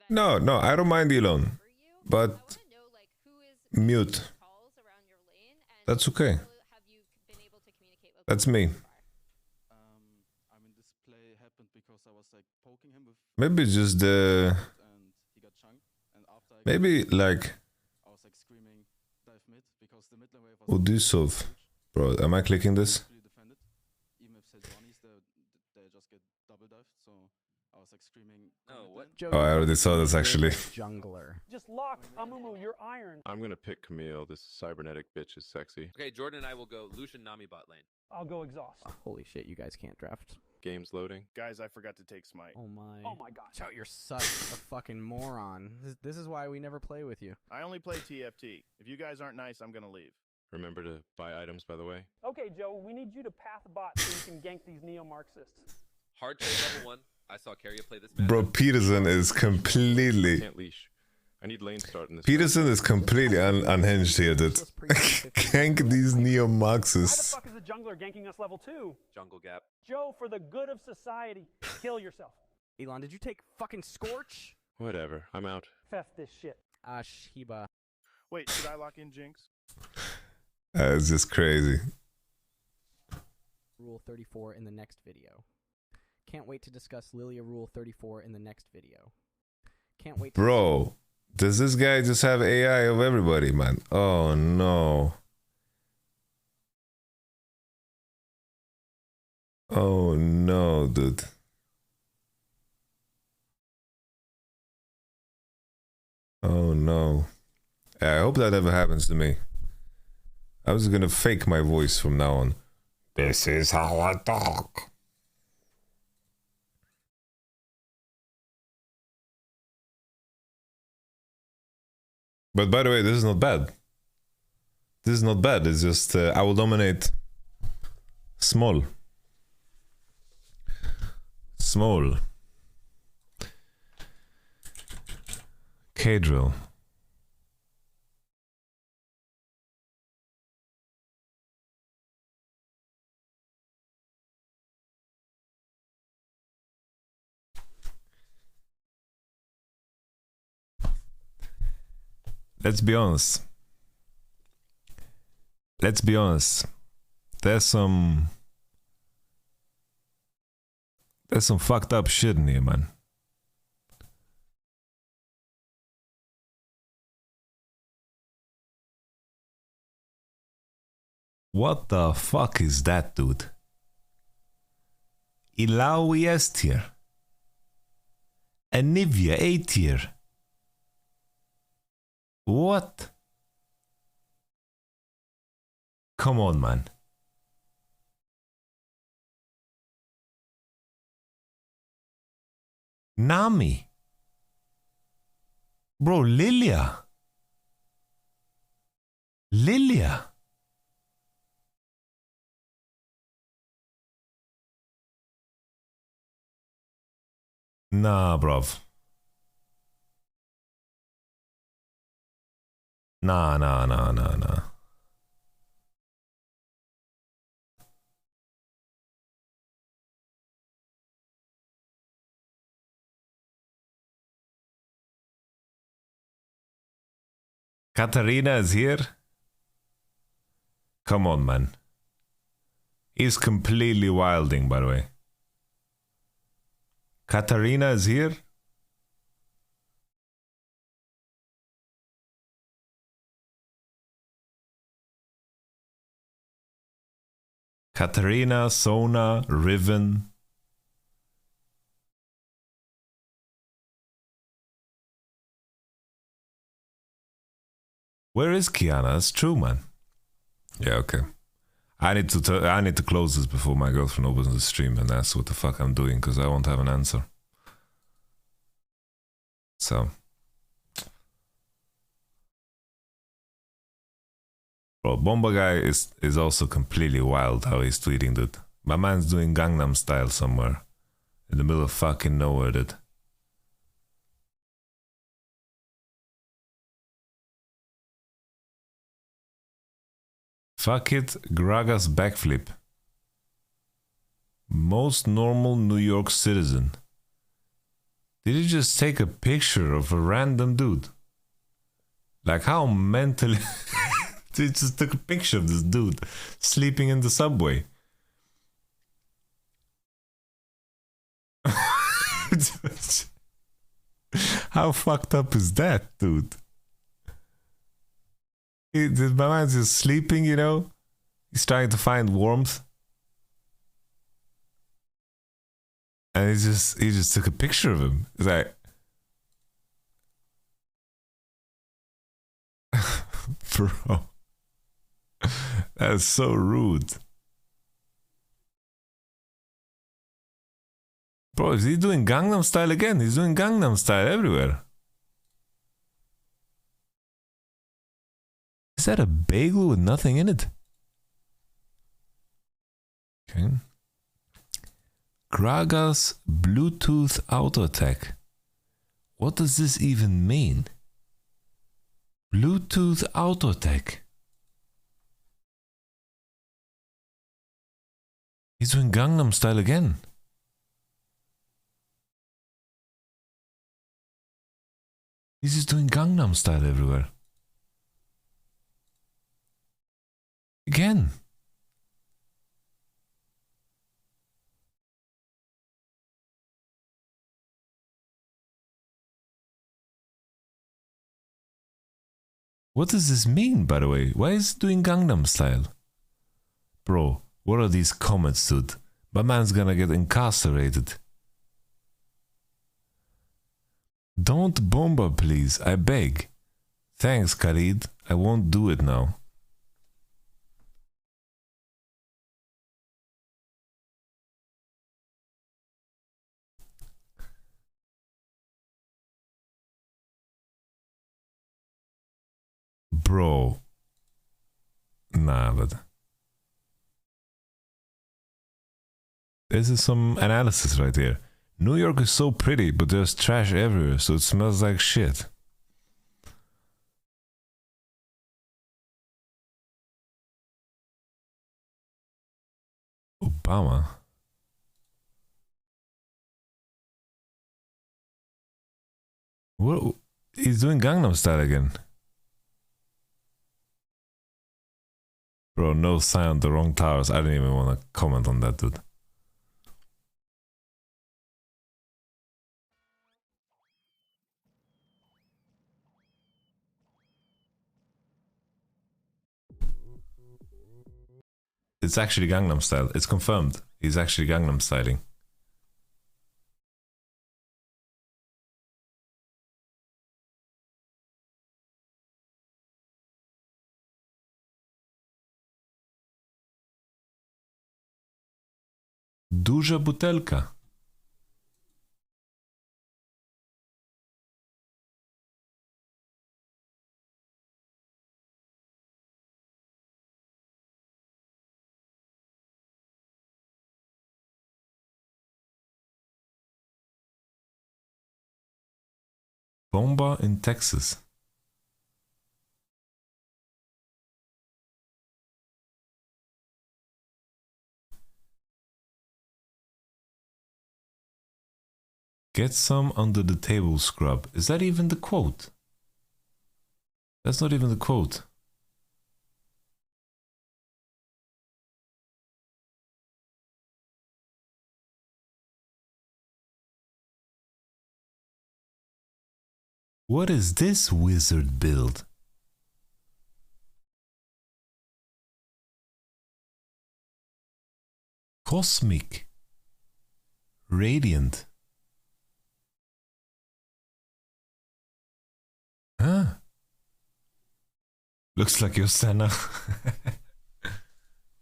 No, I don't mind Elon, but mute. That's okay. That's me. Maybe just the... Maybe like... Udusov. Bro, am I clicking this? Oh, I already saw this actually. Jungler. Just lock Amumu, you're iron. I'm gonna pick Camille. This cybernetic bitch is sexy. Okay, Jordan and I will go Lucian Nami bot lane. I'll go exhaust. Holy shit, you guys can't draft. Game's loading. Guys, I forgot to take smite. Oh my. Oh my god. So you're such a fucking moron. This is why we never play with you. I only play TFT. If you guys aren't nice, I'm gonna leave. Remember to buy items, by the way. Okay, Joe, we need you to path bot so you can gank these neo-Marxists. Hard trade level 1. I saw Carrier play this match. Bro, Peterson is completely... Can't leash. I need lane start in this. Peterson is completely unhinged here, dude. Gank these neo-Marxists. Why the fuck is the jungler ganking us level 2? Jungle gap. Joe, for the good of society, kill yourself. Elon, did you take fucking Scorch? Whatever, I'm out. Fef this shit. Shiba. Wait, should I lock in Jinx? It's just crazy. Rule 34 in the next video. Can't wait to discuss Lilia Rule 34 in the next video. Can't wait to... Bro, does this guy just have AI of everybody, man? Oh no. Oh no, dude. Oh no. I hope that never happens to me. I'm just gonna fake my voice from now on. This is how I talk. But by the way, this is not bad. This is not bad. It's just I will dominate small. Small. K-drill. Let's be honest. Let's be honest. There's some fucked up shit in here, man. What the fuck is that, dude? Ilawi S tier. Anivia A tier. What? Come on, man. Nami. Bro, Lilia. Lilia. Nah, bruv. Nah. Katarina is here? Come on, man. He's completely wilding, by the way. Katarina is here. Katarina, Sona, Riven. Where is Kiana? That's true, man. Yeah, okay. I need to close this before my girlfriend opens the stream and asks what the fuck I'm doing, because I won't have an answer. So, bro, Bomba guy is also completely wild how he's tweeting, dude. My man's doing Gangnam Style somewhere in the middle of fucking nowhere, dude. Fuck it, Graga's backflip. Most normal New York citizen. Did he just take a picture of a random dude? Like, how mentally... He just took a picture of this dude sleeping in the subway. How fucked up is that, dude? My man's just sleeping, you know? He's trying to find warmth. And he just took a picture of him. It's like... Bro. That's so rude. Bro, is he doing Gangnam Style again? He's doing Gangnam Style everywhere. Is that a bagel with nothing in it? Okay. Graga's Bluetooth auto attack. What does this even mean? Bluetooth auto attack. He's doing Gangnam Style again. He's just doing Gangnam Style everywhere. Again. What does this mean, by the way? Why is it doing Gangnam Style? Bro, what are these comments, dude? My man's gonna get incarcerated. Don't Bomba, please, I beg. Thanks, Khalid. I won't do it now. Bro. Nah, but... This is some analysis right here. New York is so pretty, but there's trash everywhere, so it smells like shit. Obama? What? He's doing Gangnam Style again. Bro, no sign on the wrong towers. I didn't even want to comment on that, dude. It's actually Gangnam Style. It's confirmed. He's actually Gangnam Styling. Duża butelka. Bomba in Texas. Get some under the table, scrub. Is that even the quote? That's not even the quote. What is this wizard build? Cosmic. Radiant. Huh? Looks like Yossana.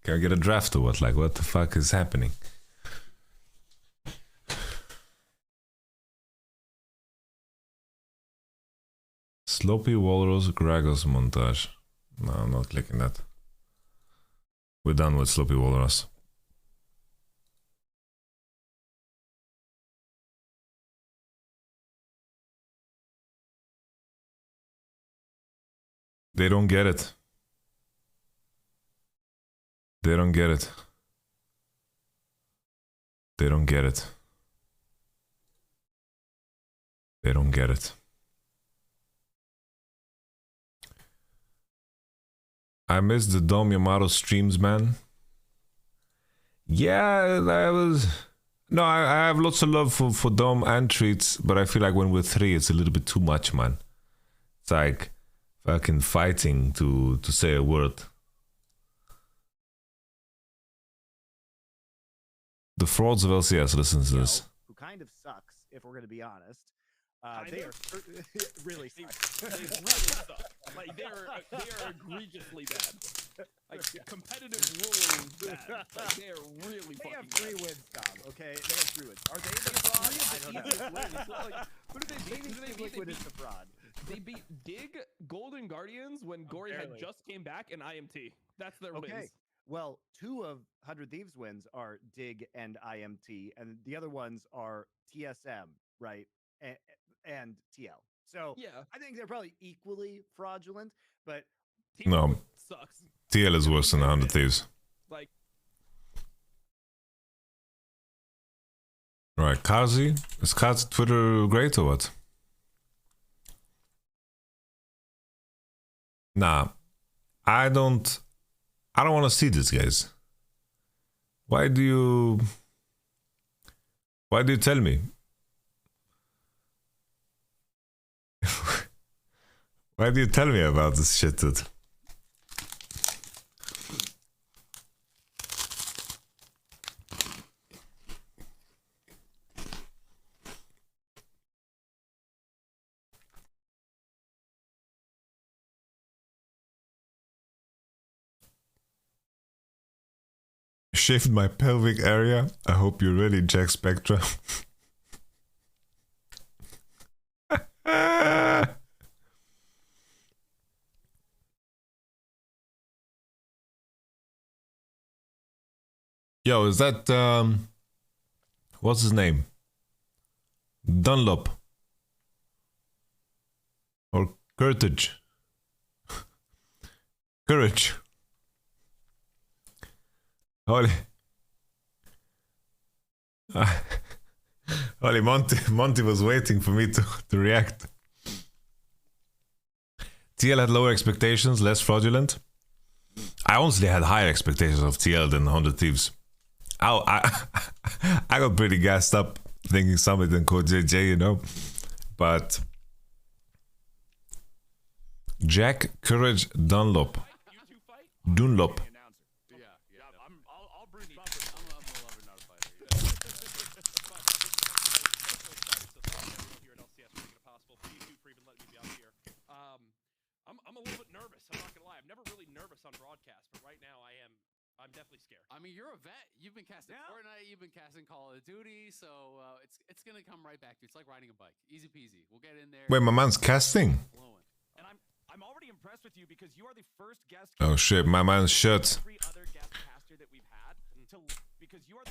Can I get a draft or what? Like, what the fuck is happening? Sloppy Walrus Gragos montage. No, I'm not clicking that. We're done with Sloppy Walrus. They don't get it. They don't get it. They don't get it. They don't get it. I missed the Dom Yamato streams, man. Yeah, I was... No, I have lots of love for Dom and Treats, but I feel like when we're three, it's a little bit too much, man. It's like fucking fighting to say a word. The frauds of LCS, listen to this. Who kind of sucks, if we're going to be honest. They are really suck. They really suck. Like they are egregiously bad. Like competitive ruling bad. Like they are really. They have fucking 3 bad. wins, Tom. Okay, they have 3 wins. Are they the fraud? I don't know. Like, who did they beat? Maybe Who did they beat? Liquid is the fraud. They beat Dig, Golden Guardians when Gory had Barely. just came back, and IMT. That's their Okay. wins. Well, 2 of 100 Thieves wins are Dig and IMT, and the other ones are TSM, right? And TL. So Yeah. I think they're probably equally fraudulent, but No. Sucks. TL is worse than 100 Thieves. Like. Right, Kazi? Is Kazi Twitter great or what? Nah. I don't want to see this, guys. Why do you tell me? Why do you tell me about this shit, dude? Shaved my pelvic area. I hope you really Jack Spectra. Yo, is that what's his name? Dunlop or Courage? Courage. Holy, holy Monty was waiting for me to react. TL had lower expectations, less fraudulent. I honestly had higher expectations of TL than 100 Thieves. I got pretty gassed up thinking Summit and Code JJ, you know. But Jack Courage Dunlop. Dunlop. I'm a little bit nervous. I'm not gonna lie. I'm never really nervous on broadcast, but right now I am. I'm definitely scared. I mean, you're a vet. You've been casting Fortnite. You've been casting Call of Duty. So it's gonna come right back to you. It's like riding a bike. Easy peasy. We'll get in there. Wait, my man's casting. And I'm already impressed with you because you are the first guest. Oh shit, my man's shirt. Every other guest caster that we've had because you are.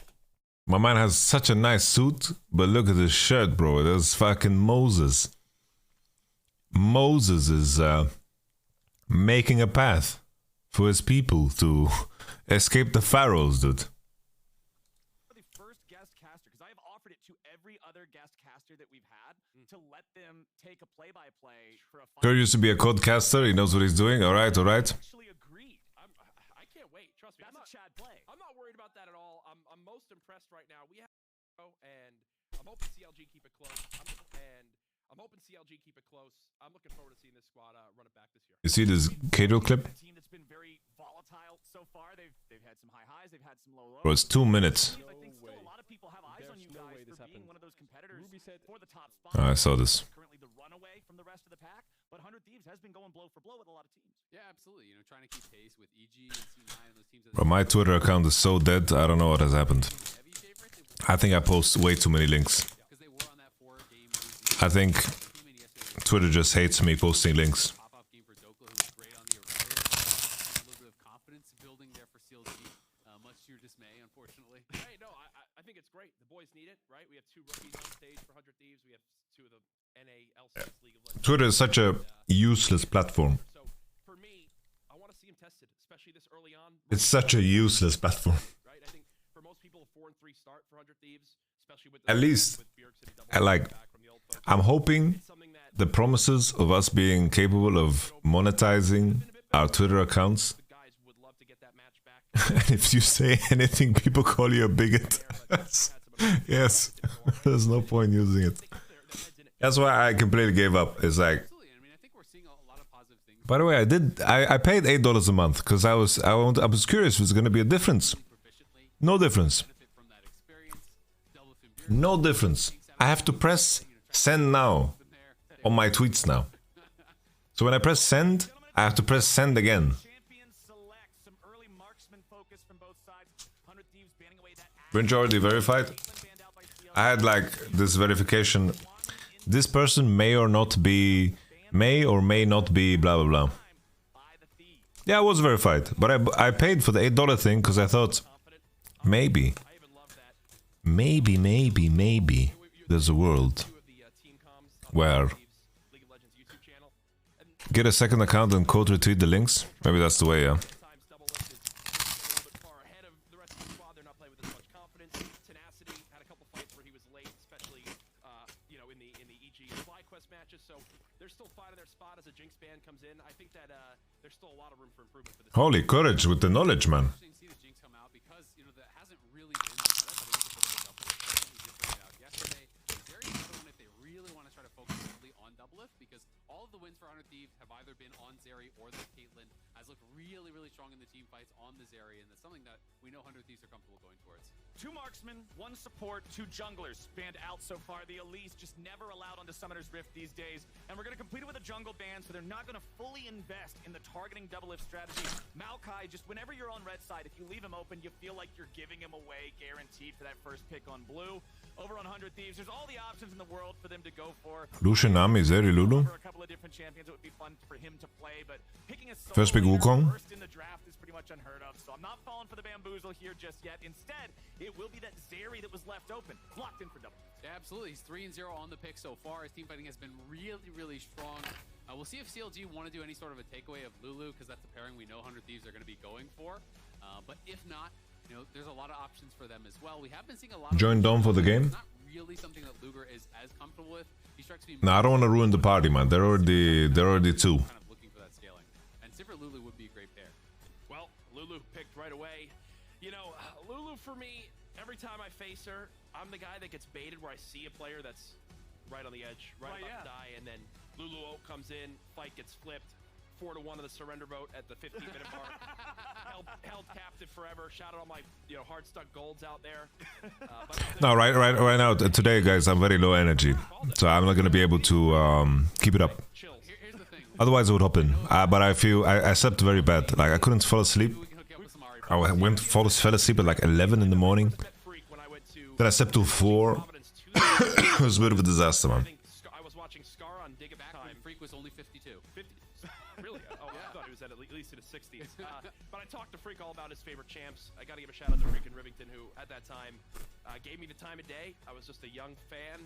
My man has such a nice suit, but look at his shirt, bro. There's fucking Moses. Moses is making a path for his people to escape the pharaohs, dude. The first guest caster, because I have offered it to every other guest caster that we've had to let them take a play-by-play for a. Kurt used to be a codcaster. He knows what he's doing. All right, all right. Actually agreed. I can't wait. Trust me. That's a Chad play. I'm not worried about that at all. I'm most impressed right now. We have and I'm hoping CLG keep it close. And I'm hoping CLG keep it close. I'm looking forward to seeing this squad run it back this year. You see this Kato clip? A team that's been very volatile so far. They've had some high highs, they've had some low lows. Bro, it's 2 minutes. I think still a lot of people have eyes on you guys for being one of those competitors for the top spot. I saw this. Currently the runaway from the rest of the pack, but 100 Thieves has been going blow for blow with a lot of teams. Yeah, absolutely. You know, trying to keep pace with EG and C9 and those teams. Bro, my Twitter account is so dead, I don't know what has happened. I think I post way too many links. I think Twitter just hates me posting links. I think it's great. The boys need it, right? We have 2 rookies on stage for 100 Thieves. We have 2 of the NA LCS League of Legends. Twitter is such a useless platform. So for me, I want to see him tested, especially this early on. It's such a useless platform. Right? I think for most people, a 4-3 start for 100 Thieves, especially with At least, I'm hoping the promises of us being capable of monetizing our Twitter accounts. And if you say anything, people call you a bigot. Yes, there's no point using it. That's why I completely gave up. It's like, by the way, I paid $8 a month because I was curious if there's going to be a difference. No difference. No difference. I have to press send now on my tweets now. So when I press send, I have to press send again. Weren't you already verified? I had like this verification. This person may or may not be blah blah blah. Yeah, I was verified, but I paid for the $8 thing because I thought maybe there's a world where get a second account and quote retweet the links. Maybe that's the way, yeah. Holy courage with the knowledge, man. Because all of the wins for 100 Thieves have either been on Zeri or the Caitlyn has looked really, really strong in the team fights on the Zeri, and that's something that we know 100 Thieves are comfortable going towards. 2 marksmen, 1 support, 2 junglers banned out so far. The Elise just never allowed onto Summoner's Rift these days, and we're going to complete it with a jungle ban, so they're not going to fully invest in the targeting double lift strategy. Maokai, just whenever you're on red side, if you leave him open, you feel like you're giving him away guaranteed for that first pick on blue. Over on 100 Thieves, there's all the options in the world for them to go for. Lucian, Nami, Zeri, Lulu. For a couple of different champions, it would be fun for him to play, but picking a first pick Wukong. First in the draft is pretty much unheard of, so I'm not falling for the bamboozle here just yet. Instead, it will be that Zeri that was left open, locked in for double. Yeah, absolutely. He's 3-0 on the pick so far. His team fighting has been really, really strong. We'll see if CLG want to do any sort of a takeaway of Lulu, because that's the pairing we know 100 Thieves are going to be going for. But if not, you know, there's a lot of options for them as well. We have been seeing a lot of join Dom for the game. Not really something that Luger is as comfortable with. He strikes me. No, I don't want to ruin the party, man. They're already 2. Kind of looking for that scaling, and Sivir Lulu would be a great pair. Well, Lulu picked right away. You know, Lulu for me, every time I face her, I'm the guy that gets baited where I see a player that's right on the edge, about to die, and then Lulu comes in, fight gets flipped, 4-1 of the surrender vote at the 15-minute mark. held captive forever. Shout out all my hard stuck golds out there. No, right now today, guys, I'm very low energy, so I'm not gonna be able to keep it up. Otherwise, I would hop in. But I feel I slept very bad. Like I couldn't fall asleep. I fell asleep at like 11 in the morning. Then I slept till 4. It was a bit of a disaster, man. I was watching Scar on Dig Back when Freak was only 52. 50. Really? Oh, I thought he was at least in his 60s. But I talked to Freak all about his favorite champs. I got to give a shout out to Freak in Rivington, who at that time gave me the time of day. I was just a young fan.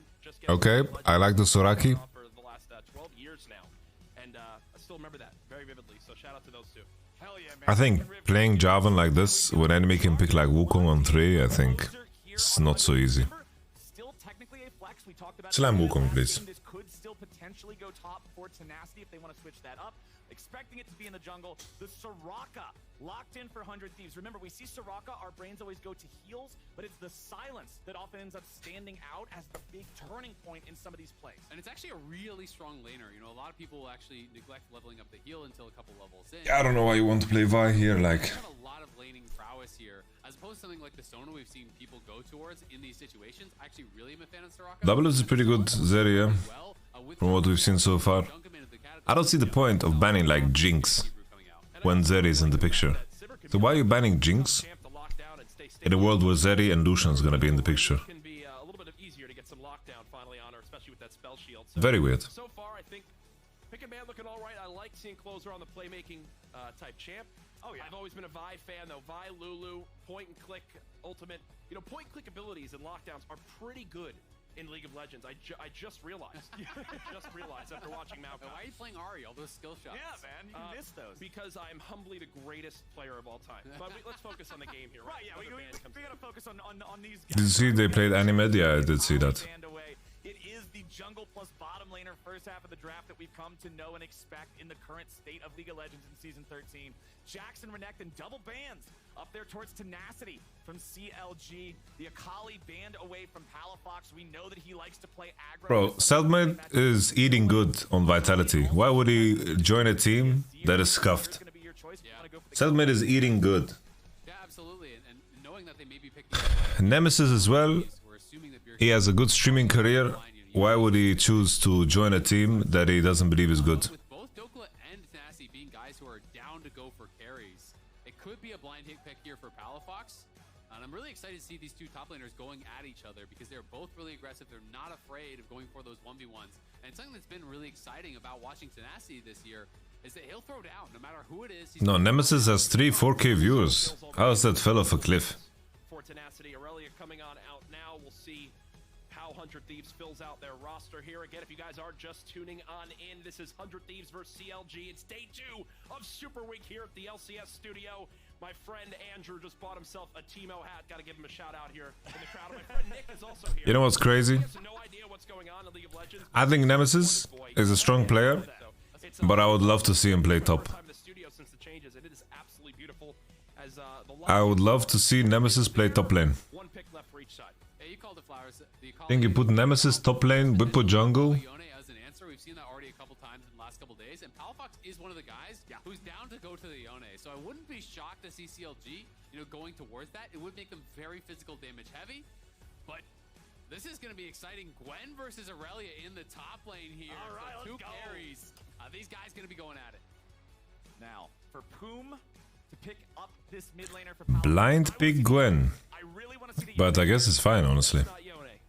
Okay, I like the Soraki. For the last 12 years now. And I still remember that very vividly. So shout out to those 2. Hell yeah, man. I think playing Jarvan like this, when enemy can pick like Wukong on 3, I think it's not so easy. Still technically a flex Jax, we talked about Slam it. Wukong, please. This could still potentially go top for Tenacity if they want to switch that up. Expecting it to be in the jungle. The Soraka locked in for 100 Thieves. Remember, we see Soraka, our brains always go to heals, but it's the silence that often ends up standing out as the big turning point in some of these plays. And it's actually a really strong laner. You know, a lot of people will actually neglect leveling up the heal until a couple levels in. I don't know why you want to play Vi here, like... We have a lot of laning prowess here. As opposed to something like the Sona we've seen people go towards in these situations. I actually really am a fan of Soraka. Double is a pretty good Zeri, yeah? From what we've seen so far. I don't see the point of banning like Jinx when Zeri is in the picture. So why are you banning Jinx in a world where Zeri and Lucian is gonna be in the picture? Very weird. So far, I think pick and ban looking all right. I like seeing Closer on the playmaking type champ. Oh yeah. I've always been a Vi fan though. Vi, Lulu, point and click, ultimate. You know, point and click abilities and lockdowns are pretty good in League of Legends. I just realized. Just realized after watching Malcolm. Why are you playing Ahri? All those skill shots. Yeah, man, you can miss those. Because I'm humbly the greatest player of all time. But let's focus on the game here. Right, yeah, we gotta focus on these guys. Did you see they played Animed? Yeah, I did see that. It is the jungle plus bottom laner first half of the draft that we've come to know and expect in the current state of League of Legends in Season 13. Jackson, Renekton, double bans up there towards Tenacity from CLG. The Akali banned away from Palafox. We know that he likes to play aggro. Bro, Selfmade is eating good on Vitality. Why would he join a team that is scuffed? Selfmade is eating good. Yeah, absolutely. And knowing that they may be picking Nemesis as well. He has a good streaming career. Why would he choose to join a team that he doesn't believe is good? With both Dokla and Tenacity being guys who are down to go for carries, it could be a blind hit pick here for Palafox. And I'm really excited to see these two top laners going at each other because they're both really aggressive. They're not afraid of going for those 1v1s. And something that's been really exciting about watching Tenacity this year is that he'll throw down no matter who it is. No, Nemesis has 3-4k viewers. How is that fell off a cliff? For Tenacity, Aurelia coming on out now. We'll see how 100 Thieves fills out their roster here. Again, if you guys are just tuning on in, this is 100 Thieves versus CLG. It's day 2 of Super Week here at the LCS studio. My friend Andrew just bought himself a Teemo hat. Got to give him a shout out here in the crowd. My friend Nick is also here. You know what's crazy? No idea what's going on in League of Legends. I think Nemesis is a strong player, but I would love to see him play top. I would love to see Nemesis play top lane. One pick left for each side. Yeah, you called the flowers. I think you put Nemesis top lane, we put jungle. As an answer, we've seen that already a couple times in the last couple days, and Palafox is one of the guys who's down to go to the Yone. So I wouldn't be shocked to see CLG, going towards that. It would make them very physical damage heavy, but this is going to be exciting. Gwen versus Aurelia in the top lane here. All right, two let's go. carries. These guys going to be going at it. Now, for Poom to pick up this mid laner for Palafox. Blind pick Gwen. But I guess it's fine, honestly.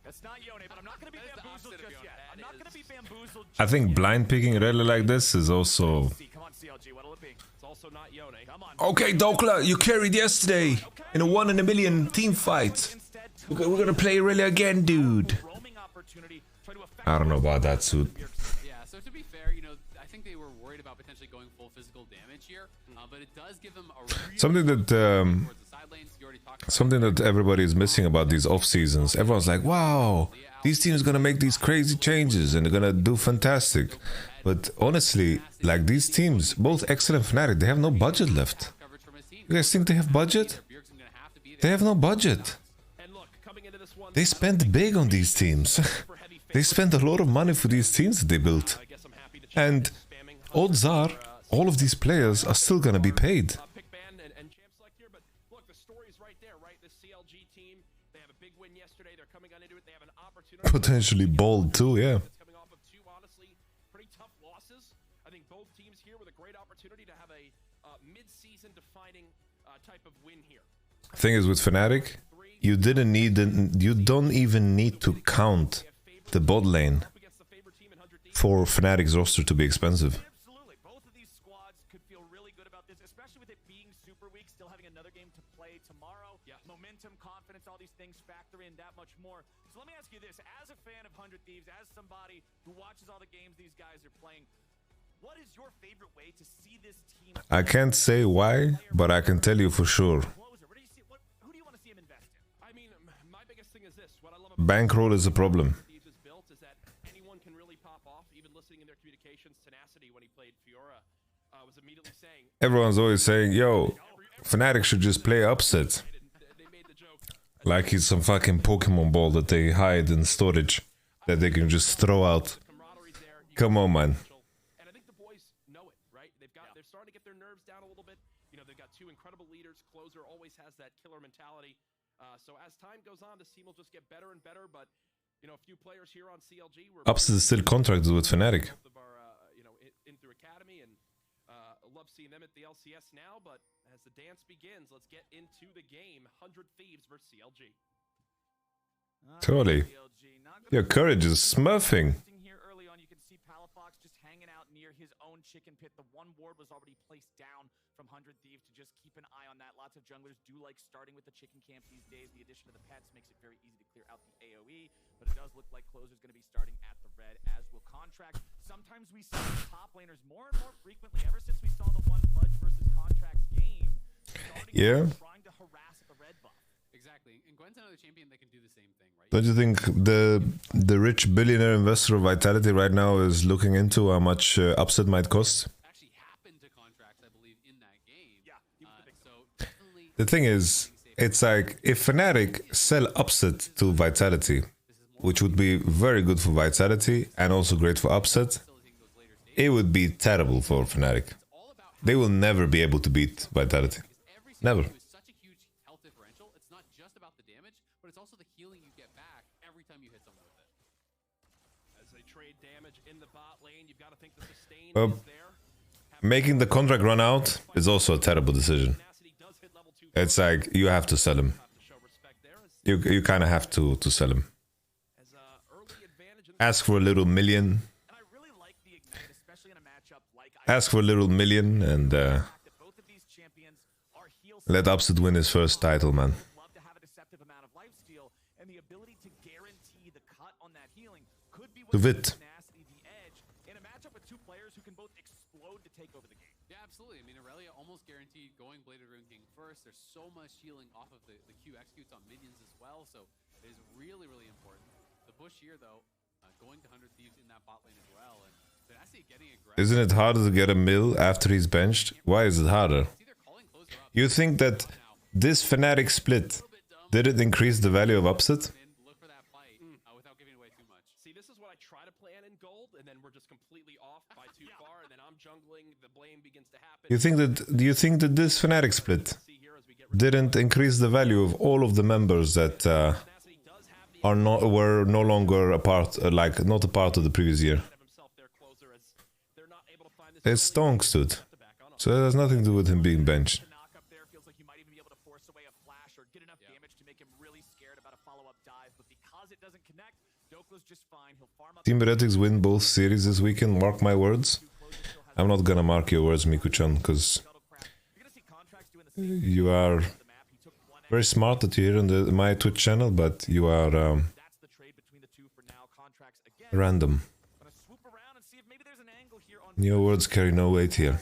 That's not Yone, but I'm not going to be bamboozled just yet. I'm not going to be bamboozled. I think blind picking really like this is also... Come on, CLG, what'll it be? It's also not Yone. Come on. Okay, Dokla, you carried yesterday in a 1 in a million team fight. We're gonna play really again, dude. I don't know about that suit. Yeah, so to be fair, I think they were worried about potentially going full physical damage here, but it does give them a something that everybody is missing about these off seasons. Everyone's like, wow, these teams are gonna make these crazy changes and they're gonna do fantastic. But honestly, like these teams, both Excel and Fnatic, they have no budget left. You guys think they have budget? They have no budget. They spent big on these teams. They spent a lot of money for these teams that they built. And odds are, all of these players are still gonna be paid. Potentially bold too, yeah. Pretty tough losses. I think both teams here with a great opportunity to have a mid-season defining type of win here. Thing is with Fnatic, you don't even need to count the bot lane for Fnatic's roster to be expensive. Absolutely. Both of these squads could feel really good about this, especially with it being Super Week, still having another game to play tomorrow. Yeah. Momentum, confidence, all these things factor in that much more. So let me ask you this, as a fan of 100 Thieves, as somebody who watches all the games these guys are playing, what is your favorite way to see this team? I can't say why, but I can tell you for sure. Who do you want to see him invest in? I mean, my biggest thing is this. What I love Bankroll is a problem. communications. Tenacity, when he played Fiora, was immediately saying, Everyone's always saying, yo, Fnatic should just play upset. they made the joke. Like he's some fucking Pokemon ball that they hide in storage that they can just throw out. Camaraderie there. Come on, man. And I think the boys know it, right? They're starting to get their nerves down a little bit. You know, they've got two incredible leaders. Closer always has that killer mentality. So as time goes on, this team will just get better and better. But you know, a few players here on CLG were Upset is still contracted with Fnatic. both of our, you know, in through academy, and love seeing them at the LCS now. But as the dance begins, let's get into the game. 100 Thieves versus CLG. Totally. Your courage is smurfing. Here early on, you can see Palafox just hanging out near his own chicken pit. The one ward was already placed down from 100 Thieves to just keep an eye on that. Lots of junglers do like starting with the chicken camp these days. The addition of the pets makes it very easy to clear out the AoE, but it does look like Closer's going to be starting at the red, as will Contract. Sometimes we see top laners more and more frequently, ever since we saw the one Fudge versus Contract's game, trying to harass at the red buff. Exactly. And Gwen's another champion that can do the same thing, right? Don't you think the rich billionaire investor of Vitality right now is looking into how much upset might cost? Actually happened to Contracts, I believe, in that game. Yeah. So definitely. The thing is, it's like if Fnatic sell upset to Vitality, which would be very good for Vitality and also great for upset, it would be terrible for Fnatic. They will never be able to beat Vitality. Never. Such a huge health differential. It's not just about the damage, but it's also the healing you get back every time you hit someone with it. As they trade damage in the bot lane, you've got to think the sustain is there. Making the contract run out is also a terrible decision. It's like you have to sell him. You kind of have to sell him. Ask for a little million. Ask for a little million and let Upset win his first title, man. To Vit. In a matchup with two players who can both explode to take over the game. Yeah, absolutely. I mean, Aurelia almost guaranteed going Bladed Rune King first. There's so much healing off of the Q executes on minions as well, so it is really, really important. The push here, though, going to 100 Thieves in that bot lane as well, and Tenacity getting aggressive. Isn't it harder to get a mill after he's benched? Why is it harder? You think that this Fnatic split didn't increase the value of Upset? Look for that fight without giving away too much. See, this is what I try to plan in gold, and then we're just completely off by too far, and then I'm jungling, the blame begins to happen. Do you think that this Fnatic split didn't increase the value of all of the members that were no longer a part, not a part of the previous year? It's stonks, dude. So it has nothing to do with him being benched. Team Heretics win both series this weekend, mark my words. I'm not gonna mark your words, Miku-chan, because you are very smart that you're here on my Twitch channel, but you are random. Your words carry no weight here.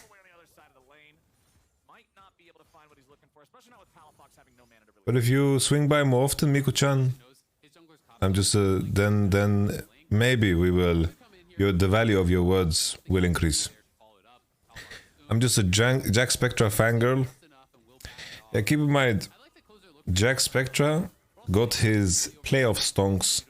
But if you swing by more often, Miku-chan, I'm just then maybe we will. The value of your words will increase. I'm just a Jack Spectra fangirl. Yeah, keep in mind, Jack Spectra got his playoff stonks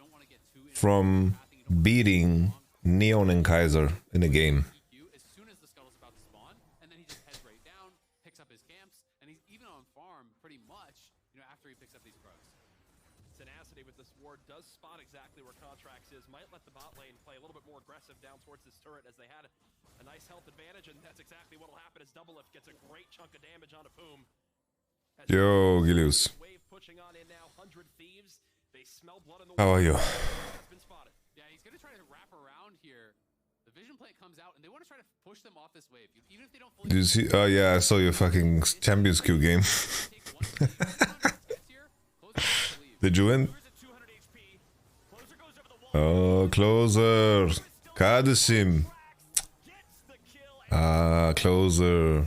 from beating Neon and Kaiser in a game. As soon as the scuttle's about to spawn, and then he just heads right down, picks up his camps, and he's even on farm pretty much, after he picks up these pros. Tenacity with this ward does spot exactly where Contracts is. Might let the bot lane play a little bit more aggressive down towards this turret, as they had a nice health advantage, and that's exactly what will happen as Doublelift gets a great chunk of damage onto Poom. Yo, Gilius. How are you? Yeah, he's gonna try to wrap around here. The vision plate comes out, and they want to try to push them off this wave, even if they don't fully. Did you see? Oh yeah, I saw your fucking Champions Queue game. Did you win? Oh, Closer. Kadesim. Ah, Closer.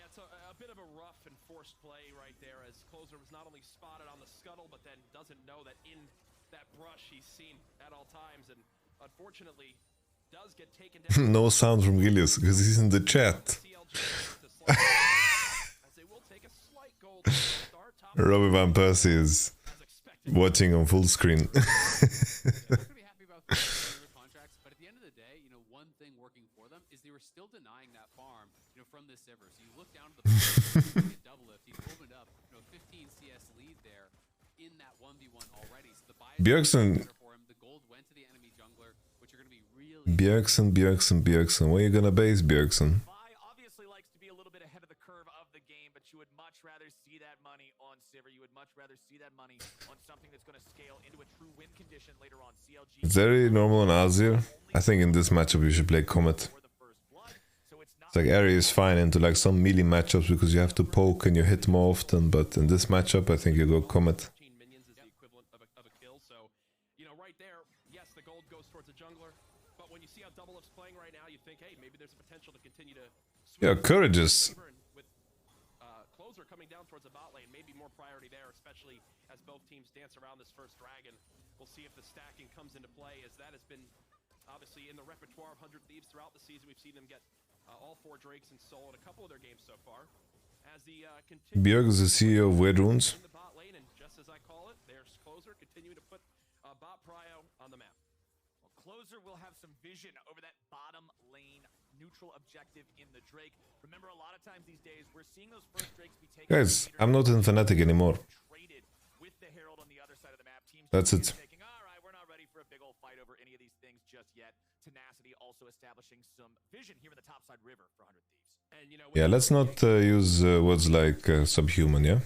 It's a bit of a rough and forced play right there, as Closer was not only spotted on the scuttle, but then doesn't know that in that brush he's seen at all times, and unfortunately, does get taken down. No sound from Gilius because he's in the chat. Robbie Van Persie is watching on full screen. Contracts, but at the end of the day, you know, one thing working for them is they were still denying that farm, you know, from this Sivir. So you look down to the double lift, he opened up, you know, 15 CS lead there in that 1v1 already. So the bias Bjergsen. for him, the gold went to the enemy jungler, which are going to be really Bjergsen. Where are you gonna base Bjergsen? Obviously likes to be a little bit ahead of the curve of the game, but you would much rather see that money on Sivir. You would much rather see that money on something that's going to scale into a true win condition later on. CLG. It's very normal on Azir. I think in this matchup you should play Comet. It's like Ahri is fine into like some melee matchups because you have to poke and you hit more often, but in this matchup I think you go Comet. Minions is the equivalent of a kill, so you know, right there, yes, the gold goes towards a jungler, but when you see how Double Up's playing right now, you think, hey, maybe there's a potential to continue to Yeah, Courageous. with Closer coming down towards the bot lane, maybe more priority there, especially as both teams dance around this first dragon. We'll see if the stacking comes into play, as that has been obviously in the repertoire of 100 Thieves throughout the season. We've seen them get all 4 Drakes and Soul in a couple of their games so far. As the Bjerg is the CEO of Weird Runes. in the bot lane, and just as I call it, there's Closer continuing to put bot prio on the map. Well, Closer will have some vision over that bottom lane neutral objective in the Drake. Remember, a lot of times these days, we're seeing those first Drakes be taken. Guys, I'm not in Fnatic anymore. Traded with the Herald on the other side of the map. Teams That's it. thinking, all right, we're not ready for a big old fight over any of these things just yet. Tenacity also establishing some vision here in the topside river for 100 Thieves. And, you know, Yeah, let's not use words like subhuman, yeah?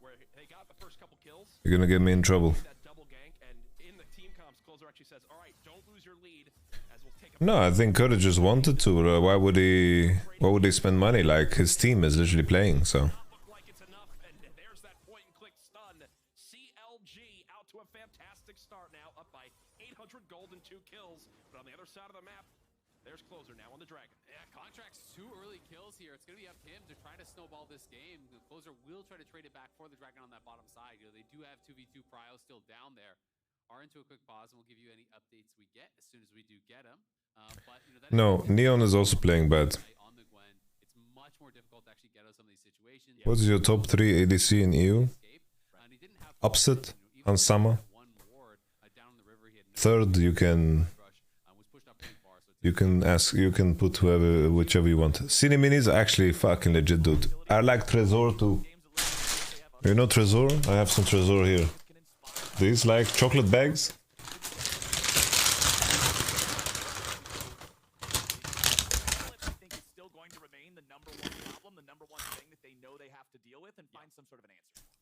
where they got the first couple kills, You're gonna get me in trouble. that double gank, and in the team comps, Closer actually says, all right, don't lose your lead, as we'll take a No, I think Coda just wanted to. Why would he spend money? Like, his team is literally playing, so. look like it's enough, and there's that point and click stun. CLG out to a fantastic start now, up by 800 gold and 2 kills, but on the other side of the map, there's Closer now on the Dragon. Yeah, Contract's 2 early kills here. It's going to be up to him to try to snowball this game. The Closer will try to trade it back for the Dragon on that bottom side. You know, they do have 2v2 Prio still down there. Are into a quick pause, and we'll give you any updates we get as soon as we do get them. But, you know, that No, Neon is also playing bad. on the Gwen, it's much more difficult to actually get out of some of these situations. What is your top 3 ADC in EU? Upset, Ansama. Third, you can put whichever you want. Cine Minis are actually fucking legit, dude. I like Trezor too. You know Trezor? I have some Trezor here. These like chocolate bags.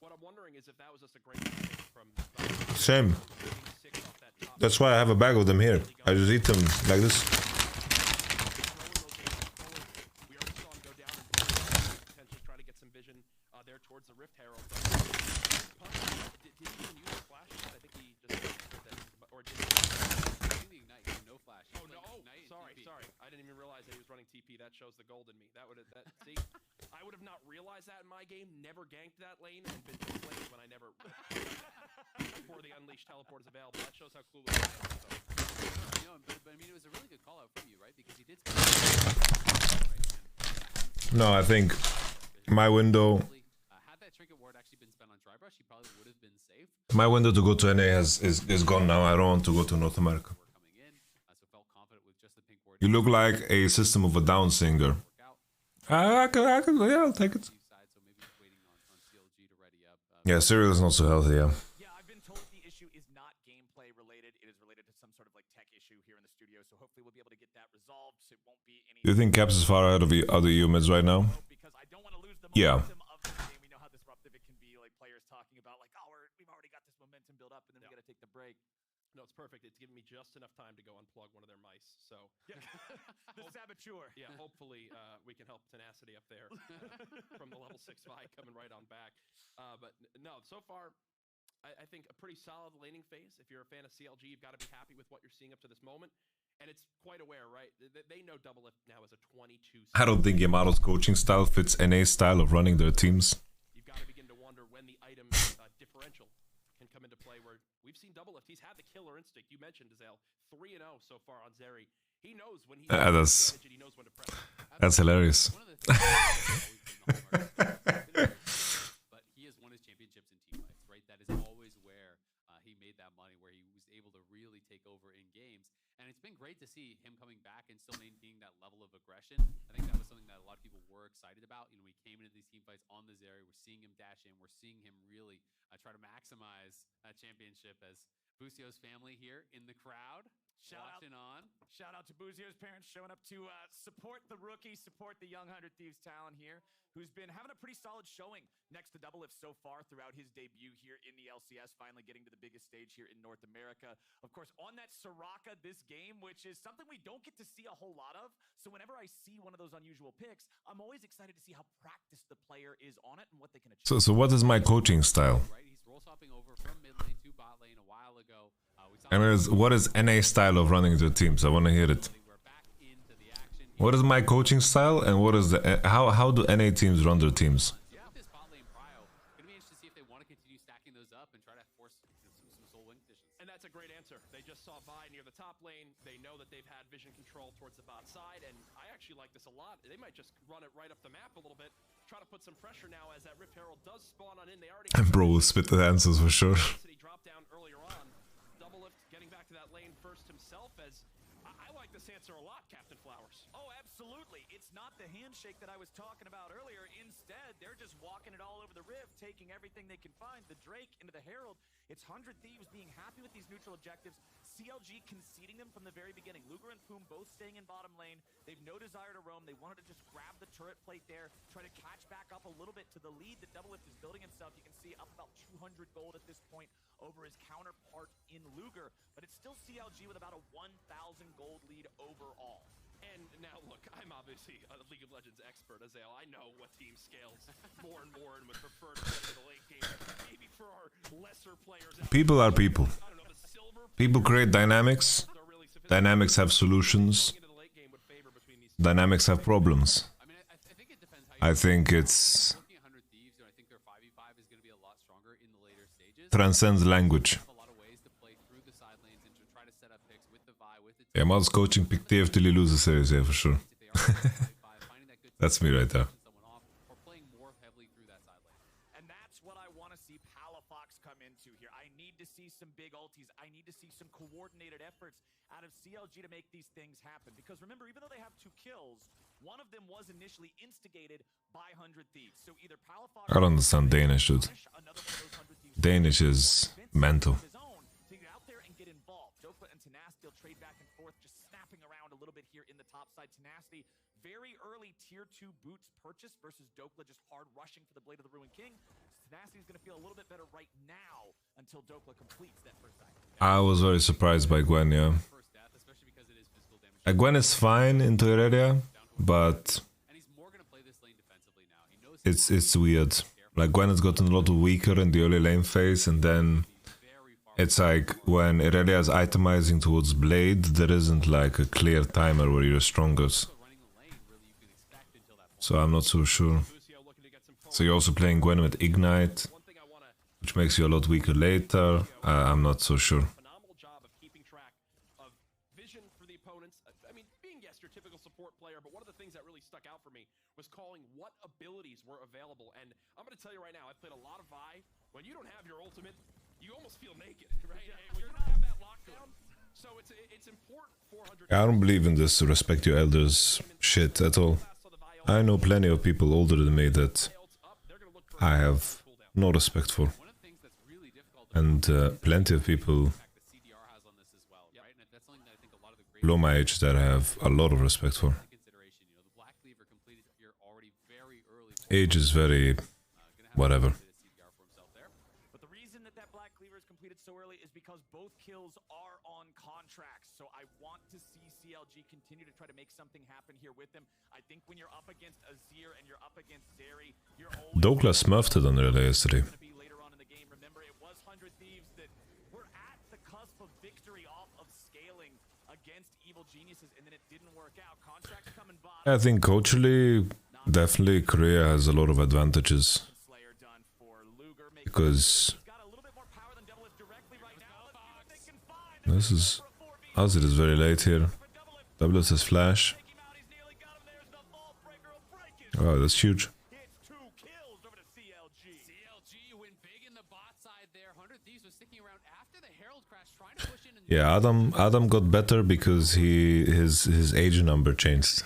What I'm wondering is if that was just a great mistake from Same. That's why I have a bag of them here. I just eat them like this. we already saw him go down and potentially try to get some vision there towards the Rift Herald. Did he even use a flash? I think he just or did he Ignite, no flash. Oh no! Oh, sorry. I didn't even realize that he was running TP. That shows the gold in me. See, I would have not realized that in my game. Never ganked that lane and been played when I never before the unleashed teleport is available. That shows how clueless I am. So. You know, but I mean, it was a really good call out from you, right? Because he did. No, I think my window. Had that trinket ward actually been spent on Drybrush, he probably would have been safe. My window to go to NA is gone now. I don't want to go to North America. You look like a System of a Down singer. Yeah, I'll take it. Yeah, Cyril is not so healthy, yeah. Yeah, I've been told the issue is not gameplay related. It is related to some sort of like tech issue here in the studio. So hopefully we'll be able to get that resolved. So it won't be any. Do you think Caps is far ahead of the other EU mids right now? Because I don't want to lose the Yeah. momentum of the game. We know how disruptive it can be. Like players talking about like, oh, we've already got this momentum built up, and then we got to take the break. No, it's perfect. It's giving me just enough time to go unplug one of their mice. So, The saboteur. Yeah, hopefully we can help Tenacity up there from the level 6 Vi coming right on back. But no, so far, I think a pretty solid laning phase. If you're a fan of CLG, you've got to be happy with what you're seeing up to this moment. And it's quite aware, right? They know Double Lift now is a 22. I don't think Yamato's coaching style fits NA's style of running their teams. You've got to begin to wonder when the item differential can come into play where we've seen Doublelift. He's had the killer instinct. You mentioned, Azale, 3-0 so far on Zeri. He knows when he's that's he knows when to press. that's hilarious. But he has won his championships in team fights, right? That is always where he made that money, where he was able to really take over in games. And it's been great to see him coming back and still maintaining that level of aggression. I think that was something that a lot of people were excited about. You know, we came into these team fights on the Zeri. We're seeing him dash in. We're seeing him really try to maximize that championship as Busio's family here in the crowd. Shout out to Buzio's parents showing up to support the rookie, support the young 100 Thieves talent here, who's been having a pretty solid showing next to Doublelift so far throughout his debut here in the LCS, finally getting to the biggest stage here in North America. Of course, on that Soraka this game, which is something we don't get to see a whole lot of. So whenever I see one of those unusual picks, I'm always excited to see how practiced the player is on it and what they can achieve. So what is my coaching style? right? He's roll swapping over from mid lane to bot lane a while ago. And what is NA style of running the teams? I want to hear it. What is my coaching style, and what is the how do NA teams run their teams? This bot lane prio, gonna be interested to see if they want to continue stacking those up and try to force some soul wing conditions. And that's a great answer. They just saw Vi near the top lane. They know that they've had vision control towards the bot side, and I actually like this a lot. They might just run it right up the map a little bit, try to put some pressure now as that Rift Herald does spawn on in. They already Bro will spit the answers for sure. Drop down earlier on. Doublelift getting back to that lane first himself, as I like this answer a lot, Captain Flowers. Oh, absolutely. It's not the handshake that I was talking about earlier. Instead, they're just walking it all over the Rift, taking everything they can find. The Drake into the Herald. It's 100 Thieves being happy with these neutral objectives. CLG conceding them from the very beginning. Luger and Poom both staying in bottom lane. They've no desire to roam. They wanted to just grab the turret plate there, try to catch back up a little bit to the lead that Doublelift is building himself. You can see up about 200 gold at this point over his counterpart in Luger, but it's still CLG with about a 1,000 gold lead overall. And now, look, I'm obviously a League of Legends expert, Azale. I know what team scales more and more and would prefer to play the late game. Maybe for our lesser players. People are people. People create dynamics. Dynamics have solutions. Dynamics have problems. I think it's transcends language. Yamato's coaching pick TF till he loses series, yeah, for sure. That's me right there. And that's what I want to see Palafox come into here. I need to see some big ultis. I need to see some coordinated efforts out of CLG to make these things happen. Because remember, even though they have 2 kills, one of them was initially instigated by 100 Thieves. So either Palafox... I don't understand Danish, dude. Danish is mental. They'll trade back and forth, just snapping around a little bit here in the top side. Tenacity, very early tier 2 boots purchase versus Dokla just hard rushing for the Blade of the Ruined King. Tenacity is going to feel a little bit better right now until Dokla completes that first item. I was very surprised by Gwen, yeah. Gwen is fine into Irelia, but it's weird. Like, Gwen has gotten a lot weaker in the early lane phase, and then it's like when Irelia is itemizing towards Blade, there isn't like a clear timer where you're strongest. So I'm not so sure. So you're also playing Gwen with Ignite, which makes you a lot weaker later. I'm not so sure. Phenomenal job of keeping track of vision for the opponents. I mean, being, yes, your typical support player, but one of the things that really stuck out for me was calling what abilities were available. And I'm going to tell you right now, I've played a lot of Vi. When you don't have your ultimate, you almost feel naked, right? When you don't have that lockdown, so it's important. 400. I don't believe in this respect your elders shit at all. I know plenty of people older than me that I have no respect for, and plenty of people below my age that I have a lot of respect for. Age is very whatever. So early is because both kills are on contracts. So I want to see CLG continue to try to make something happen here with them. I think when you're up against Azir and you're up against Zeri, you're always Dokla smurfed it on earlier yesterday. later on in the game. Remember, it was 100 Thieves that were at the cusp of victory off of scaling against Evil Geniuses, and then it didn't work out. Contracts coming by. I think culturally, definitely Korea has a lot of advantages. Because This is... Ozzy is very late here. Double says flash. Oh, that's huge. Yeah, Adam got better because his age number changed.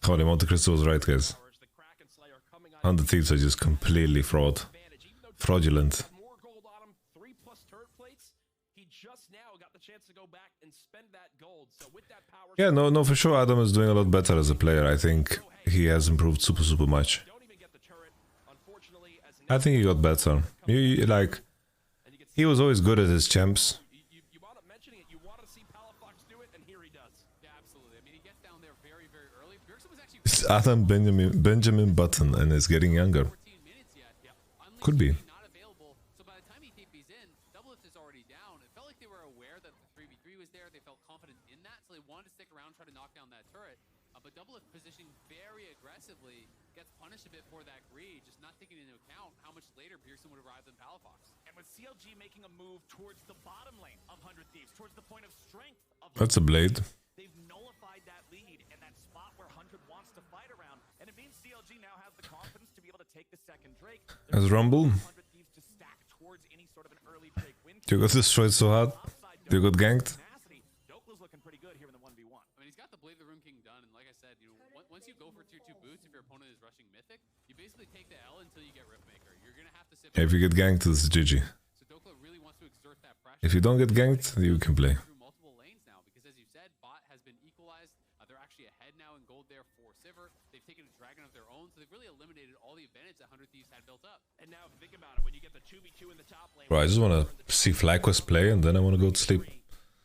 Oh, the Monte Cristo was right, guys. 100 Thieves are just completely fraudulent. Yeah, no, for sure Adam is doing a lot better as a player. I think he has improved super much. I think he got better. He was always good at his champs. It's Adam Benjamin Button and is getting younger. Could be. That's a blade. They've nullified that lead and that spot where 100 wants to fight around, and it means CLG now has the confidence to be able to take the second Drake. As Rumble. You got destroyed so hard. You got ganked. Dokla's looking pretty good here in the 1v1. I mean, he's got the Blade of the Rune King done, and like I said, once you go for tier 2 boots, if your opponent is rushing Mythic, you basically take the L until you get Riftmaker. You're gonna have to sit. If you get ganked, it's GG. So Dokla really wants to exert that pressure. If you don't get ganked, you can play. Multiple lanes now, because as you said, bot has been equalized. They're actually ahead now in gold there for Sivir. They've taken a dragon of their own, so they've really eliminated all the advantage that 100 Thieves had built up. And now think about it, when you get the 2v2 in the top lane. Bro, I just want to see FlyQuest play and then I want to go to sleep.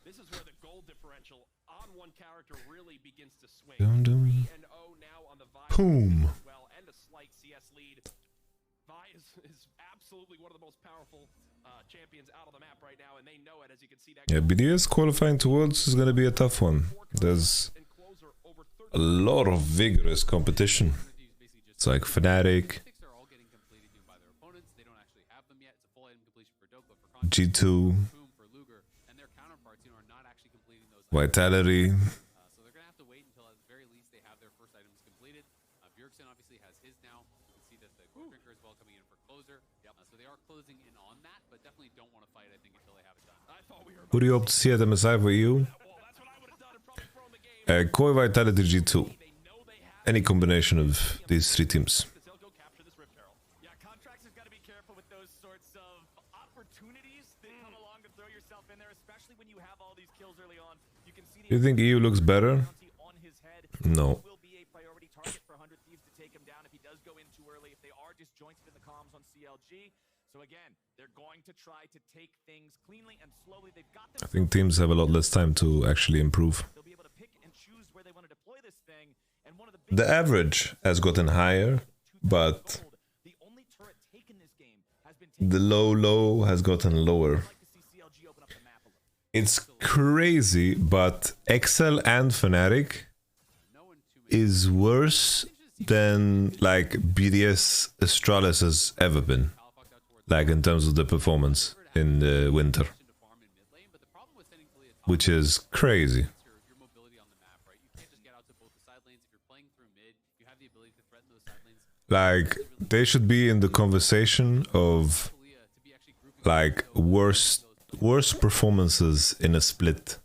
This is where the gold differential on one character really begins to swing. Dum dum. 3-0 now on the Vi. Boom. Well, and a slight CS lead. Vi is absolutely one of the most powerful champions out of the map right now, and they know it. As you can see, that Yeah, BDS qualifying to Worlds is going to be a tough one. There's a lot of vigorous competition. It's like Fnatic, G2, Vitality. So they're gonna have to wait until at the very least they have their first items completed. Bjergsen obviously has his now. You can see that the Drinker is well coming in for closer. So they are closing in on that, but definitely don't want to fight, I think, until they have it done. Who do you hope to see at MSI for you? Koi, Vitality, G2. Any combination of these three teams. Yeah, Contracts has got to be careful with those sorts of opportunities that come along to throw yourself in there, especially when you have all these kills early on. You can see You think EU looks better? on his head. No. Will be a priority target for 100 Thieves to take him down if he does go in too early, if they are disjointed in the comms on CLG. So again, they're going to try to take things cleanly and slowly. They've got I think teams have a lot less time to actually improve. they'll be able to pick and choose where they want to deploy this thing. And one of the The average has gotten higher, but the low has gotten lower. It's crazy, but Excel and Fnatic is worse than like BDS Astralis has ever been. Like in terms of the performance in the winter. Which is crazy. Like, they should be in the conversation of like worst performances in a split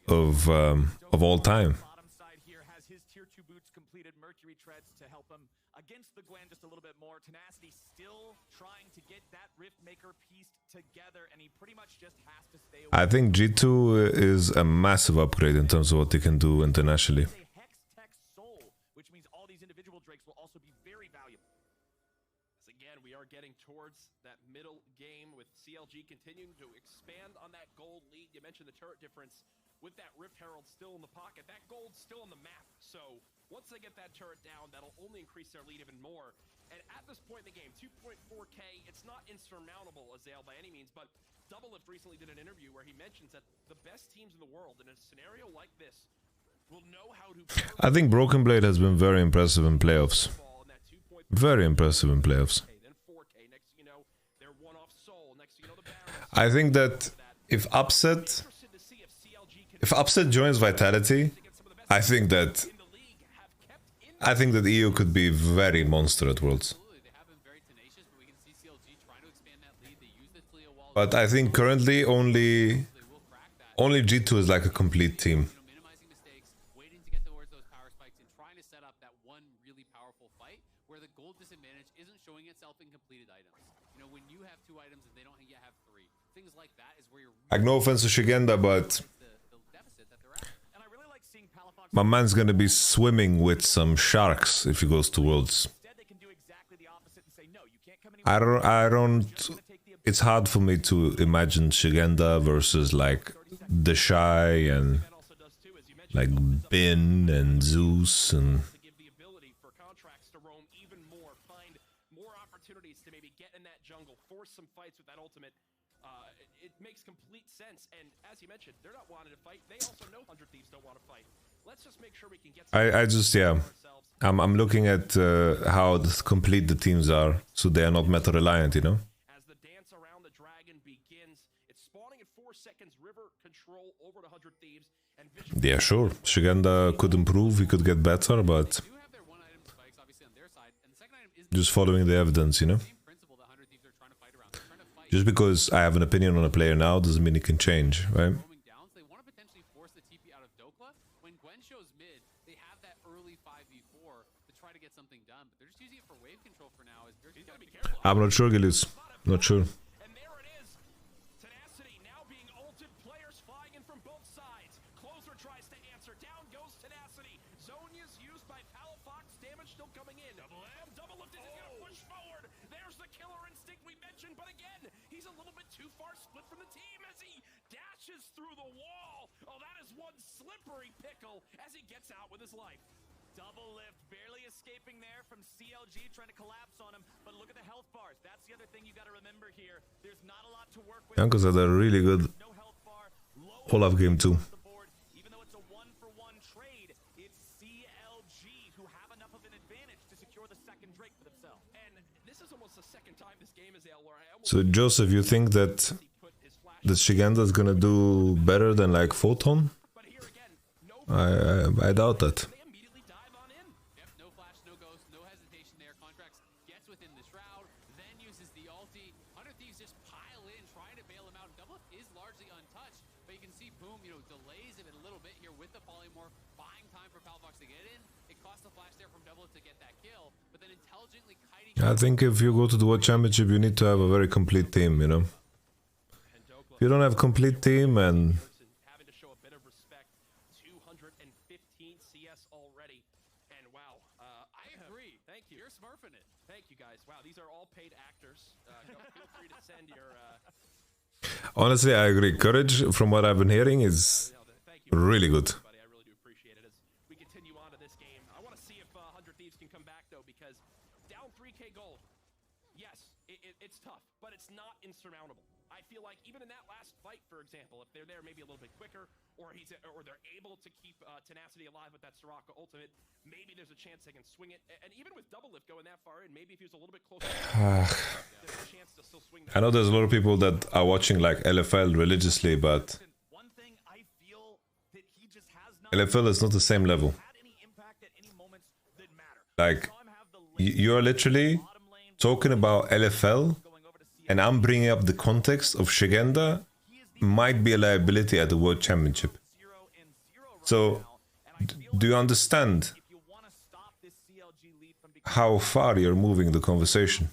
of all time. bottom side here has his tier 2 boots completed. Mercury treads to help him against the Gwen just a little bit more. Tenacity still trying to get that Riftmaker pieced together, and he pretty much just has to stay away. I think G2 is a massive upgrade in terms of what they can do internationally. Which means all these individual drakes will also be very valuable. As again, we are getting towards that middle game with CLG continuing to expand on that gold lead. You mentioned the turret difference with that Rift Herald still in the pocket. That gold's still on the map. So once they get that turret down, that'll only increase their lead even more. And at this point in the game, 2.4K, it's not insurmountable, Azale, by any means, but Doublelift recently did an interview where he mentions that the best teams in the world in a scenario like this will know how to... I think Broken Blade has been very impressive in playoffs. Very impressive in playoffs. I think that if Upset joins Vitality, I think that EU could be very monster at Worlds. But I think currently only G2 is like a complete team. Like, no offense to Shigenda, but my man's gonna be swimming with some sharks if he goes to Worlds. I don't. It's hard for me to imagine Shigenda versus like The Shy and like Bin and Zeus and. It makes complete sense, and as you mentioned, they're not wanting to fight. They also know 100 Thieves don't want to fight. Let's just make sure we can get. I just I'm looking at how complete the teams are, so they are not meta reliant, you know. As the dance around the dragon begins, it's spawning at 4 seconds. River control over the 100 Thieves, and yeah, sure. Shigenda could improve. He could get better, but just following the evidence, you know. Just because I have an opinion on a player now doesn't mean it can change, right? I'm not sure, Gillius. Not sure. And there it is. Tenacity now being ulted. Players flying in from both sides. Closer tries to answer. Down goes Tenacity. Zonia's used by Palafox. Damage still coming in. Double lift is gonna push forward. There's the killer instinct we mentioned, but again, he's a little bit too far split from the team as he dashes through the wall. Oh, that is one slippery pickle as he gets out with his life. Double lift, barely escaping there from CLG, trying to collapse on him. But look at the health bars. That's the other thing you got to remember here. There's not a lot to work with. Yonkers had a really good Olaf game too. Even though it's a 1-for-1 trade, it's CLG who have enough of an advantage to secure the second Drake for themselves. And this is almost the second time this game is So Joseph, you think that Shigenda is gonna do better than like Photon? I doubt that. I think if you go to the World Championship, you need to have a very complete team, you know. If you don't have a complete team and having to show a bit of respect, 215 CS already, and wow, I agree. Thank you. You're smurfing it. Thank you guys. Wow, these are all paid actors. Feel free to send your. Honestly, I agree. Courage, from what I've been hearing, is really good. I really do appreciate it. As we continue on to this game, I want to see if 100 Thieves can come back though, because down 3K gold. Yes, it's tough, but it's not insurmountable. I feel like even in that last fight, for example, if they're there maybe a little bit quicker, or they're able to keep Tenacity alive with that Soraka ultimate, maybe there's a chance they can swing it. And even with double lift going that far in, maybe if he was a little bit closer, there's a chance to still swing that. I know there's a lot of people that are watching like LFL religiously, but LFL is not the same level. Like, you're literally talking about LFL, and I'm bringing up the context of Shigenda might be a liability at the World Championship. So, do you understand how far you're moving the conversation?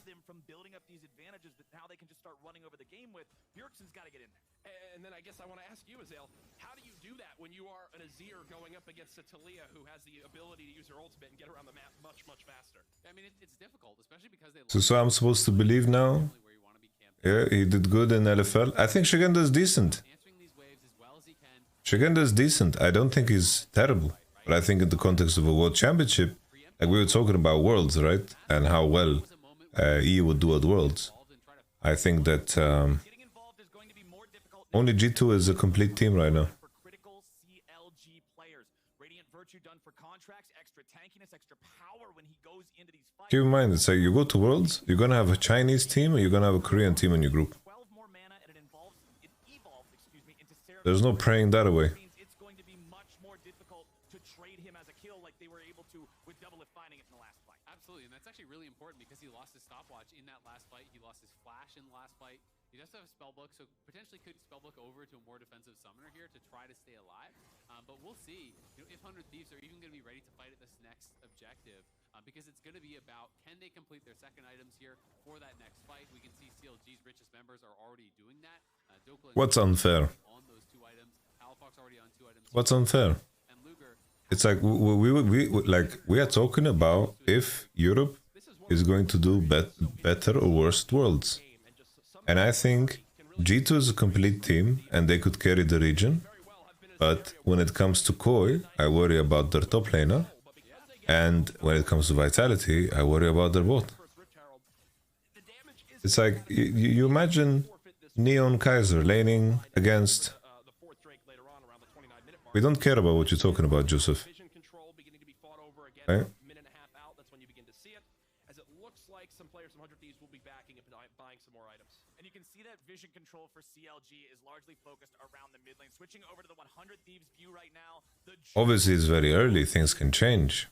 And then I guess I want to ask you, Azale, how do you do that when you are an Azir going up against a Talia who has the ability to use her ultimate and get around the map much, much faster? I mean, it's difficult, especially because they. So I'm supposed to believe now? Yeah, he did good in LFL. I think Shigenda is decent. Shigenda is decent. I don't think he's terrible. But I think in the context of a World Championship, like we were talking about Worlds, right? And how well EU would do at Worlds. I think that only G2 is a complete team right now. Keep in mind, it's like you go to Worlds, you're gonna have a Chinese team, or you're gonna have a Korean team in your group. There's no praying that away. It's going to be much more difficult to trade him as a kill like they were able to with Double It finding it in the last fight. Absolutely, and that's actually really important because he lost his stopwatch in that last fight. He lost his flash in the last fight. He does have a spellbook, so potentially could spellbook over to a more defensive summoner here to try to stay alive. But we'll see, you know, if 100 Thieves are even going to be ready to fight at this next objective, because it's going to be about can they complete their second items here for that next fight. We can see CLG's richest members are already doing that. What's unfair? On those 2 items, Palafox already on 2 items. What's unfair? It's like we are talking about if Europe is going to do better or worse Worlds. And I think G2 is a complete team and they could carry the region. But when it comes to Koi, I worry about their top laner. And when it comes to Vitality, I worry about their bot. It's like, you imagine Neon Kaiser laning against... We don't care about what you're talking about, Joseph. Right? And you can see that vision control for CLG is largely focused around the mid lane. Switching over to the 100 Thieves view right now. Obviously, it's very early, things can change.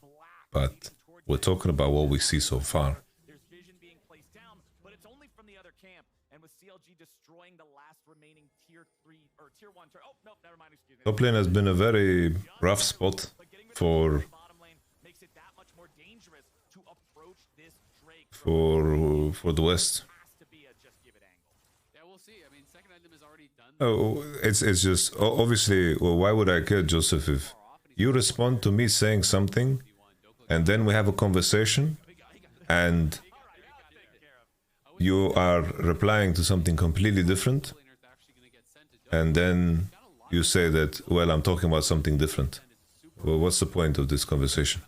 But we're talking about what we see so far. There's vision being placed down, but it's only from the other camp. And with CLG destroying the last remaining tier 3 or tier 1 turret. Oh, no, never mind, excuse me. Top lane has been a very rough spot for the West. Oh, it's just obviously. Well, why would I care, Joseph? If you respond to me saying something, and then we have a conversation, and you are replying to something completely different, and then you say that, well, I'm talking about something different. Well, what's the point of this conversation?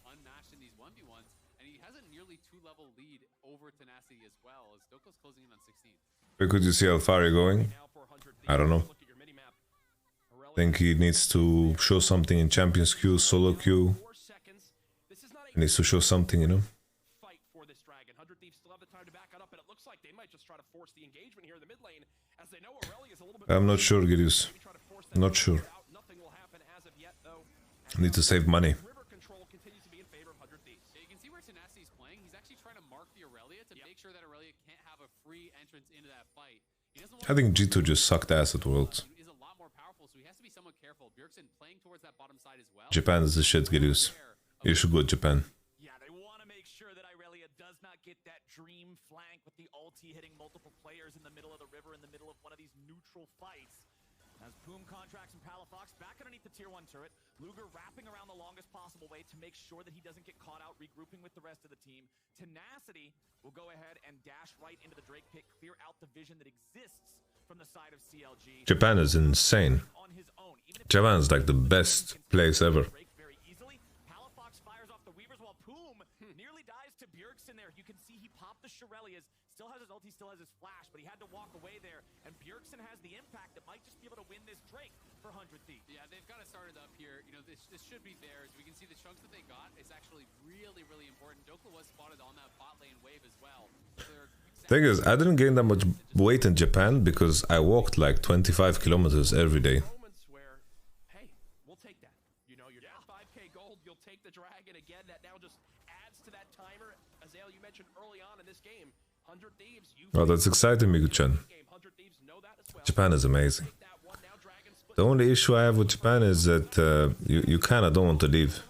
Where could you see Alfari going? I don't know. Think he needs to show something in Champions queue, solo queue. He needs to show something, you know. I'm not sure, Girius. Not sure. Need to save money. I think G2 just sucked ass at Worlds. Japan is the shit, Girius. You should go to Japan. Yeah, they want to make sure that Irelia does not get that dream flank with the ulti hitting multiple players in the middle of the river, in the middle of one of these neutral fights. As Boom contracts and Palafox back underneath the tier 1 turret, Luger wrapping around the longest possible way to make sure that he doesn't get caught out, regrouping with the rest of the team. Tenacity will go ahead and dash right into the Drake pit, clear out the vision that exists from the side of CLG. Japan is insane. Japan is like the best place ever. Palafox fires off the Weavers while Boom nearly dies to Bjergsen there. You can see he popped the Shirelias, still has his ulti, still has his flash, but he had to walk away there. And Bjergsen has the impact that might just be able to win this Drake for 100 Thieves. Yeah, they've got to start it up here. You know, this should be theirs. We can see the chunks that they got. It's actually really, really important. Doka was spotted on that bot lane wave as well. Thing is, I didn't gain that much weight in Japan because I walked like 25 kilometers every day. Oh, that's exciting, Migu-chan. Japan is amazing. The only issue I have with Japan is that you kind of don't want to leave.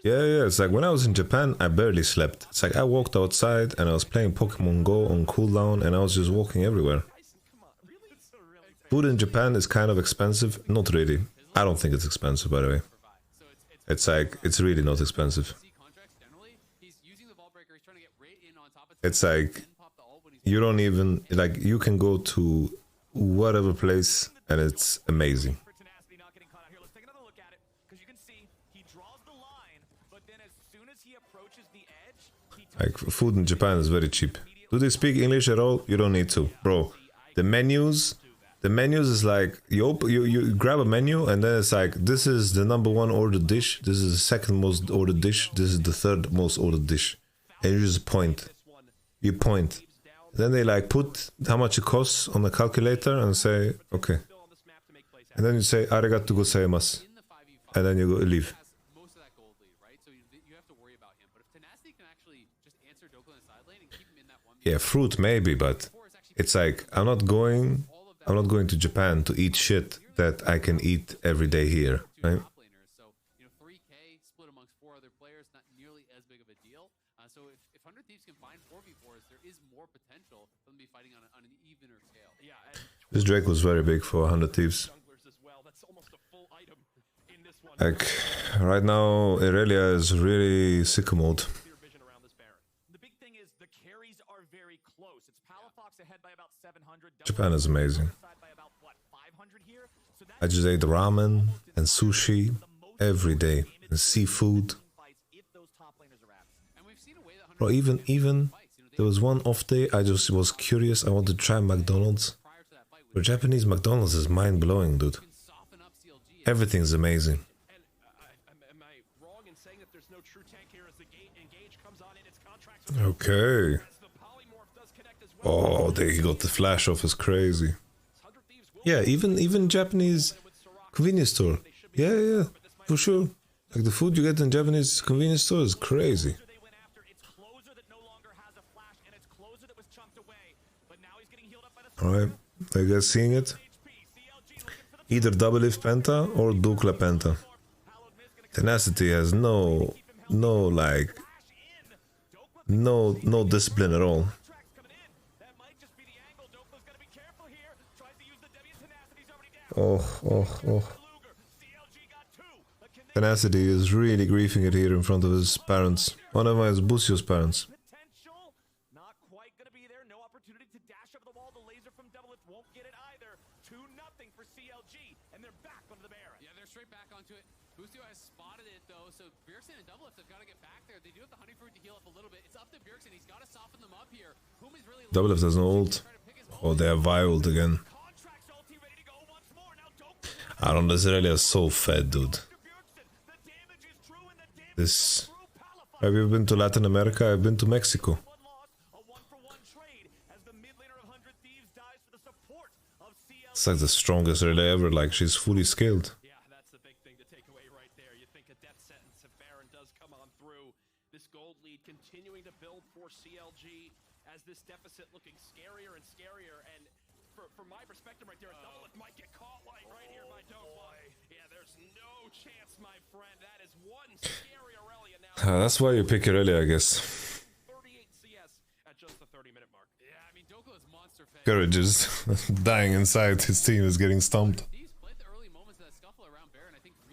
Yeah, it's like when I was in Japan, I barely slept. It's like I walked outside and I was playing Pokemon Go on cooldown and I was just walking everywhere. Food in Japan is kind of expensive. Not really. I don't think it's expensive, by the way. It's like, it's really not expensive. It's like, you don't even, like, you can go to whatever place and it's amazing. Like, food in Japan is very cheap. Do they speak English at all? You don't need to. Bro, the menus The menus is like you grab a menu and then it's like this is the #1 ordered dish, this is the second most ordered dish, this is the third most ordered dish, and you just point. You point. Then they like put how much it costs on the calculator and say okay, and then you say arigatou gozaimasu, and then you go leave. Most of that gold lead, right? So you have to worry about him. But if Tenacity can actually just answer Doku in the side lane and keep him in that one. Yeah, fruit maybe, but it's like I'm not going to Japan to eat shit that I can eat every day here, right? So, 3K split amongst 4 other players, not nearly as big of a deal. So if 100 Thieves can find 4v4s, there is more potential for them to be fighting on an evener scale. This Drake was very big for 100 Thieves. Like, right now, Irelia is really sicko mode. Japan is amazing. I just ate ramen and sushi every day, and seafood. Bro, even there was one off day, I just was curious, I wanted to try McDonald's. But Japanese McDonald's is mind-blowing, dude. Everything's amazing. Okay. Oh, there he got the flash off, is crazy. Yeah, even Japanese convenience store. Yeah, for sure. Like the food you get in Japanese convenience store is crazy. Alright, are you guys seeing it? Either double if penta or Dukla penta. Tenacity has no discipline at all. Oh. Tenacity is really griefing it here in front of his parents. One of mine is Busio's parents. Double F has no ult. Oh, they are violed again. I don't know, this Irelia is so fed, dude. This... Have you been to Latin America? I've been to Mexico. It's like the strongest Irelia ever, like she's fully scaled. This deficit looking scarier and scarier, and from my perspective right there, Double might get caught right here by Dokla. Yeah, there's no chance, my friend. That is one scary Irelia now. That's why you pick Irelia, I guess. 38 CS at just the 30-minute mark. Yeah, I mean, Dokla's monster fed. Courage is dying inside, his team is getting stomped.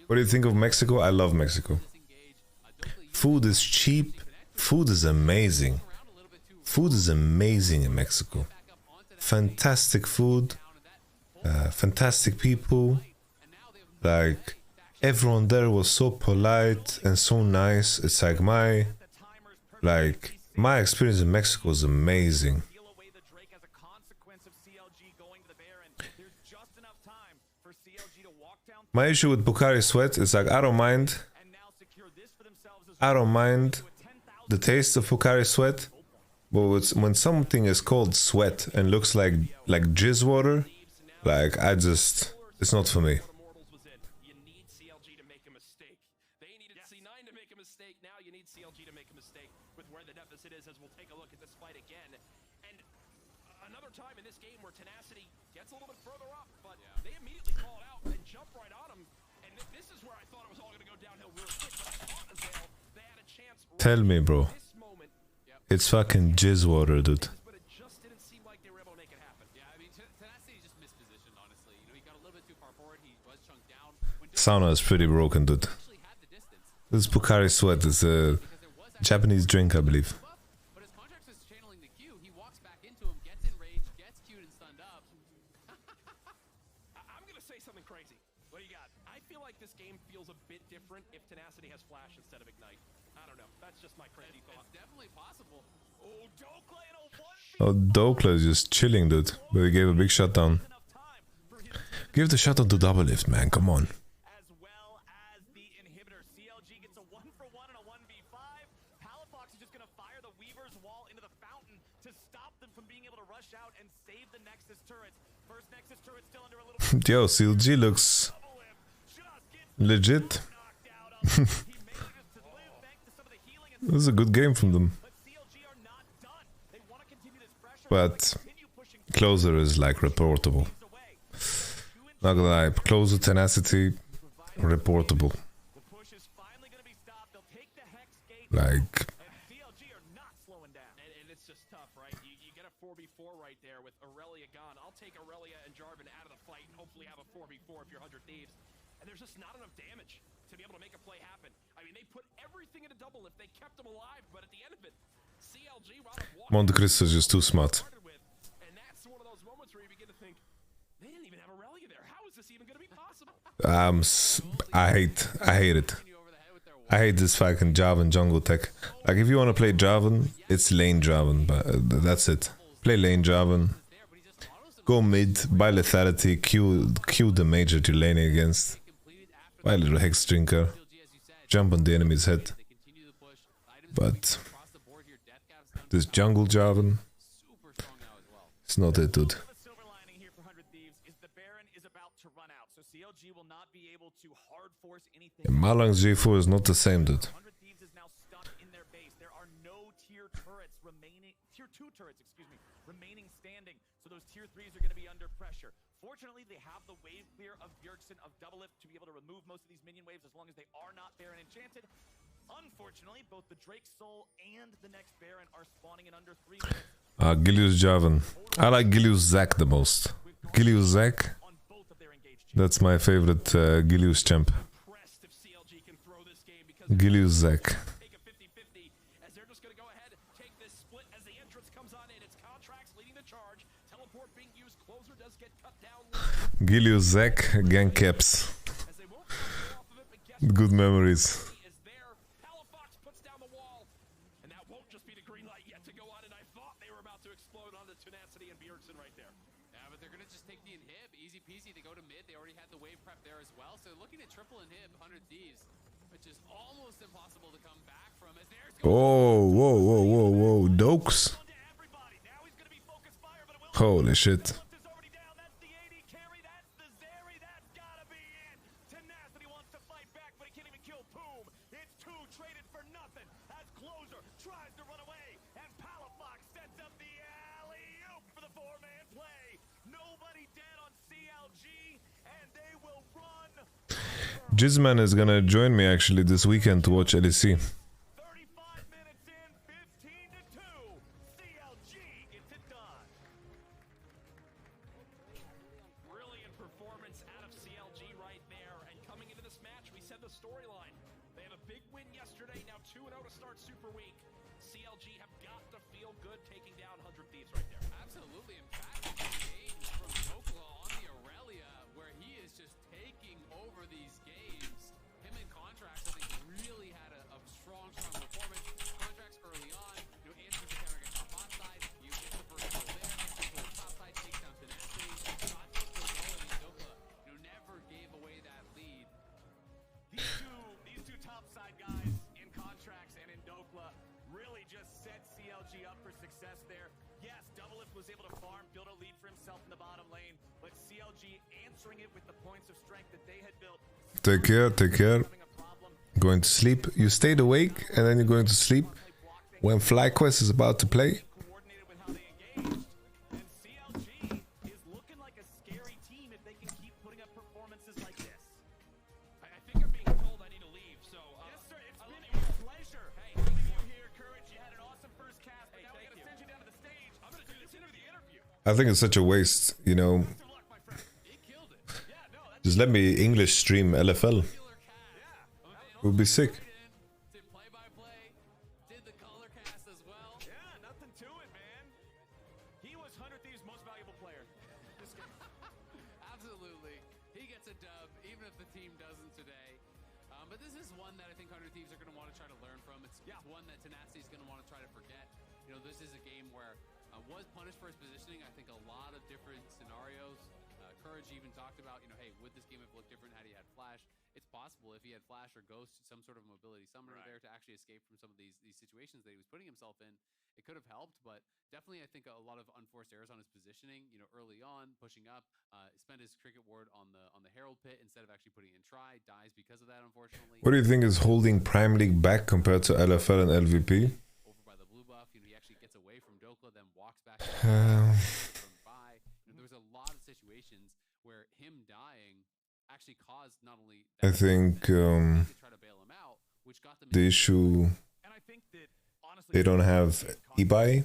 What do you think of Mexico? I love Mexico. Food is cheap, food is amazing. Food is amazing in Mexico. Fantastic food, fantastic people. Like, everyone there was so polite and so nice. It's like my experience in Mexico was amazing. My issue with Pocari Sweat is like I don't mind the taste of Pocari Sweat. But when something is called sweat and looks like jizz water, like it's not for me. You need CLG to make a mistake. They needed C9 to make a mistake. Now you need CLG to make a mistake with where the deficit is, as we'll take a look at this fight again. And another time in this game where Tenacity gets a little bit further up, but they immediately call it out and jump right on him. And this is where I thought it was all going to go downhill real quick. But I thought Azale, they had a chance. Tell me, bro. It's fucking jizz water, dude. But it just didn't seem like they were able to make it happen. Yeah, I mean, Tenacity just mispositioned, honestly. He got a little bit too far forward. He was chunked down. Sauna is pretty broken, dude. This Pocari Sweat is a Japanese drink, I believe. But his contract is channeling the Q. He walks back into him, gets enraged, gets Q'd and stunned up. I'm going to say something crazy. What do you got? I feel like this game feels a bit different if Tenacity has Flash instead of Ignite. I don't know. That's just my crazy thought. It's definitely possible. Oh, Dokla Oh, Dokla is just chilling, dude. But he gave a big shutdown. Give the shot to double lift, man. Come on. As well as the inhibitor. CLG gets a 1-for-1 and a 1v5. Palafox is just going to fire the Weaver's Wall into the fountain to stop them from being able to rush out and save the Nexus turrets. First Nexus turret still under a little bit. Yo, CLG looks legit. This is a good game from them. But closer is like reportable. Not gonna lie, closer tenacity, reportable. Like, And it's just tough, right? You get a 4v4 right there with Aurelia gone. I'll take Aurelia and Jarvan out of the fight and hopefully have a 4v4 if you're 100 Thieves. And there's just not enough damage to be able to make a play happen. I mean, they put everything into double lift. They kept them alive, but at the end of it, CLG wound up walking. Monte Cristo is just too smart. And that's one of those moments where you begin to think, they didn't even have Aurelia there. How is this even going to be possible? I hate it. I hate this fucking Jarvan jungle tech. Like, if you want to play Jarvan, it's lane Jarvan, but that's it. Play lane Jarvan. Go mid, buy lethality, Q the mage that you're laning against. Buy a little hex drinker. Jump on the enemy's head. But this jungle Jarvan, it's not it, dude. And Malang's G4 is not the same, dude. 100 Thieves is now stuck in their base. There are no tier turrets remaining, tier 2 turrets, excuse me, remaining standing. So those tier 3s are going to be under pressure. Fortunately, they have the wave clear of Bjergsen of double lift to be able to remove most of these minion waves as long as they are not Baron enchanted. Unfortunately, both the Drake Soul and the next Baron are spawning in under 3 minutes. Gilius Jarvan. I like Gilius Zac the most. Gilius Zac. That's my favorite Gilius champ. Gilius Zac. Gilius Zac, gang caps. Good memories. Oh, whoa, whoa, whoa, whoa, Dokes. Holy shit. Jizzman is gonna join me actually this weekend to watch LEC. Take care, take care. Going to sleep. You stayed awake and then you're going to sleep when FlyQuest is about to play. I think it's such a waste, you know. Just let me English stream LFL. It would be sick. Absolutely. He gets a dub, even if the team doesn't today. But this is one that I think 100 Thieves are going to want to try to learn from. It's one that Tenacity is going to want to try to forget. You know, this is a game where was punished for his positioning. I think a lot of different scenarios Courage even talked about, you know, hey, would this game have looked different had he had Flash? It's possible if he had Flash or Ghost, some sort of mobility summoner there to actually escape from some of these situations that he was putting himself in. It could have helped, but definitely I think a lot of unforced errors on his positioning, you know, early on, pushing up, spent his cricket ward on the Herald pit instead of actually putting in try, dies because of that, unfortunately. What do you think is holding Prime League back compared to LFL and LVP? Over by the blue buff, you know, he actually gets away from Dokla, then walks back by. You know, there was a lot of situations where him dying actually caused not only I think try to bail him out, which got them the issue, they don't have Ibai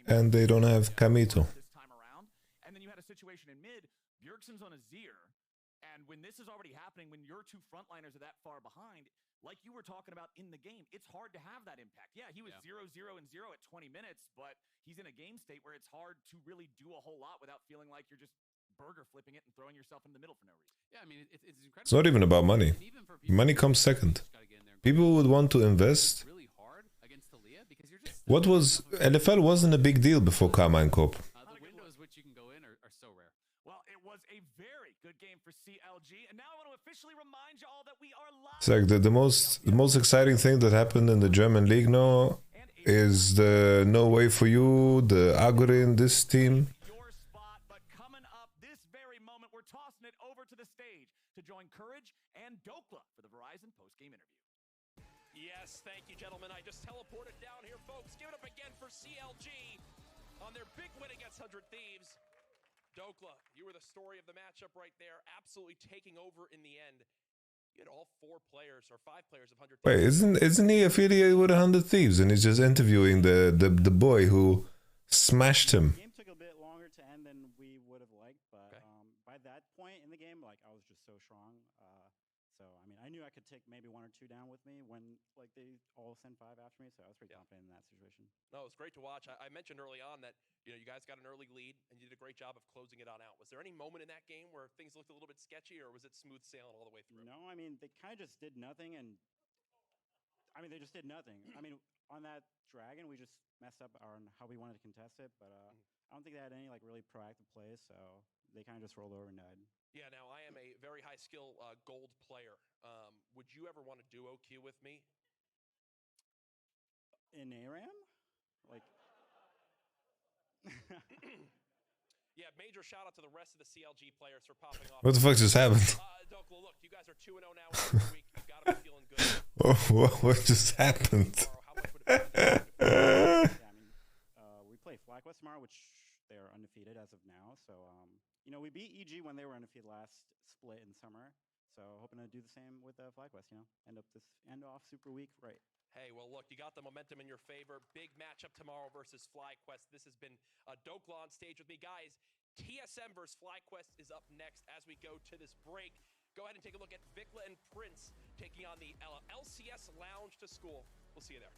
and they don't have Kamito. This time around. And then you had a situation in mid, Bjergsen's on a Zir, and when this is already happening, when your two frontliners are that far behind, like you were talking about in the game, it's hard to have that impact. Yeah, he was 0-0 and 0 at 20 minutes, but he's in a game state where it's hard to really do a whole lot without feeling like you're just burger flipping it and throwing yourself in the middle for no reason. Yeah, I mean, it's incredible. It's not even about money. Money comes second. People would want to invest. Really hard against Talia because you're just What was LFL wasn't a big deal before Karma and Coop. the windows which you can go in are so rare. Well, it was a very good game for CLG, and now I want to officially remind you all that we are live. It's like the most exciting thing that happened in the German league now is the No Way For You, the Agurin, this team. Your spot, but coming up this very moment, we're tossing it over to the stage to join Courage and Dokla for the Verizon post-game interview. Yes, thank you, gentlemen. I just teleported down here, folks. Give it up again for CLG on their big win against 100 Thieves. Dokla, you were the story of the matchup right there, absolutely taking over in the end. You had all 4 players or 5 players of 100 Thieves. Wait, isn't he affiliated with 100 Thieves and he's just interviewing the boy who smashed him? The game took a bit longer to end than we would have liked, but by that point in the game, like, I was just so strong. So, I mean, I knew I could take maybe 1 or 2 down with me when, like, they all sent 5 after me, so I was pretty confident in that situation. No, it was great to watch. I mentioned early on that, you know, you guys got an early lead and you did a great job of closing it on out. Was there any moment in that game where things looked a little bit sketchy, or was it smooth sailing all the way through? No, I mean, they kind of just did nothing, and I mean, they just did nothing. I mean, on that dragon, we just messed up on how we wanted to contest it, but I don't think they had any, like, really proactive plays, so they kind of just rolled over and died. Yeah, now I am a very high skill gold player. Would you ever want to duo queue with me? In ARAM? Like... Yeah, major shout out to the rest of the CLG players for popping off. What the fuck just happened? Dokla, look, you guys are 2-0 now in the week. You've got to be feeling good. What just happened? Yeah, I mean, we play FlyQuest tomorrow, which they are undefeated as of now. So, you know, we beat EG when they were undefeated last split in summer. So, hoping to do the same with FlyQuest. You know, end off super week right. Hey, well, look, you got the momentum in your favor. Big matchup tomorrow versus FlyQuest. This has been Dokla on stage with me, guys. TSM versus FlyQuest is up next as we go to this break. Go ahead and take a look at Vikla and Prince taking on the LCS Lounge to School. We'll see you there.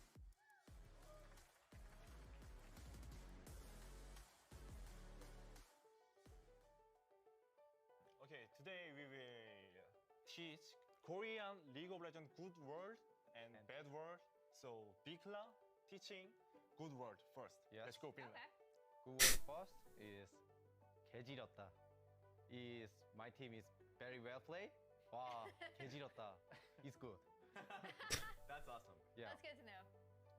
Okay, today we will teach Korean League of Legends good word and bad word. So Vikla teaching good word first. Yes. Let's go, Vikla. Good word first is 개지렸다. Is my team is very well played. 와, 개지렸다. It's good. That's awesome. Yeah. That's good to know.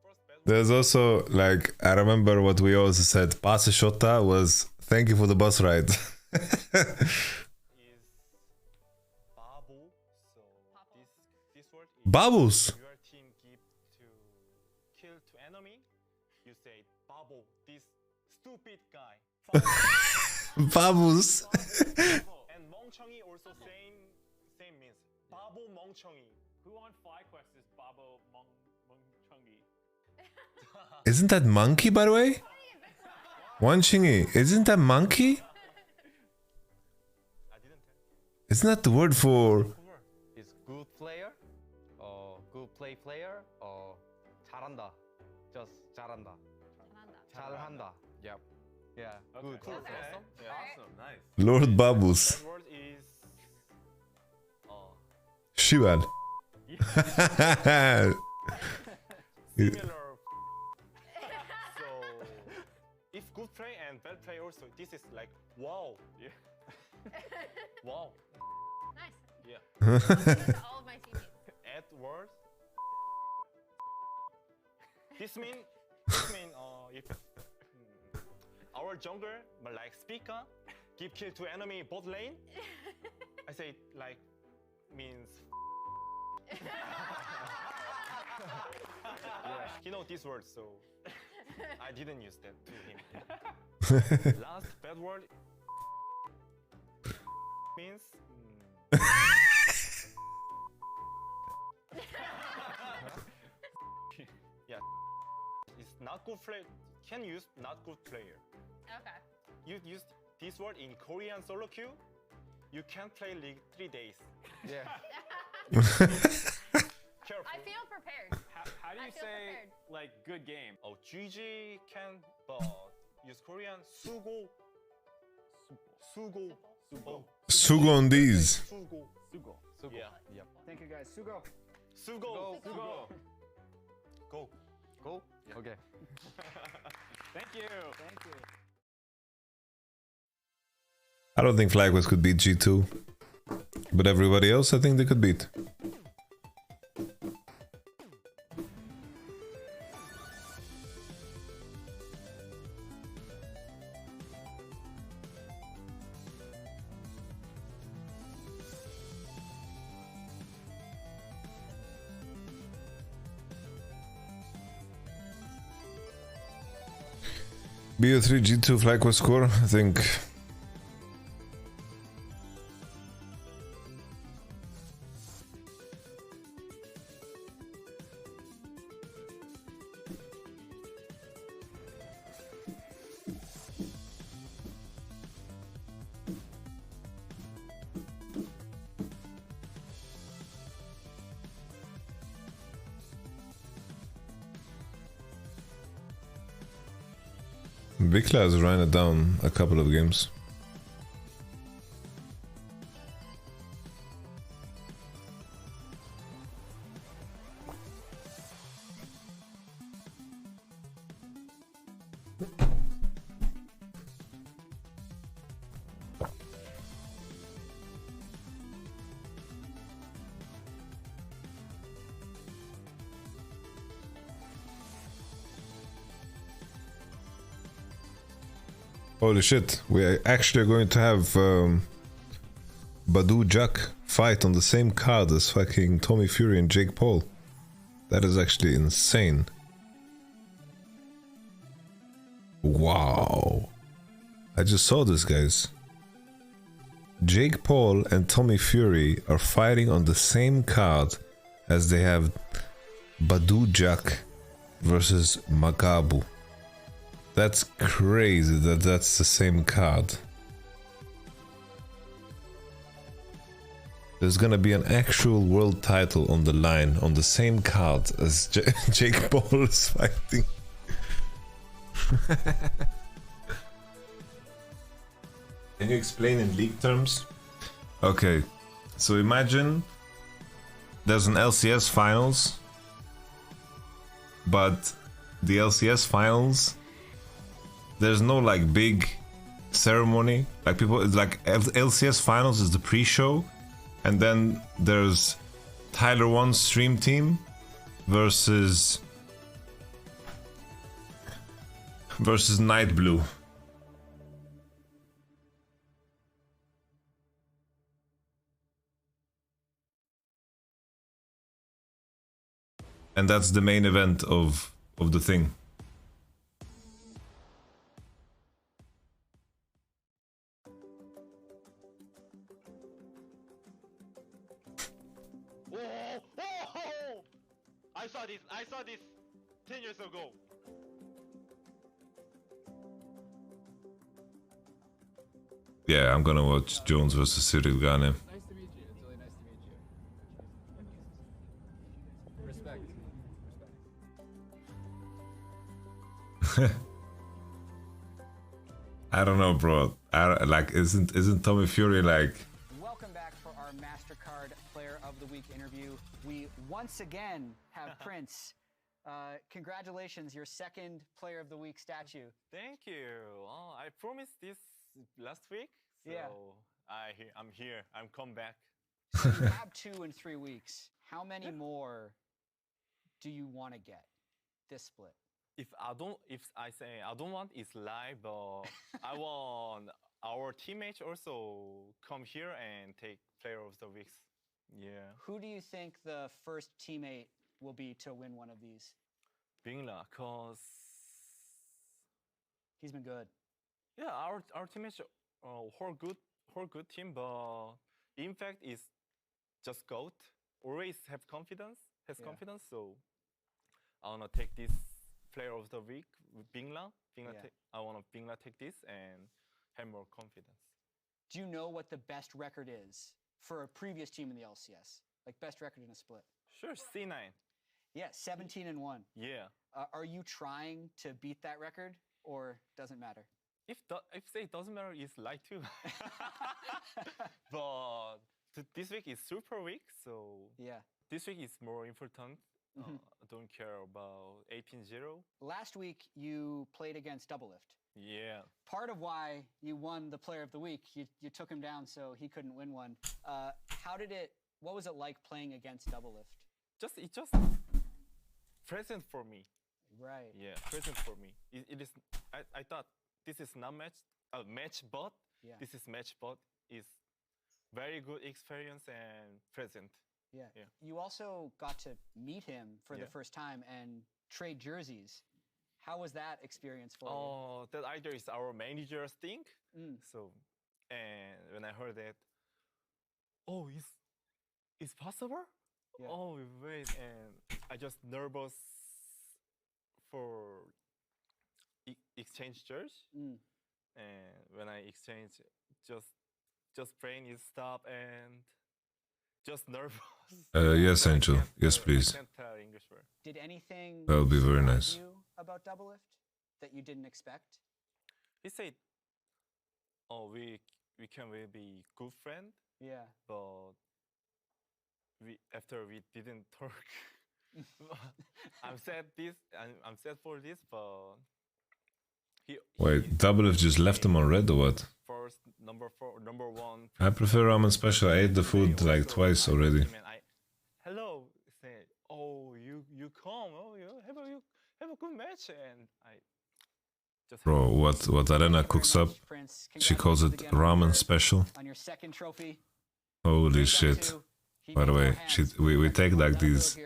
First bad word. There's also, like, I remember what we always said, Passe Shota was thank you for the bus ride. Is babo. So this word is Babus. your team give to kill to enemy. You say babo, this stupid guy. Babus. And 멍청이 also same means. babo 멍청이. Who on FlyQuest is babo 멍청이? Isn't that monkey, by the way? Wanchingi, isn't that monkey? Isn't that the word for... Is good player, or good player, or 잘한다. Just 잘한다. 잘한다. Yep. Yeah. Okay. Good. Cool. Okay. Awesome. Yeah. Awesome, nice. Lord Babus. That word is Shival. similar. So if good play and bad play also, this is like wow. Yeah. Wow. Nice. Yeah. All of my teammates. Edward. This mean if our jungler like speaker give kill to enemy bot lane, I say like means. Yeah, he know this word, so I didn't use that to him. Last bad word means. Yeah, it's not good player. Can use not good player. Okay. You use this word in Korean solo queue. You can't play League 3 days. Yeah. Careful. I feel prepared. How do I you feel say prepared. like good game? Oh, GG can use Korean sugo. Sugo. Sugo. Sugo on these. Sugo. Sugo. Yeah. Yep. Thank you guys. Sugo. Sugo. Sugo. Go. Go. Okay. Thank you. Thank you. I don't think FlyQuest could beat G2. But everybody else, I think they could beat. BO3 G2 FlyQuest score, I think. Vikla has ran it down a couple of games. Holy shit, we are actually going to have Badu Jack fight on the same card as fucking Tommy Fury and Jake Paul. That is actually insane. Wow. I just saw this, guys. Jake Paul and Tommy Fury are fighting on the same card as they have Badu Jack versus Magabu. That's crazy that that's the same card. There's gonna be an actual world title on the line on the same card as Jake Paul is fighting. Can you explain in league terms? Okay, so imagine there's an LCS finals, but the LCS finals, there's no like big ceremony. Like people, it's like LCS finals is the pre-show, and then there's Tyler One's stream team versus Night Blue. And that's the main event of the thing. Oh! I saw this 10 years ago. Yeah, I'm gonna watch Jones versus Cyril Gane. Nice to meet you. It's really nice to meet you. Respect. I don't know, bro. Like, isn't Tommy Fury like? Welcome back for our MasterCard Player of the Week interview. We once again have Prince. Congratulations, your second Player of the Week statue. Thank you. I promised this last week, so Yeah. I'm here. I'm come back. So you have 2 in 3 weeks. How many more do you want to get this split? If I say I don't want it's live, but I want our teammates also come here and take player of the weeks. Yeah. Who do you think the first teammate will be to win one of these? Bingla, cause he's been good. Yeah, our teammates whole good team, but in fact is just GOAT. Always have confidence, confidence. So I wanna take this player of the week with Bingla. I wanna Bingla take this and have more confidence. Do you know what the best record is for a previous team in the LCS? Like best record in a split? Sure, C9. Yeah, 17-1. Yeah. Are you trying to beat that record, or doesn't matter? If say it doesn't matter, it's like too. But this week is super week, so yeah, this week is more important. I don't care about 18-0. Last week you played against Doublelift. Yeah. Part of why you won the Player of the Week, you took him down so he couldn't win one. What was it like playing against Doublelift? It's just present for me. Right. Yeah, present for me. It is. I thought this is not match bot. Yeah. This is match bot. Is very good experience and present. Yeah. You also got to meet him for the first time and trade jerseys. How was that experience for you? Oh, that either is our manager's thing. So, and when I heard that, oh, it's possible? Yeah. Oh, wait, and I just nervous for exchange jersey. And when I exchange, just brain is stop and just nervous. Yes, Angel. Yes, please. I can't tell English word. Did anything that would be very nice. You about Doublelift that you didn't expect? He said, "Oh, we can be good friend." Yeah. But after we didn't talk. I'm sad for this, but wait, Doublelift just left him on red or what? First number 1. I prefer ramen special. I ate the food like twice already. Hello, say, oh, you come, oh, you have a good match, and I just. Bro, what Arena cooks up, she calls it ramen special. On your second trophy. Holy shit! By the way, we take like these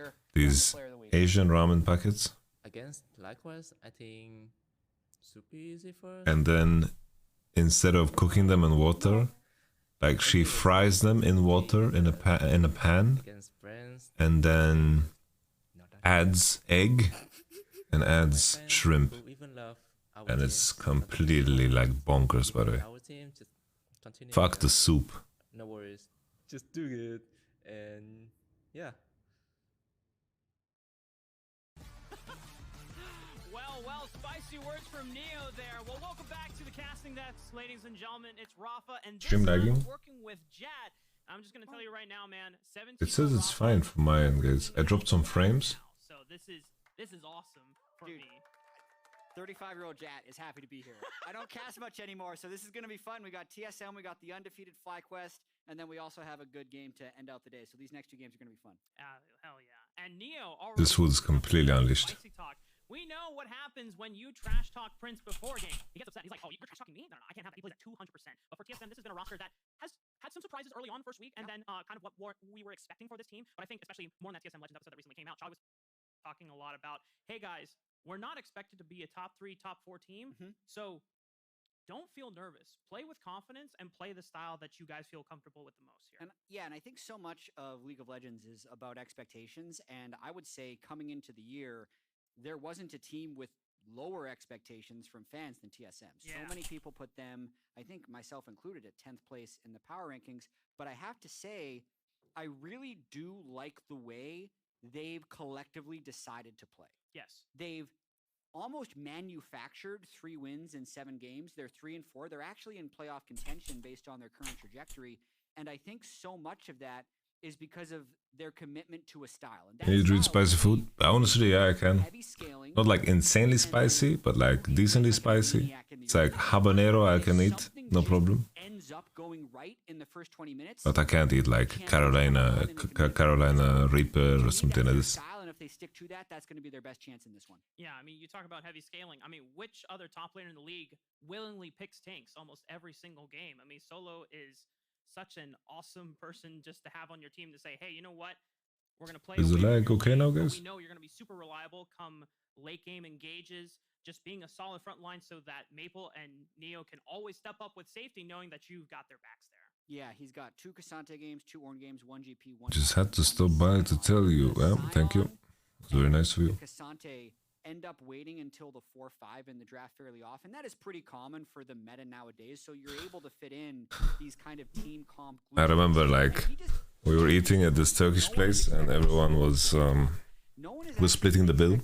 Asian ramen packets. Against likewise, I think super easy for us. And then instead of cooking them in water, like she fries them in water in a pan, and then adds egg and adds shrimp, and it's completely like bonkers. By the way, fuck the soup. No worries, just do it, and yeah. Well, spicy words from Neo there. Well, welcome back to the casting decks, ladies and gentlemen. It's Rafa, and this time working with Jad. I'm just gonna tell you right now, man. 17. It says it's fine from my end, guys. I dropped some frames. So this is awesome for me. 35-year-old Jat is happy to be here. I don't cast much anymore, so this is going to be fun. We got TSM, we got the undefeated FlyQuest, and then we also have a good game to end out the day. So these next 2 games are going to be fun. Hell yeah. And Neo already... This food is completely unleashed. We know what happens when you trash talk Prince before game. He gets upset. He's like, oh, you're trash talking me? No, I can't have that. He plays at 200%. But for TSM, this has been a roster that has had some surprises early on first week, and then kind of what we were expecting for this team. But I think especially more in that TSM Legends episode that recently came out, Chog was talking a lot about, hey guys, we're not expected to be a top 3, top 4 team. So don't feel nervous. Play with confidence and play the style that you guys feel comfortable with the most here. And I think so much of League of Legends is about expectations. And I would say coming into the year, there wasn't a team with lower expectations from fans than TSM. So many people put them, I think myself included, at 10th place in the power rankings. But I have to say, I really do like the way they've collectively decided to play. Yes. They've almost manufactured 3 wins in 7 games. They're 3 and 4. They're actually in playoff contention based on their current trajectory. And I think so much of that is because of their commitment to a style. And can you do spicy food? Honestly, yeah, I can. Not like insanely spicy, but like decently spicy. It's like habanero I can eat. no problem. ends up going right in the first 20 minutes. But I can't eat like Carolina Reaper or something like this. Style, and if they stick to that, that's going to be their best chance in this one. Yeah, I mean, you talk about heavy scaling. I mean, which other top laner in the league willingly picks tanks almost every single game? I mean, Solo is such an awesome person just to have on your team to say, hey, you know what? We're going to play. Is the lag okay now, but guys? we know you're going to be super reliable come late game engages. Just being a solid front line so that Maple and Neo can always step up with safety, knowing that you've got their backs there. Yeah, he's got 2 Cassante games, 2 Ornn games, 1 GP, 1. Just had to stop by to tell you. Well, thank you. It's very nice of you. Cassante end up waiting until the 4-5 in the draft fairly often. That is pretty common for the meta nowadays. So you're able to fit in these kind of team comp. I remember like we were eating at this Turkish place and everyone was splitting the bill.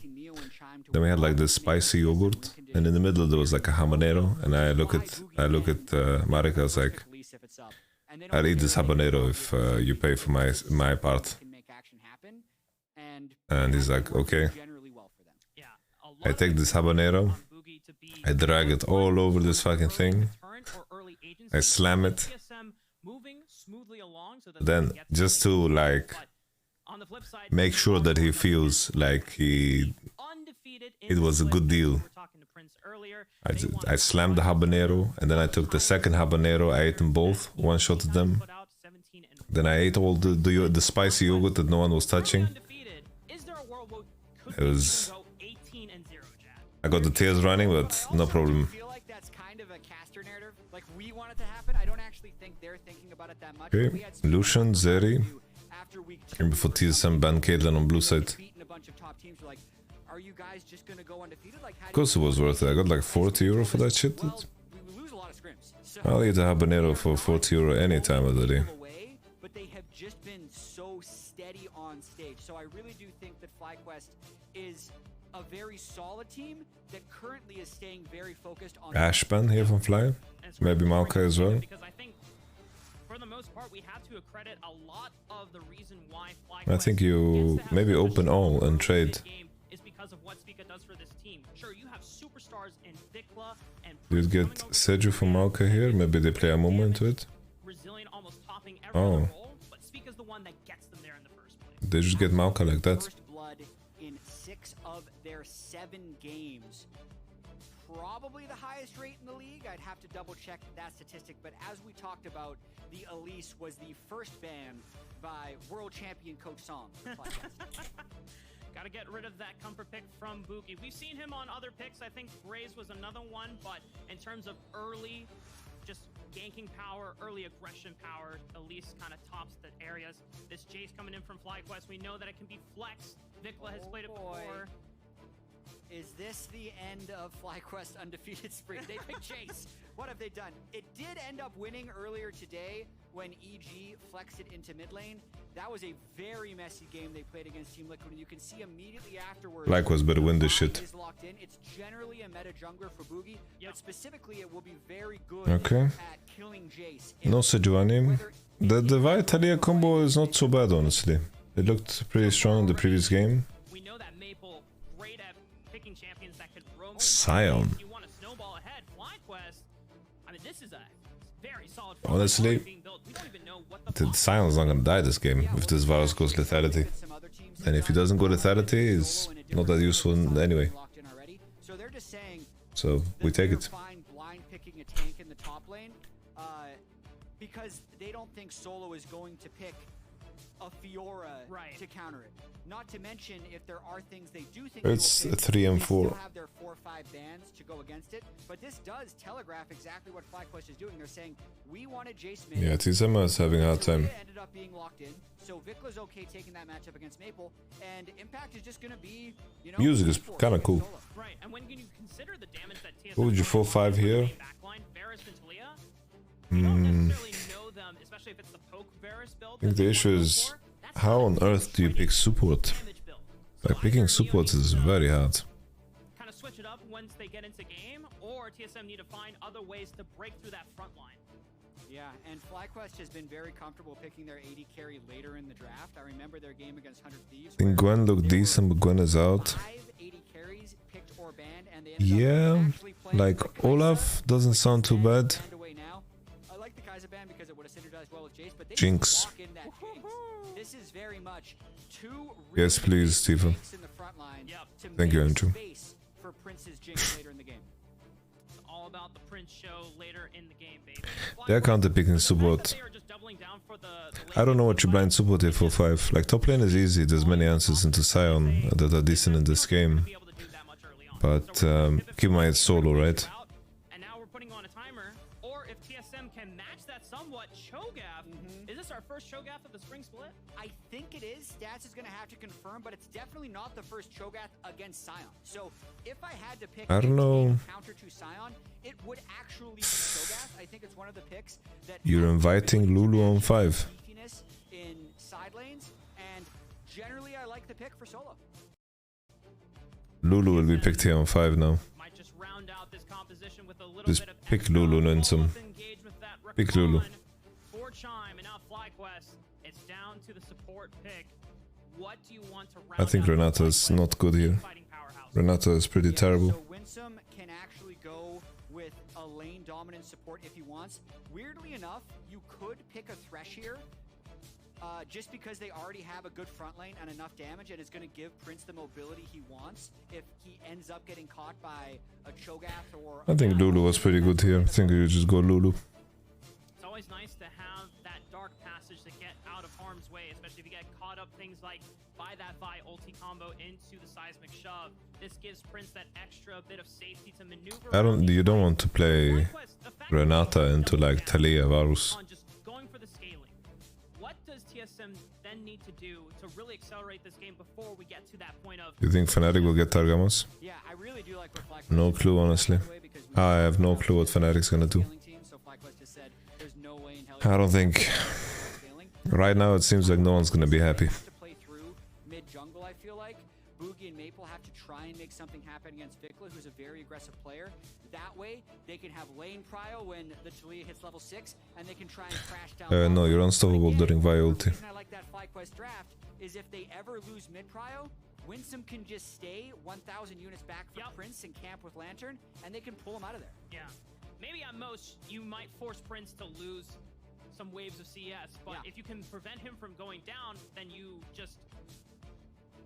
Then we had like this spicy yogurt, and in the middle there was like a habanero. And I look at Marek. I was like, "I'll eat this habanero if you pay for my part." And he's like, "Okay." I take this habanero, I drag it all over this fucking thing, I slam it. Then just to like make sure that he feels like it was a good deal. I slammed the habanero, and then I took the second habanero, I ate them both, one-shotted them. Then I ate all the spicy yogurt that no one was touching. It was... I got the tears running, but no problem. I feel like that's kind of a caster narrative. Like, we want it to happen. I don't actually think they're thinking about it that much. Okay, Lucian, Zeri. And before TSM banned Caitlyn on blue side. Of course it was worth it. I got like 40 euro for that shit. I'll eat a habanero for 40 euro any time of the day. But they have just been so steady on stage. So I really do think that FlyQuest is a very solid team that currently is staying very focused on Ashban here from Fly. Maybe Malka as well. For the most part, we have to accredit a lot of the reason why I think you maybe open all and trade. Is because of what Spica does for this team. Sure, you have superstars in Thicla and Did you get Seju from Malka here? Maybe they play a moment into it. Resilient almost topping every Oh. role, but Spica's the one that gets them there in the first place. They just get Malka like that. First blood in 6 of their 7 games. Probably the highest rate in the league. I'd have to double check that statistic, but as we talked about, the Elise was the first ban by world champion Coach Song. Gotta get rid of that comfort pick from Boogie. We've seen him on other picks. I think Graze was another one, but in terms of early, just ganking power, early aggression power, Elise kind of tops the areas. This Jace coming in from FlyQuest, we know that it can be flexed. Vikla has played it before. Is this the end of FlyQuest undefeated spree? They picked Jace. What have they done? It did end up winning earlier today when EG flexed it into mid lane. That was a very messy game they played against Team Liquid, and you can see immediately afterwards. FlyQuest better win this shit. Is locked in. It's generally a meta jungler for Boogie, but specifically it will be very good Okay. at killing Jace. No Sejuani. The Vitalia combo is not so bad, honestly. It looked pretty strong in the previous game. We know that Maple great at picking champions that could roam. Sion. You want to snowball ahead. FlyQuest. I mean, this is a very solid. Honestly, the Sion's not gonna die this game if this Varus goes lethality. And if he doesn't go lethality, he's not that useful anyway. So they're just saying. So we take it. Fine blind picking a tank in the top lane, because they don't think Solo is going to pick a Fiora to counter it. Not to mention, if there are things they do think It's they will pick, 3 and they 4. still have their 4 or 5 bans to go against it. But this does telegraph exactly what FlyQuest is doing. They're saying, we wanted Jace mid. Yeah, TSM is having a hard time. Ended up being locked in. So Vikla's okay taking that matchup against Maple, and Impact is just going to be, you know, Music is kind of cool. Right, and when you consider the damage that TSM What would you 4-5 here? backline, Varus and Talia, know them, especially if it's the poke Varus build. I think the issue is, how on earth do you pick support? Like, picking support is very hard. Kind of switch it up once they get into game, or TSM need to find other ways to break through that front line. Yeah, and FlyQuest has been very comfortable picking their AD carry later in the draft. I remember their game against 100 Thieves. I think Gwen looked decent, but Gwen is out. 5 AD carries picked or banned, and they ended up Yeah, actually playing like Olaf doesn't sound too bad. away now. Jace, but they Jinx. walk in that Jinx. This is very much two Yes, please, Stephen. Jinx in the front line to Thank you, make Andrew. space for Prince's Jinx later in the game. It's all about the Prince show later in the game, baby. They're counter picking support. I don't know what you blind support here for 5. Like, top lane is easy, there's many answers into Sion that are decent in this game. But keep in mind it's solo, right? And now we're putting on a timer. Or if TSM can match that somewhat, Cho'Gath. Is this our first Cho'Gath of the spring split? I think it is. Stats is going to have to confirm, but it's definitely not the first Cho'Gath against Sion. So if I had to pick I don't know. counter to Sion, it would actually be Cho'Gath. I think it's one of the picks that You're inviting Lulu on 5. beefiness in side lanes, and generally I like the pick for solo. Lulu will be picked here on 5 now. Might just round out this composition with a little Just bit of pick Lulu and some. Pick Lulu. for Chime and now FlyQuest. It's down to the support pick. What do you want to round I think out Renata is not good here. Renata is pretty terrible. So Winsome can actually go with a lane dominant support if he wants. Weirdly enough, you could pick a Thresh here. Just because they already have a good front lane and enough damage, and it's going to give Prince the mobility he wants if he ends up getting caught by a Cho'Gath or... I think Lulu was pretty good here. I think you just go Lulu. It's always nice to have that dark passage to get out of harm's way, especially if you get caught up things like by that Vi ulti combo into the seismic shove. This gives Prince that extra bit of safety to maneuver. You don't want to play Renata into like Talia Varus. On just going for the scaling. What does TSM then need to do to really accelerate this game before we get to that point of... You think Fnatic will get Targamas? Yeah, I really do like what FlyQuest No clue, honestly. I have no clue what Fnatic's gonna do. I don't think. Right now it seems like no one's gonna be happy. to play through mid jungle, I feel like. Boogie and Maple have to try and make something happen against Vikla, who's a very aggressive player. That way, they can have lane prio when the Talia hits level 6, and they can try and crash down. No, you're unstoppable during Vi ulti. The reason I like that FlyQuest draft is if they ever lose mid prio, Winsome can just stay 1,000 units back from Prince and camp with Lantern, and they can pull him out of there. Yeah. Maybe at most, you might force Prince to lose some waves of CS, but if you can prevent him from going down, then you just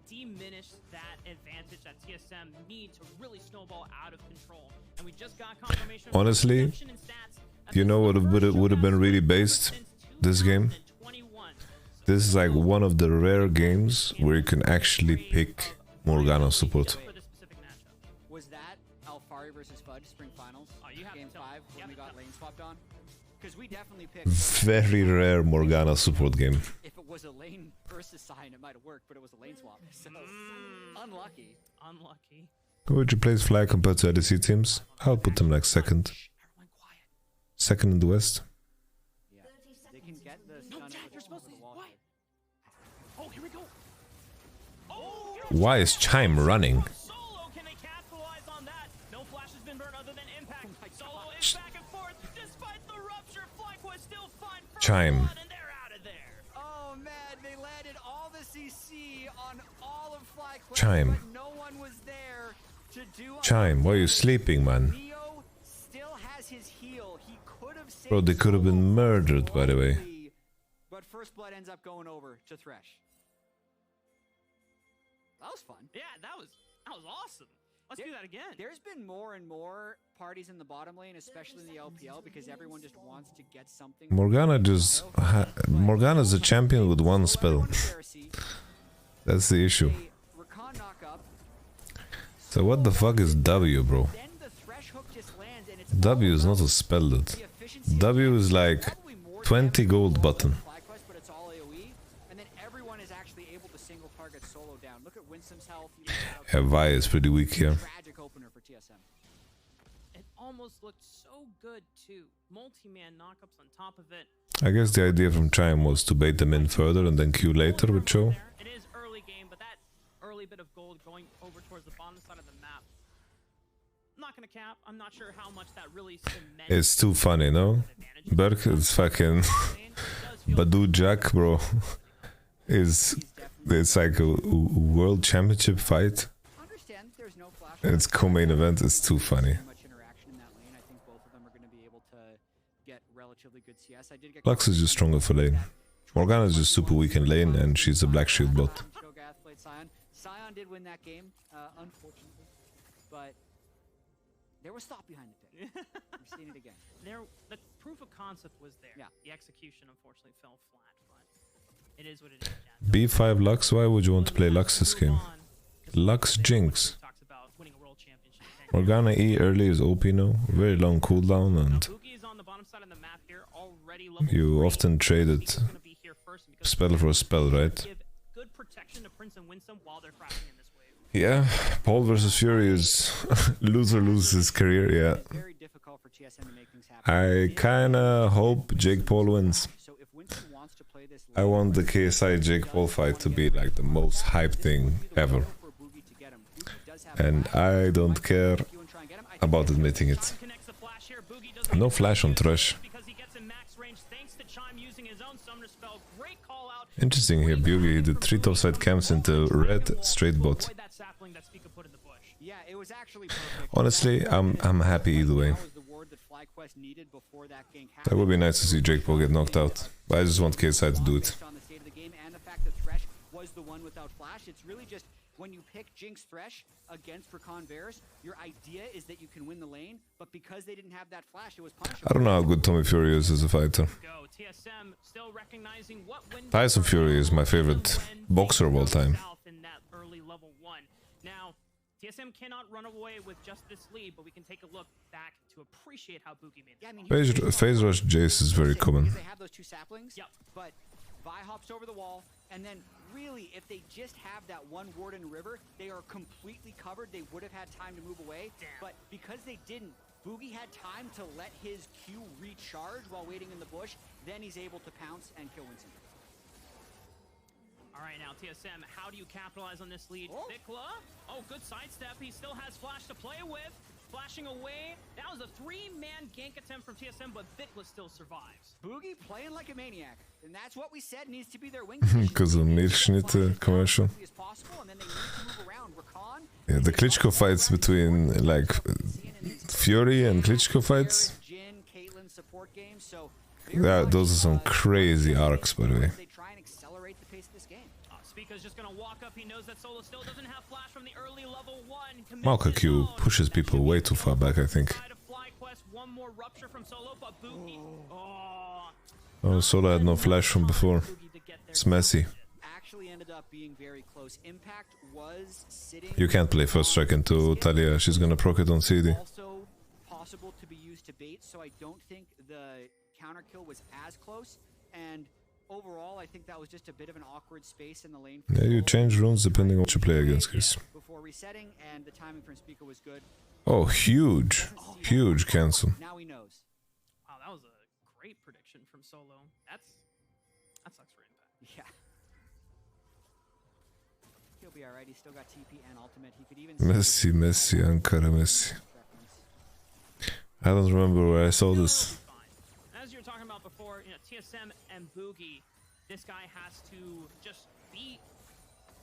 diminish that advantage that TSM need to really snowball out of control. And we just got confirmation. Honestly, you know what would have been really based this game? This is like one of the rare games where you can actually pick Morgana support. Was that Alfari versus Fudge Spring Finals? Game 5 when we got lane swapped on? Because we definitely picked... Very rare Morgana support game. If it was a lane versus sign, it might have worked, but it was a lane swap. So, unlucky. Unlucky. Who would you place Fly compared to LCS teams? I'll put them like second. Second in the West. Yeah. They can get the stun you're supposed to... What? Oh, here we go. Why is Chime running? Solo, can they capitalize on that? No flash has been burned other than impact. Solo is back and forth. Despite the rupture, FlyQuest still fine. Chime. Oh man, they landed all the CC on all of FlyQuest, Chime. but no one was there to do... Chime, why are you sleeping, man? Neo still has his heal. He could have saved... Bro, they could have been murdered, by the way. But First Blood ends up going over to Thresh. That was fun. Yeah, that was awesome. Let's do that again. There's been more and more parties in the bottom lane, especially in the LPL, because everyone just wants to get something. Morgana's a champion with one spell. That's the issue. So what the fuck is W, bro? W is not a spell, dude. W is like 20 gold button. But it's all AoE, and then everyone is actually able to single target solo down. Look at Winsome's health. Yeah, Vi is pretty weak here. Tragic opener for TSM. It almost looked so good too. Multi-man knockups on top of it. I guess the idea from Chime was to bait them in further and then Q later with Cho. It is early game, but that early bit of gold going over towards the bottom side of the map. I'm not gonna cap. I'm not sure how much that really cements. It's too funny, no? Berk is fucking Badu Jack, bro. It's like a world championship fight. It's co-main event. It's too funny. get relatively good CS. I did get Lux is just stronger for lane. Morgana is just super weak in lane, and she's a black shield bot. Shogath played Sion. Sion did win that game, unfortunately, but there was thought behind the pick. We've seen it again. The proof of concept was there. Yeah. The execution unfortunately fell flat, but it is what it is. Chad. B5 Lux, why would you want to play Lux this game? Lux Jinx. Talks about winning a world championship. Morgana E early is OP now, very long cooldown, and Boogie is on the bottom side of the map here, already level you 3. often trade it spell for a spell, right? Give good protection to Prince and Winsome while they're crashing in this wave. Yeah, Paul versus Fury is loser loses his career, yeah. Very difficult for TSM to make things happen. I kinda hope Jake Paul wins. So if Winston wants to play this, I want the KSI Jake Paul fight to be like the most hype thing ever. And I don't care about admitting it. No flash on Thresh. Interesting here, Buggy, he did 3 topside camps into red straight bot. Honestly, I'm happy either way. That would be nice to see Jake Paul get knocked out, but I just want KSI to do it. Was the one without flash. It's really just when you pick Jinx Thresh against Rakan Varus, your idea is that you can win the lane, but because they didn't have that flash, it was punishable. I don't know how good Tommy Fury is as a fighter. Tyson Fury is my favorite boxer of all time. Now, TSM cannot run away with just this lead, but we can take a look back to appreciate how Boogie made it. Phase rush Jace is very common. They have those 2 saplings, but Vi hops over the wall, and then really, if they just have that one ward in river, they are completely covered. They would have had time to move away, but because they didn't, Boogie had time to let his Q recharge while waiting in the bush, then he's able to pounce and kill Winston. All right, now TSM, how do you capitalize on this lead? Vikla, good sidestep. He still has flash to play with. Flashing away. That was a 3-man gank attempt from TSM, but Vikla still survives. Boogie playing like a maniac, and that's what we said needs to be their wing. Because of Milchschnitte commercial. Yeah, the Klitschko fights between like Fury and Klitschko fights. Yeah, those are some crazy arcs, by the way. Speaker's just gonna walk up. He knows that Solo still doesn't have flash from the early level 1. Maoka Q pushes people way too far back, I think. One more rupture from Solo, but Boogie. Oh, Solo had no flash from before. It's messy. Actually ended up being very close. Impact was sitting. You can't play first strike into Talia. She's gonna proc it on CD. Also possible to be used to bait, so I don't think the counter kill was as close. And overall, I think that was just a bit of an awkward space in the lane. Yeah, you change runes depending on what you play against, Chris. Before resetting, and the timing from Speaker was good. Oh, huge. Huge cancel. Now he knows. Wow, that was a great prediction from Solo. That sucks for Impact. Yeah. He'll be alright. He's still got TP and ultimate. He could even Messi, Ankara Messi. I don't remember where I saw this. As you were talking about before, TSM and Boogie, this guy has to just be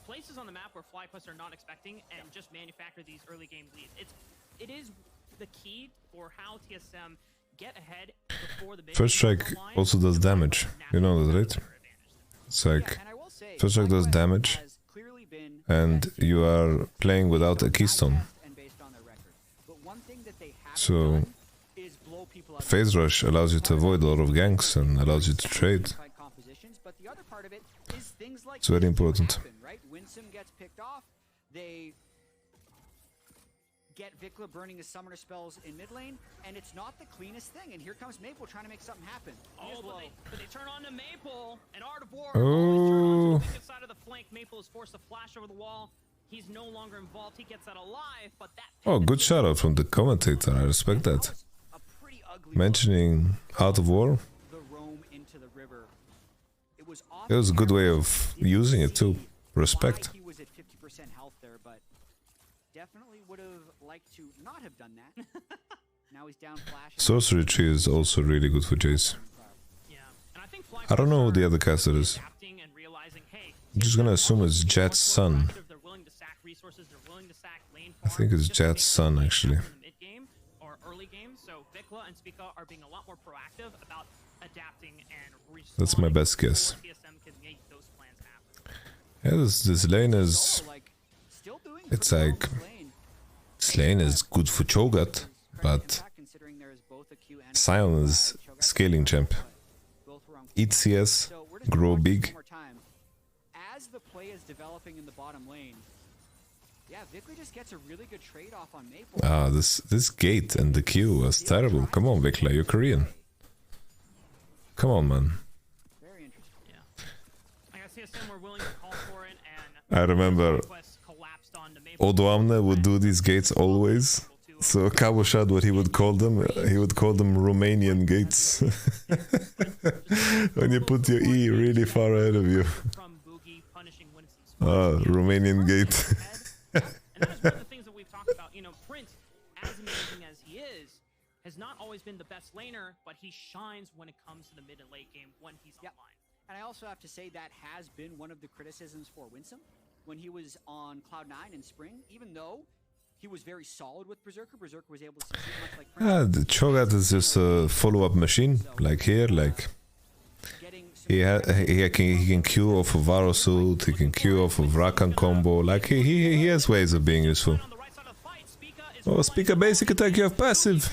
places on the map where FlyQuest are not expecting and just manufacture these early game leads. It is the key for how TSM get ahead before the First strike also does damage. You know that, right? It's like first strike does damage, and you are playing without a keystone. So phase rush allows you to avoid a lot of ganks and allows you to trade. It's very important. Winsome gets picked off. They get Vikla burning his summoner spells in mid lane, and it's not the cleanest thing. And here comes Maple trying to make something happen. But they turn on to Maple, and Art of War Oh. side of the flank. Maple is forced to flash over the wall. He's no longer involved. He gets out alive, but that. Oh, good shout out from the commentator. I respect that. Mentioning Out of War. It was a good way of using it too. Respect. He was at 50% health there, but definitely would have liked to not have done that. Now he's down flash. Sorcery Tree is also really good for Jace. I don't know who the other caster is. I'm just gonna assume it's Jet's son. I think it's Jet's son actually. Or early game, so Vikla and Spica are being a lot more proactive about adapting and responding. That's my best guess. before TSM can make those plans happen. Yeah, this lane is... It's like... This lane is good for Cho'Gath, but... Sion is scaling champ. Eat CS, grow big. As the play is developing in the bottom lane, yeah, Vickley just gets a really good trade-off on Maple. Ah, this gate and the Q was terrible. Come on, Vickley, you're Korean. Come on, man. Very interesting. Yeah. I guess TSM were willing to call for it, and I remember Odoamne would do these gates always. So Kaboshad, what he would call them Romanian gates. When you put your E really far ahead of you. Romanian gate. And that is one of the things that we've talked about. You know, Prince, as amazing as he is, has not always been the best laner, but he shines when it comes to the mid and late game when he's online. And I also have to say that has been one of the criticisms for Winsome when he was on Cloud9 in spring, even though he was very solid with Berserker. Berserker was able to succeed much like Prince. The Cho'Gath is just a follow-up machine, like here, like he can Q off of Varosuit, he can Q off of Rakan combo, like he has ways of being useful. Oh, Spica basic attack, you have passive.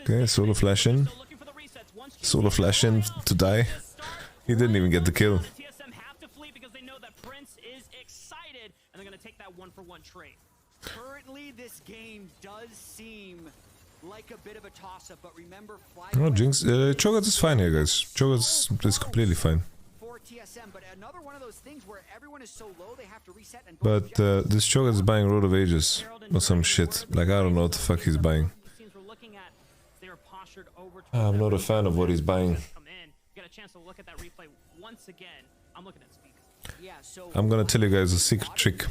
Okay, solo flash in. Solo flash in to die. He didn't even get the kill. And they're going to take that one-for-one trade. Currently, this game does seem like a bit of a toss-up, but remember, No, Jinx, Cho'Gath is fine here, guys. Cho'Gath is completely fine. For TSM, but another one of those things where everyone is so low they have to reset and But this Cho'Gath is buying Road of Ages or some shit. Like, I don't know what the fuck he's buying. I'm not a fan of what he's buying. Get a chance to look at that replay once again. I'm looking at Speak. I'm gonna tell you guys a secret trick.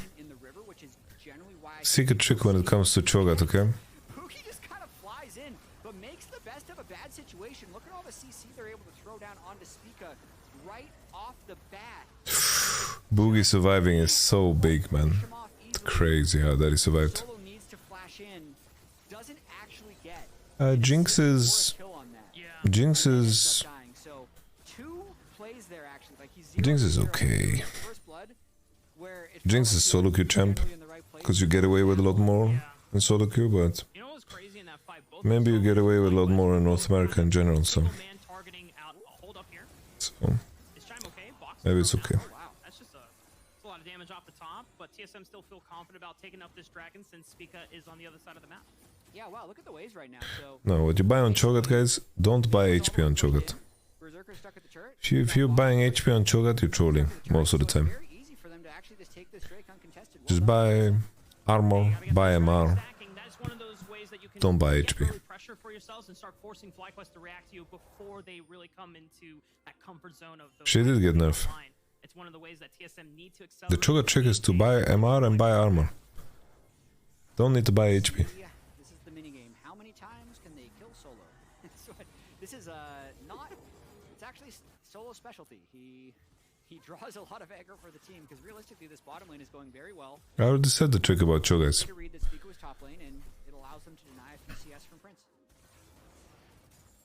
Secret trick when it comes to Cho'Gath, okay? Boogie just kind of flies in, but makes the best of a bad situation. Look at all the CC they're able to throw down onto Spica right off the bat. Boogie surviving is so big, man. It's crazy how that he survived. Solo needs to flash in, doesn't actually get Jinx is... Jinx is... So, two plays there actually. Like he's Jinx is okay. Jinx is solo queue champ, because you get away with a lot more in solo queue, but maybe you get away with a lot more in North America in general, so maybe it's okay. That's just a lot of damage off the top, but TSM still feel confident about taking up this dragon since Spica is on the other side of the map. Yeah, wow, look at the waves right now. So No, what you buy on Cho'Gath, guys, don't buy HP on Cho'Gath. If you're buying HP on Cho'Gath, you're trolling most of the time. Just buy armor, buy MR. Don't buy HP. Pressure for yourselves and start forcing FlyQuest to react to you before they really come into that comfort zone of She did get nerf. It's one of the ways that TSM need to accelerate. The Cho'Gath trick is to buy MR and buy armor. Don't need to buy HP. Yeah, this is the minigame. How many times can they kill Solo? So this is not... It's actually Solo's specialty. He draws a lot of aggro for the team because realistically this bottom lane is going very well. I already said the trick about Cho'Gath. Read that Spica was top lane and it allows them to deny a few CS from Prince.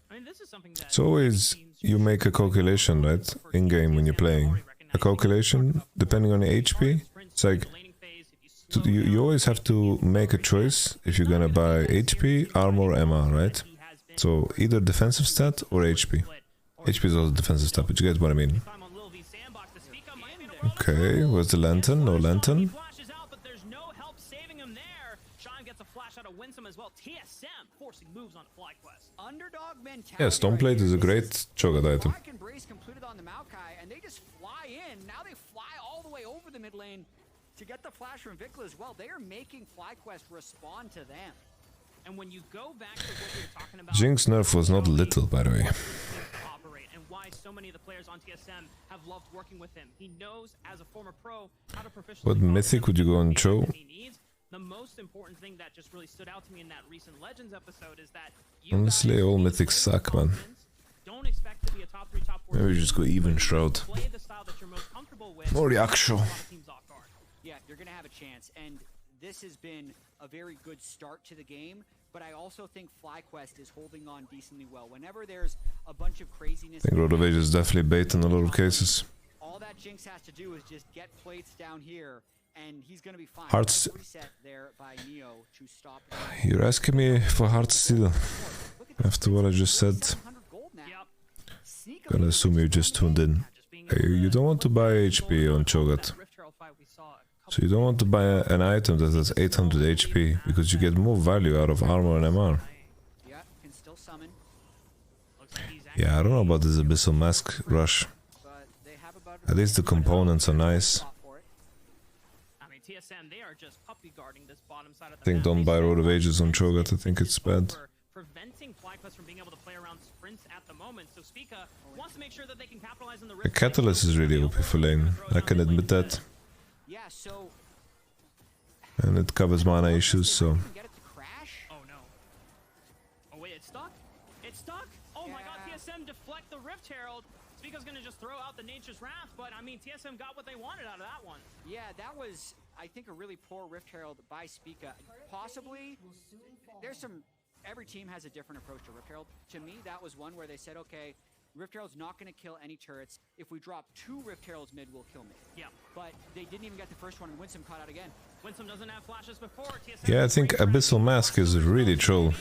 I mean, this is something that It's always, you make a calculation, right? In game when you're playing. A calculation, depending on your HP. It's like, you always have to make a choice if you're gonna buy HP, armor, MR, right? So either defensive stat or HP. HP is also defensive stat, but you get what I mean. Okay, where's the lantern? No lantern. Yeah, Stoneplate is a great Cho'Gath item. Completed on the Maokai, and they just fly in. Now they fly all the way over the mid lane to get the flash from Vikla as well. They are making FlyQuest respond to them. And when you go back to what we were talking about, Jinx nerf was not little, by the way. And why so many of the players on TSM have loved working with him. He knows as a former pro how to proficiently. What mythic would you go on Cho? The most important thing that just really stood out to me in that recent Legends episode is that Honestly, all mythics suck, man. don't expect to be a top 3, top 4. Maybe just go even Shroud. Play the style that you're most comfortable with. Or the actual. Yeah, you're gonna have a chance, and this has been a very good start to the game, but I also think FlyQuest is holding on decently well. Whenever there's a bunch of craziness, I think Road of Ages is definitely bait in a lot of cases. all that Jinx has to do is just get plates down here, and he's going to be fine. Hearts. Reset there by Neo to stop. You're asking me for heart steal after what I just said. Gonna assume you just tuned in. You don't want to buy HP on Cho'Gath. So you don't want to buy an item that has 800 HP because you get more value out of armor and MR. Yeah, I don't know about this Abyssal Mask rush. At least the components are nice. I think don't buy Road of Ages on Cho'Gath, I think it's bad. Preventing FlyQuest from being able to play around sprints at the moment, so Spica wants to make sure that they can capitalize on the The Catalyst is really OP for lane, I can admit that. And it covers mana issues, so... Oh no. Oh wait, it's stuck? It's stuck? Oh my god, TSM deflect the Rift Herald. Spica's gonna just throw out the Nature's Wrath, but I mean, TSM got what they wanted out of that one. Yeah, that was, I think, a really poor Rift Herald by Spica. Possibly, there's some... Every team has a different approach to Rift Herald. To me, that was one where they said, okay, Rift Herald's not going to kill any turrets. If we drop 2 Rift Heralds mid, we'll kill mid. Yeah. But they didn't even get the first one, and Winsome caught out again. Winsome doesn't have flashes before. Yeah, I think Abyssal Mask is really troll.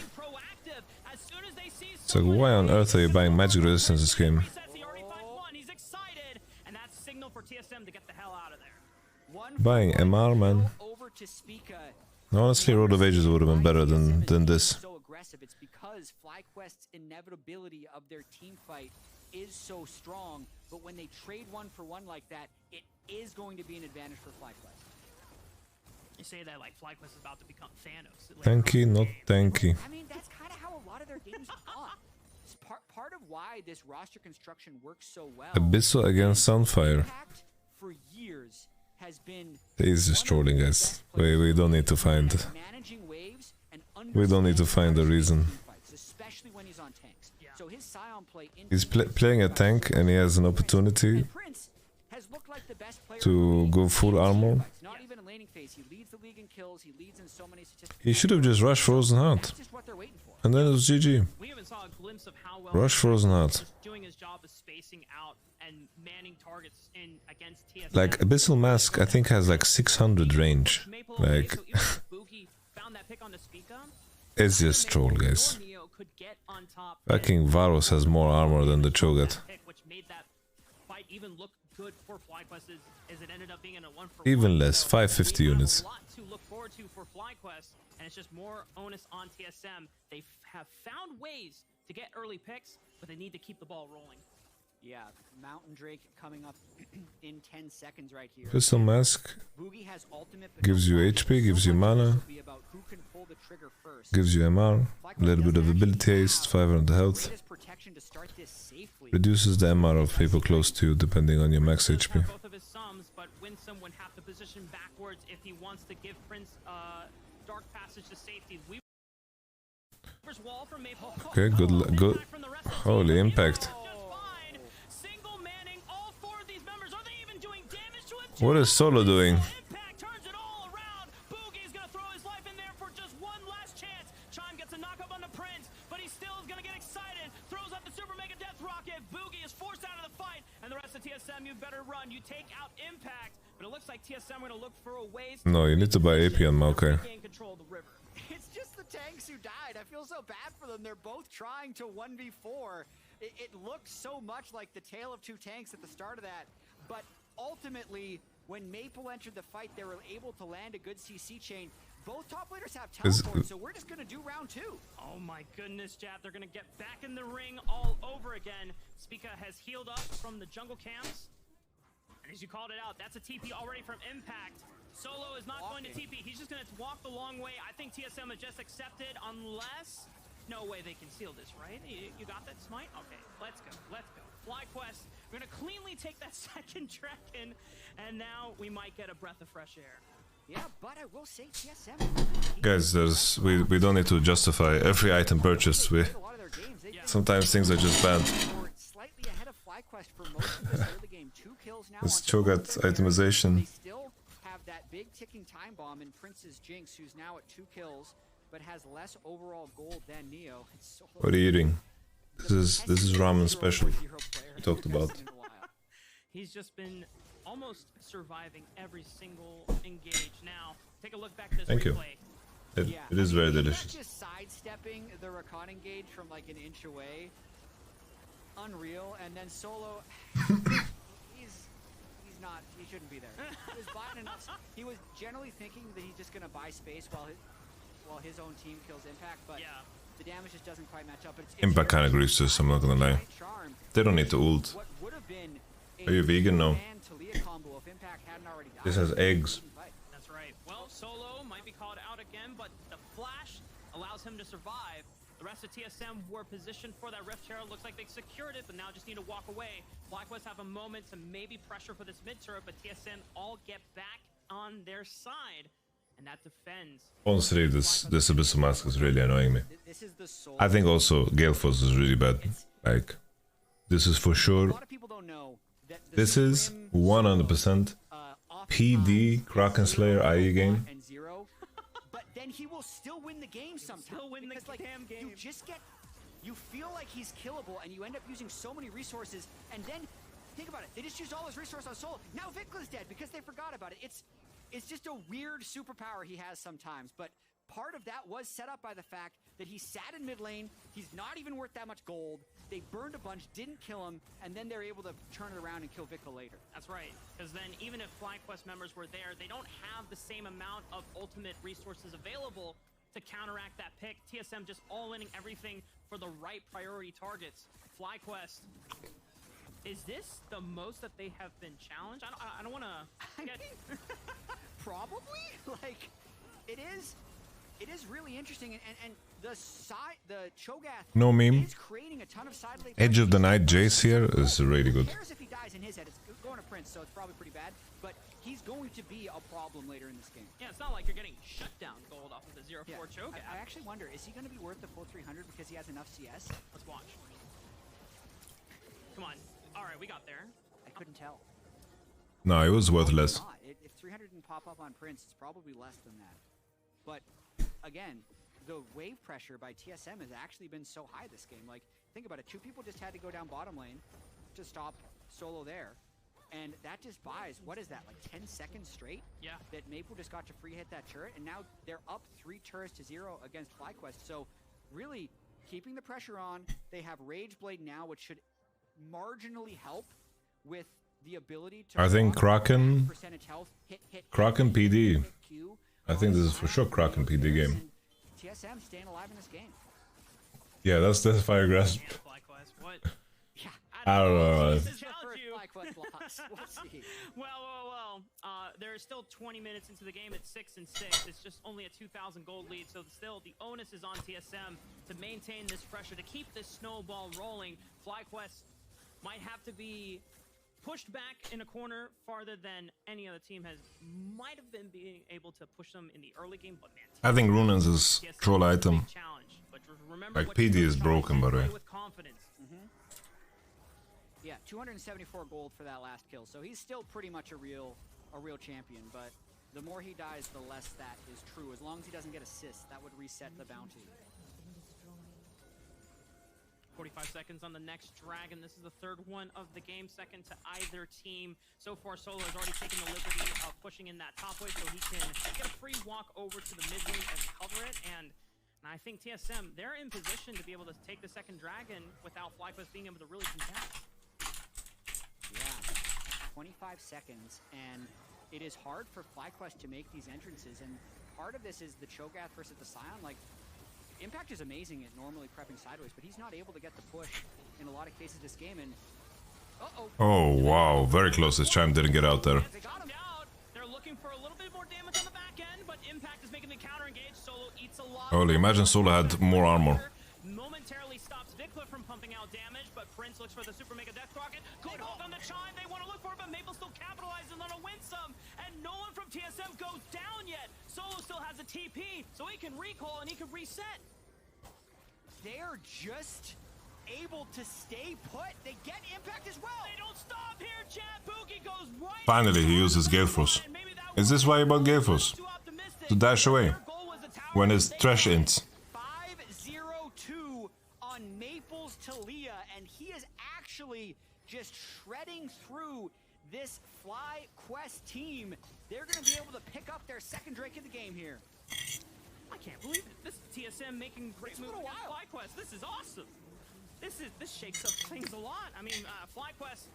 It's like, why on earth are you buying magic resistance this game? And that's signal for TSM to get the hell out of there. Buying MR, man. Honestly, Road of Ages would have been better than this. So aggressive. It's because FlyQuest's inevitability of their team fight is so strong, but when they trade 1-for-1 like that, it is going to be an advantage for FlyQuest. You say that like FlyQuest is about to become Thanos. Tanky, not tanky. I mean, that's kind of how a lot of their games are gone. It's part of why this roster construction works so well. Abyssal against Sunfire. Impact for years has been He's just trolling, guys. We don't need to find... We don't need to find a reason. especially when he's on tanks. So his Scion play He's playing a tank and he has an opportunity to go full armor. Not even in laning phase. He leads the league in kills. He leads in so many statistics. He should have just rushed Frozen Heart. And then it was GG. We even saw a glimpse of how well Rush Frozen Heart. doing his job of spacing out and manning targets in against TSM. Like, Abyssal Mask, I think, has like 600 range. Like... It's just troll, guys. Fucking Varus has more armor than the Cho'Gath. Even less, 550 units. And it's just more onus on TSM. They have found ways to get early picks, but they need to keep the ball rolling. Yeah, Mountain Drake coming up in 10 seconds right here. Abyssal Mask gives you HP, gives you mana, gives you MR, a little bit of ability haste, 500 health, reduces the MR of people close to you depending on your max HP. Both of his sums, but Winsome would have to position backwards if he wants to give Prince dark passage to safety. Okay, good. Holy impact. What is Solo doing? No, you need to buy AP on Maokai. It's just the tanks who died. I feel so bad for them. They're both trying to 1v4. It looks so much like the tale of two tanks at the start of that. But ultimately, when Maple entered the fight, they were able to land a good CC chain. Both top leaders have teleport, so we're just going to do round 2. Oh my goodness, Jab. They're going to get back in the ring all over again. Spica has healed up from the jungle camps. And as you called it out, that's a TP already from Impact. Solo is not going to TP. He's just going to walk the long way. I think TSM has just accepted unless... No way they can seal this, right? You got that, Smite? Okay, let's go. Let's go. FlyQuest, we're going to cleanly take that second dragon, and now we might get a breath of fresh air. Yeah, but I will say TSM... Guys, we don't need to justify every item purchased. Sometimes things are just bad. Slightly ahead of FlyQuest for most of this early game. 2 kills now. It's Cho'Gath itemization. have that big ticking time bomb in Prince's Jinx, who's now at 2 kills, but has less overall gold than Neo. What are you eating? This is ramen special. We talked about. He's just been almost surviving every single engage. Now, take a look back at this Thank you. replay. It is very delicious. Just sidestepping the Rakan engage from like an inch away. Unreal. And then Solo, he shouldn't be there. He was buying enough. He was generally thinking that he's just gonna buy space while his own team kills Impact, but the damage just doesn't quite match up. But it's Impact kind of greases, I'm not gonna lie. They don't need to ult. Are you vegan? No. This has eggs. That's right. Well, Solo might be called out again, but the flash allows him to survive. The rest of TSM were positioned for that Rift Terror. Looks like they secured it, but now just need to walk away. FlyQuest have a moment to maybe pressure for this mid turret, but TSM all get back on their side, and that defends. Honestly, this Abyssal Mask is really annoying me. I think also Galeforce is really bad. Like, this is for sure. This is 100% PD Kraken Slayer IE game. But then he will still win the game sometimes. Because, like, you feel like he's killable, and you end up using so many resources, and then think about it. They just used all his resources on Solo. Now Vicla's dead because they forgot about it. It's just a weird superpower he has sometimes, but part of that was set up by the fact that he sat in mid lane. He's not even worth that much gold. They burned a bunch, didn't kill him, and then they're able to turn it around and kill Vicla later. That's right, because then even if FlyQuest members were there, they don't have the same amount of ultimate resources available to counteract that pick. TSM just all-inning everything for the right priority targets. FlyQuest, is this the most that they have been challenged? I don't want to get... Probably? Like, it is really interesting, and the Cho'Gath No meme. is creating a ton of side lane. Edge of the Night Jace here is really good. Who cares if he dies in his head? It's going to Prince, so it's probably pretty bad, but he's going to be a problem later in this game. Yeah, it's not like you're getting shut down gold off of the 0-4 Cho'Gath. I actually wonder, is he going to be worth the full 300 because he has enough CS? Let's watch. Come on. All right, we got there. I couldn't tell. No, it was worth less. If 300 didn't pop up on Prince, it's probably less than that. But again, the wave pressure by TSM has actually been so high this game. Like, think about it. 2 people just had to go down bottom lane to stop Solo there. And that just buys, what is that, like 10 seconds straight? Yeah. That Maple just got to free hit that turret, and now they're up 3 turrets to 0 against FlyQuest. So really keeping the pressure on. They have Rage Blade now, which should marginally help with the ability to... I think Kraken... percentage health, hit Kraken PD. I think this is for sure Kraken PD game. TSM staying alive in this game. Yeah, that's Fire Grasp. What? I don't know. Well. There is still 20 minutes into the game. It's 6-6. It's just only a 2,000 gold lead. So still, the onus is on TSM to maintain this pressure, to keep this snowball rolling. FlyQuest might have to be pushed back in a corner farther than any other team might have been being able to push them in the early game. But man, I think Runans is troll item. Like PD is broken, by the way. Yeah, 274 gold for that last kill. So he's still pretty much a real champion, but the more he dies, the less that is true. As long as he doesn't get assists, that would reset the bounty. 45 seconds on the next dragon. This is the 3rd one of the game, second to either team. So far, Solo has already taken the liberty of pushing in that top way so he can get a free walk over to the mid lane and cover it. And I think TSM, they're in position to be able to take the second dragon without FlyQuest being able to really contest. Yeah, 25 seconds, and it is hard for FlyQuest to make these entrances, and part of this is the Cho'Gath versus the Scion. Like, Impact is amazing at normally prepping sideways, but he's not able to get the push in a lot of cases this game, and oh wow, very close. This Chime didn't get out there. They got him out. They're looking for a little bit more damage on the back end, but Impact is making the counter engage. Solo eats a lot. Holy, imagine Solo had more armor. Momentarily stops Vicla from pumping out damage, but Prince looks for the Super Mega Death Rocket. Good hold on the Chime. They want to look for it, but Maple still capitalizes on a win some, and no one from TSM goes down yet. Solo still has a TP, so he can recall and he can reset. They're just able to stay put. They get Impact as well. They don't stop here, Chad. Pookie goes right. Finally, he uses Gale Force Is this why you bought Gayfos? To dash away when it's trash int. 5-0-2 on Maples Talia, and he is actually just shredding through this FlyQuest team. They're going to be able to pick up their second drink of the game here. I can't believe it. This TSM making great moves against FlyQuest. This is awesome. This shakes up things a lot. I mean, FlyQuest.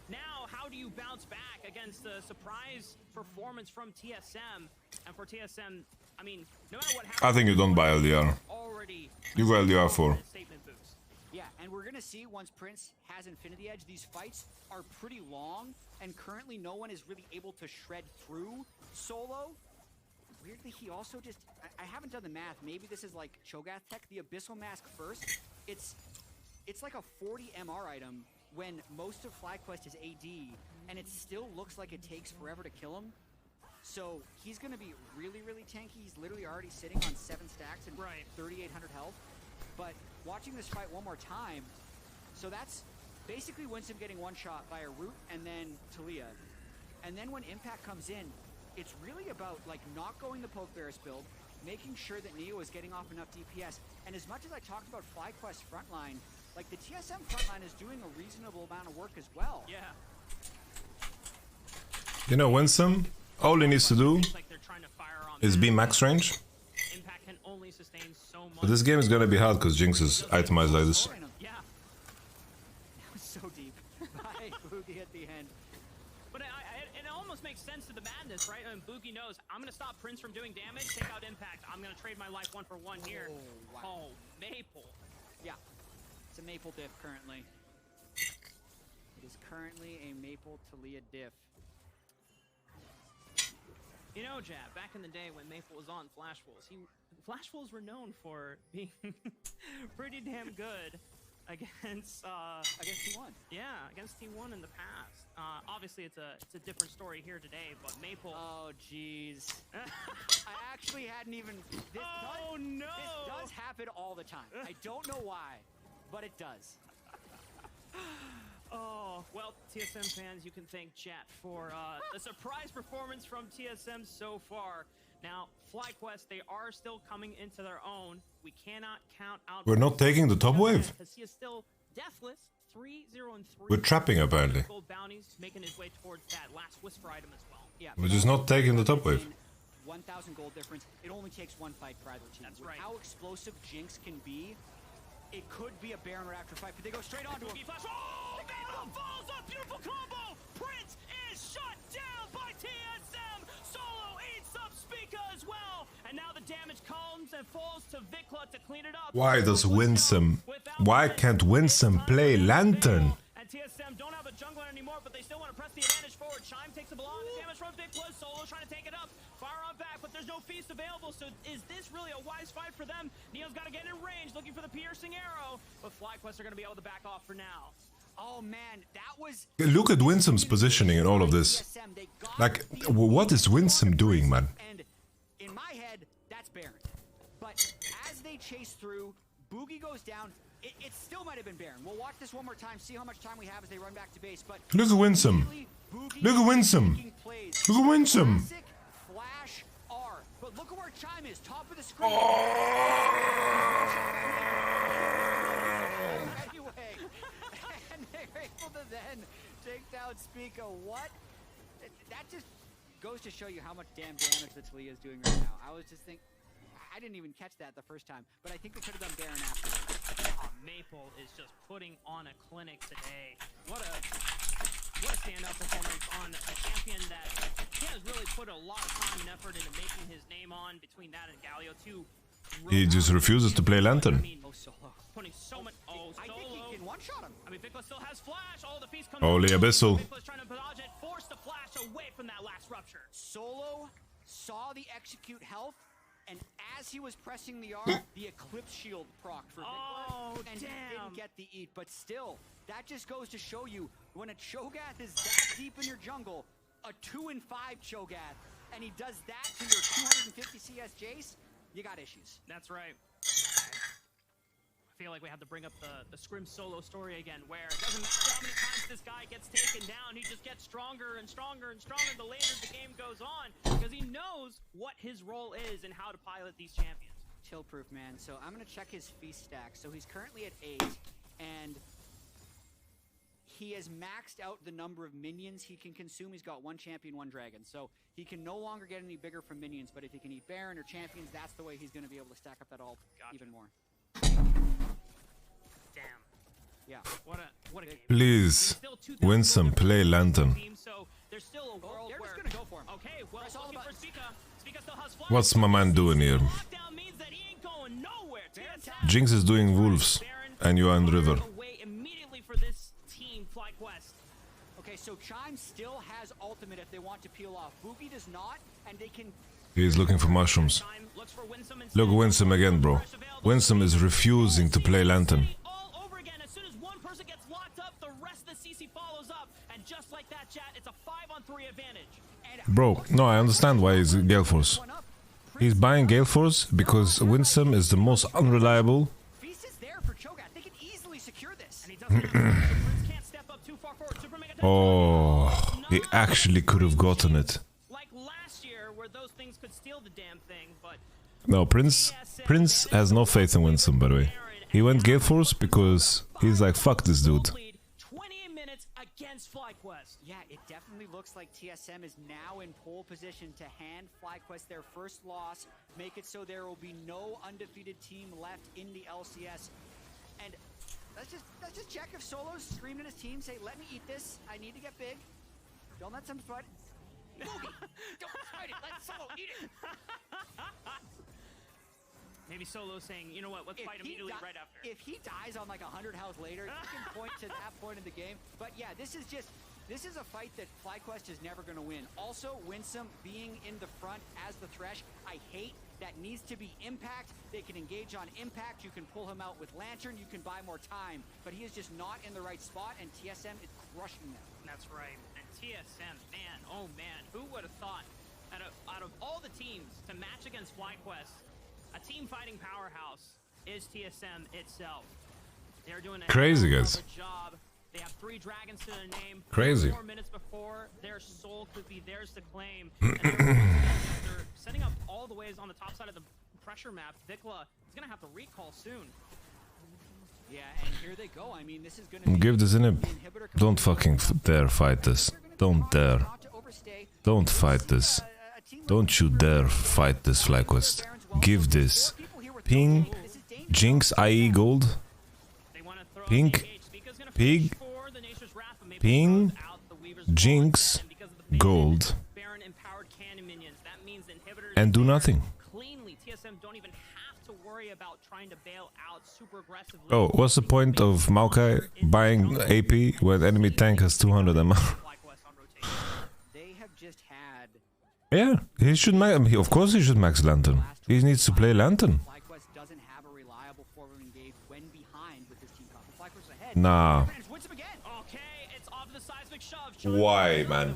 Now, how do you bounce back against a surprise performance from TSM? And for TSM, I mean, no matter what happens, I think you don't buy LDR. You go LDR 4. Yeah, and we're gonna see once Prince has Infinity Edge, these fights are pretty long, and currently no one is really able to shred through Solo. Weirdly, he also just, I haven't done the math, maybe this is like Cho'Gath tech, the Abyssal Mask first. It's like a 40 MR item when most of FlyQuest is AD, and it still looks like it takes forever to kill him. So he's going to be really, really tanky. He's literally already sitting on 7 stacks and 3,800 health. But watching this fight one more time, so that's basically Winston getting one shot by a Root and then Talia. And then when Impact comes in, it's really about like not going the Poke Barris build, making sure that Neo is getting off enough DPS. And as much as I talked about FlyQuest frontline, like the TSM frontline is doing a reasonable amount of work as well. Yeah. You know, Winsome, all he needs to do is be max range. Impact can only sustain so much. But this game is gonna be hard because Jinx is itemized like this. Yeah. That was so deep by Boogie at the end. But it almost makes sense to the madness, right? I mean, Boogie knows, I'm going to stop Prince from doing damage, take out Impact. I'm going to trade my life 1 for 1 here. Wow. Oh, Maple. Yeah. It's a Maple diff currently. It is currently a Maple Talia diff. You know, Jab, back in the day when Maple was on Flash Wolves, Flash Wolves were known for being pretty damn good against T1. Yeah, against T1 in the past. Obviously, it's a different story here today, but Maple. Oh, jeez. I actually hadn't even. This does happen all the time. I don't know why, but it does. Oh, well, TSM fans, you can thank chat for the surprise performance from TSM so far. Now, FlyQuest, they are still coming into their own. We cannot count out. We're not taking the top wave. Because he is still deathless, 3-0-3. We're trapping apparently. Gold bounties, making his way towards that last Whisper item as well. Yeah. We're just not taking the top wave. 1,000 gold difference. It only takes one fight for either team. That's With right. how explosive Jinx can be, it could be a Baron Raptor fight, but they go straight onto him. Flash. Oh, Maple falls off. Beautiful combo. Prince is shut down by TSM. Solo eats up Spica as well. And now the damage comes and falls to Vikla to clean it up. Why can't Winsome play Lantern? And TSM don't have a jungler anymore, but they still want to press the advantage forward. Chime takes a block. Damage from Vikla. Solo trying to take it up. Fire on back, but there's no feast available. So is this really a wise fight for them? Neo's got to get in range, looking for the piercing arrow. But FlyQuest are going to be able to back off for now. Oh man, that was. Look at Winsome's positioning in all of this. Like, what is Winsome doing, man? And in my head, that's Baron. But as they chase through, Boogie goes down. It still might have been Baron. We'll watch this one more time, see how much time we have as they run back to base. But Look at Winsome. Look at Winsome. Look at Winsome. Flash R. But look at where Chime is, top of the screen. Anyway, and they're able to then take down Spica. What? That just goes to show you how much damn damage that Talia is doing right now. I was just thinking, I didn't even catch that the first time, but I think they could have done Baron after. Maple is just putting on a clinic today. What a standout performance on a champion that he has really put a lot of time and effort into making his name on between that and Galio too. He just refuses to play Lantern. Solo. Putting so much. Oh, Solo. I think he can one-shot him. I mean, Vikla still has flash. Oh, the feast comes. Holy Abyssal. Vikla's trying to dodge it, force the flash away from that last rupture. Solo saw the execute health, and as he was pressing the R, the Eclipse Shield procced for Vikla, and he didn't get the eat. But still, that just goes to show you, when a Cho'Gath is that deep in your jungle, a 2-5 Cho'Gath, and he does that to your 250 CS Jace, you got issues. That's right. feel like we have to bring up the Scrim solo story again, where it doesn't matter how many times this guy gets taken down, he just gets stronger and stronger and stronger the later the game goes on, because he knows what his role is and how to pilot these champions. Chill-proof, man. So I'm going to check his feast stack. So he's currently at 8, and he has maxed out the number of minions he can consume. He's got 1 champion, 1 dragon. So he can no longer get any bigger from minions, but if he can eat Baron or champions, that's the way he's going to be able to stack up that ult even more. Damn. Yeah. What a game. Please, Winsome, play Lantern. So there's still a world they're where... just going to go for him. Okay, well, Press all the looking for buttons. Spica. Spica still has flash. What's my man doing here? Lockdown means that he ain't going nowhere. Jinx is doing wolves, and you are in river. Away immediately for this team, FlyQuest. Okay, so Chime still has ultimate if they want to peel off. Boogie does not, and they can... He's looking for mushrooms. Look, Winsome again, bro. Winsome is refusing to play Lantern. All over again. As soon as one person gets locked up, the rest of the CC follows up. And just like that, chat, it's a 5-on-3 advantage. Bro, no, I understand why he's Gale Force. He's buying Gale Force because Winsome is the most unreliable. Feast is there for Cho'Gath. They can easily secure this. And he can't step up too far forward. Super Mega Oh, he actually could have gotten it. like last year, where those things could steal the damn thing, but No, Prince has no faith in Winsome, by the way. He went Gale Force because he's like, fuck this dude. 28 minutes against FlyQuest. Yeah, it definitely looks like TSM is now in pole position to hand FlyQuest their first loss, make it so there will be no undefeated team left in the LCS. And let's just check if Solo's screaming at his team, say, let me eat this, I need to get big. Don't let some sweat. Boogie, don't fight it, let Solo eat it. Maybe Solo saying, you know what, let's fight immediately right after. If he dies on like 100 health later, you can point to that point in the game. But yeah, this is a fight that FlyQuest is never going to win. Also, Winsome being in the front as the Thresh, I hate that needs to be Impact. They can engage on Impact. You can pull him out with Lantern. You can buy more time. But he is just not in the right spot, and TSM is crushing them. That's right. And TSM, man, oh man, who would have thought out of all the teams to match against FlyQuest, a team fighting powerhouse is TSM itself. They're doing a Crazy, hell guys. of a job. They have 3 dragons to their name. Crazy. 4 minutes before their soul could be theirs to claim. And they're setting up all the ways on the top side of the pressure map. Vikla is gonna have to recall soon. Yeah, and here they go. I mean, this is gonna Give this inhib. Don't fucking dare fight this. Don't dare. Don't fight this. Don't you dare fight this, FlyQuest. Give this. Ping. Jinx, IE gold. Pink. Pig. Ping. Jinx. Gold. And do nothing. Oh, what's the point of Maokai buying AP when enemy tank has 200 MR? They have just had... Yeah, he should max. Of course, he should max Lantern. He needs to play Lantern. FlyQuest doesn't have a reliable forward engage when behind with this team comp. FlyQuest ahead. Nah. Okay, it's off the seismic shove. Why, man?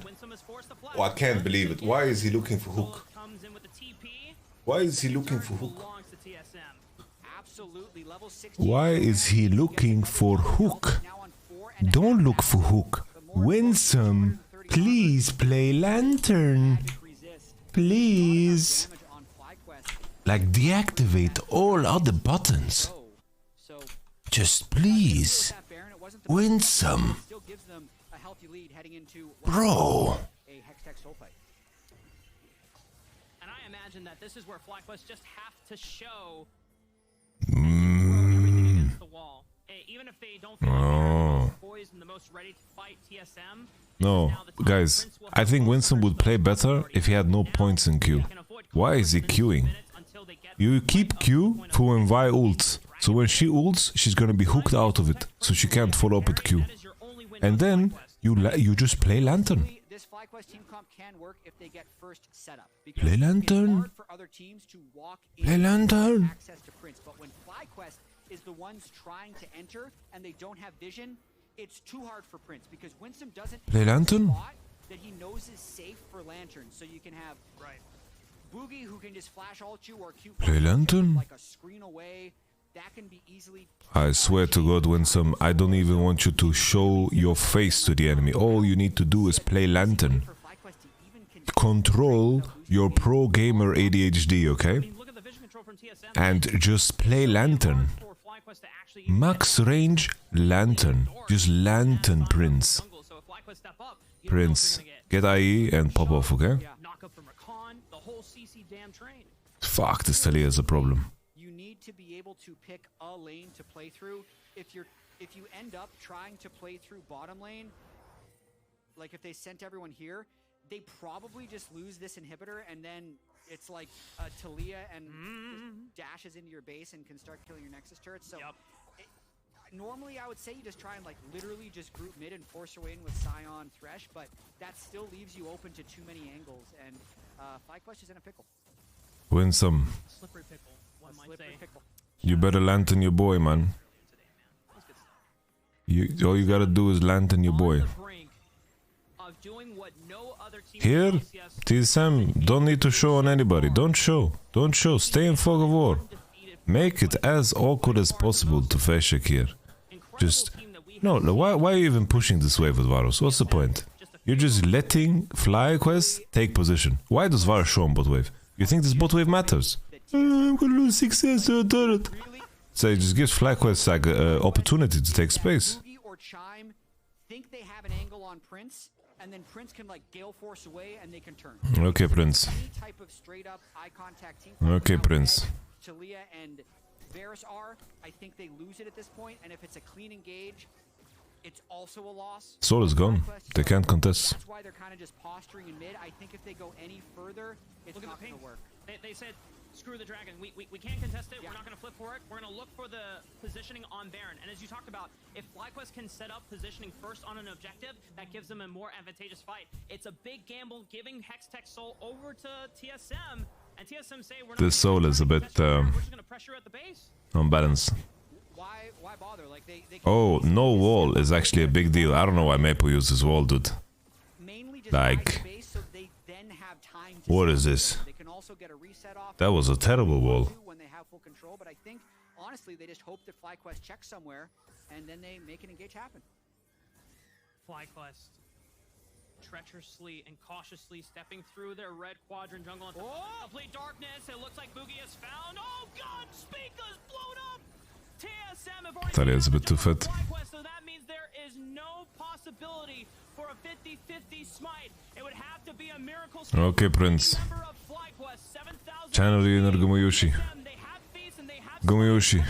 Oh, I can't believe it. Why is he looking for hook? Why is he looking for hook? Absolutely, level 16. Why is he looking for hook? Don't look for hook. Winsome, please play Lantern. Please. Like deactivate all other buttons. Just please. Winsome. Bro. And I imagine that this is where FlyQuest just have to show everything against the wall. Even if they don't feel like they're poised and the most ready to fight TSM. No, guys, I think Winsome would play better if he had no points in Q. Why is he queuing? You keep Q for when Vi ults. So when she ults, she's gonna be hooked out of it, so she can't follow up with Q. And then you just play Lantern. This FlyQuest team comp can work if they get first setup. Play Lantern. For other teams to walk Play Lantern. Access to Prince, but when FlyQuest is the ones trying to enter and they don't have vision, it's too hard for Prince because Winsome doesn't play Lantern that he knows is safe for Lantern. So you can have Boogie who can just flash ult you or cute play Lantern. Like a screen away. that can be easily. I swear to God, Winsome, I don't even want you to show your face to the enemy. All you need to do is play Lantern. Control your pro gamer ADHD, okay? And just play Lantern. Max range Lantern. Just Lantern, Prince. Prince, get IE and pop off, okay? Fuck, this Talia is a problem. You need to be able to pick a lane to play through. If you end up trying to play through bottom lane, like if they sent everyone here, they probably just lose this inhibitor, and then it's like Talia and just dashes into your base and can start killing your Nexus turrets. So normally I would say you just try and like literally just group mid and force your way in with Scion Thresh, but that still leaves you open to too many angles, and FlyQuest is in a pickle. Winsome. Slippery pickle, one might say. You better Lantern your boy, man. All you gotta do is Lantern your boy. Here, TSM don't need to show on anybody. Don't show. Don't show. Stay in fog of war. Make it as awkward as possible to Feshek here. Just... No, why are you even pushing this wave with Varus? What's the point? You're just letting FlyQuest take position. Why does Varus show on bot wave? You think this bot wave matters? I'm gonna lose 6 to a turret. So it just gives FlyQuest like opportunity to take space. Or Chime think they have an angle on Prince, and then Prince can like gale force away and they can turn. Okay, Prince. Any type of straight up eye contact team. Okay, Prince. Talia and Varus are, I think they lose it at this point, and if it's a clean engage, it's also a loss. Soul is gone. They can't contest. That's why they're kind of just posturing in mid. I think if they go any further, it's not going to work. They said, screw the dragon. We can't contest it. We're not going to flip for it. We're going to look for the positioning on Baron. And as you talked about, if FlyQuest can set up positioning first on an objective, that gives them a more advantageous fight. It's a big gamble giving Hextech Soul over to TSM. And TSM say we're not. This Soul is a bit unbalanced. Why bother? Like they Oh, no wall is actually a big deal. I don't know why Maple uses wall, dude. Like, what is this? That was a terrible wall. When they have full control, but I think honestly they just hope that FlyQuest checks somewhere, and then they make an engage happen. FlyQuest treacherously and cautiously stepping through their red quadrant jungle into complete darkness. It looks like Boogie is found. Oh god, Spica's blown up! TSM have already Talia's a bit too fat. so that means there is no possibility for a 50-50 smite. It would have to be a miracle. Okay, Prince. Channel Unir Gumuyushi. Gumuyushi.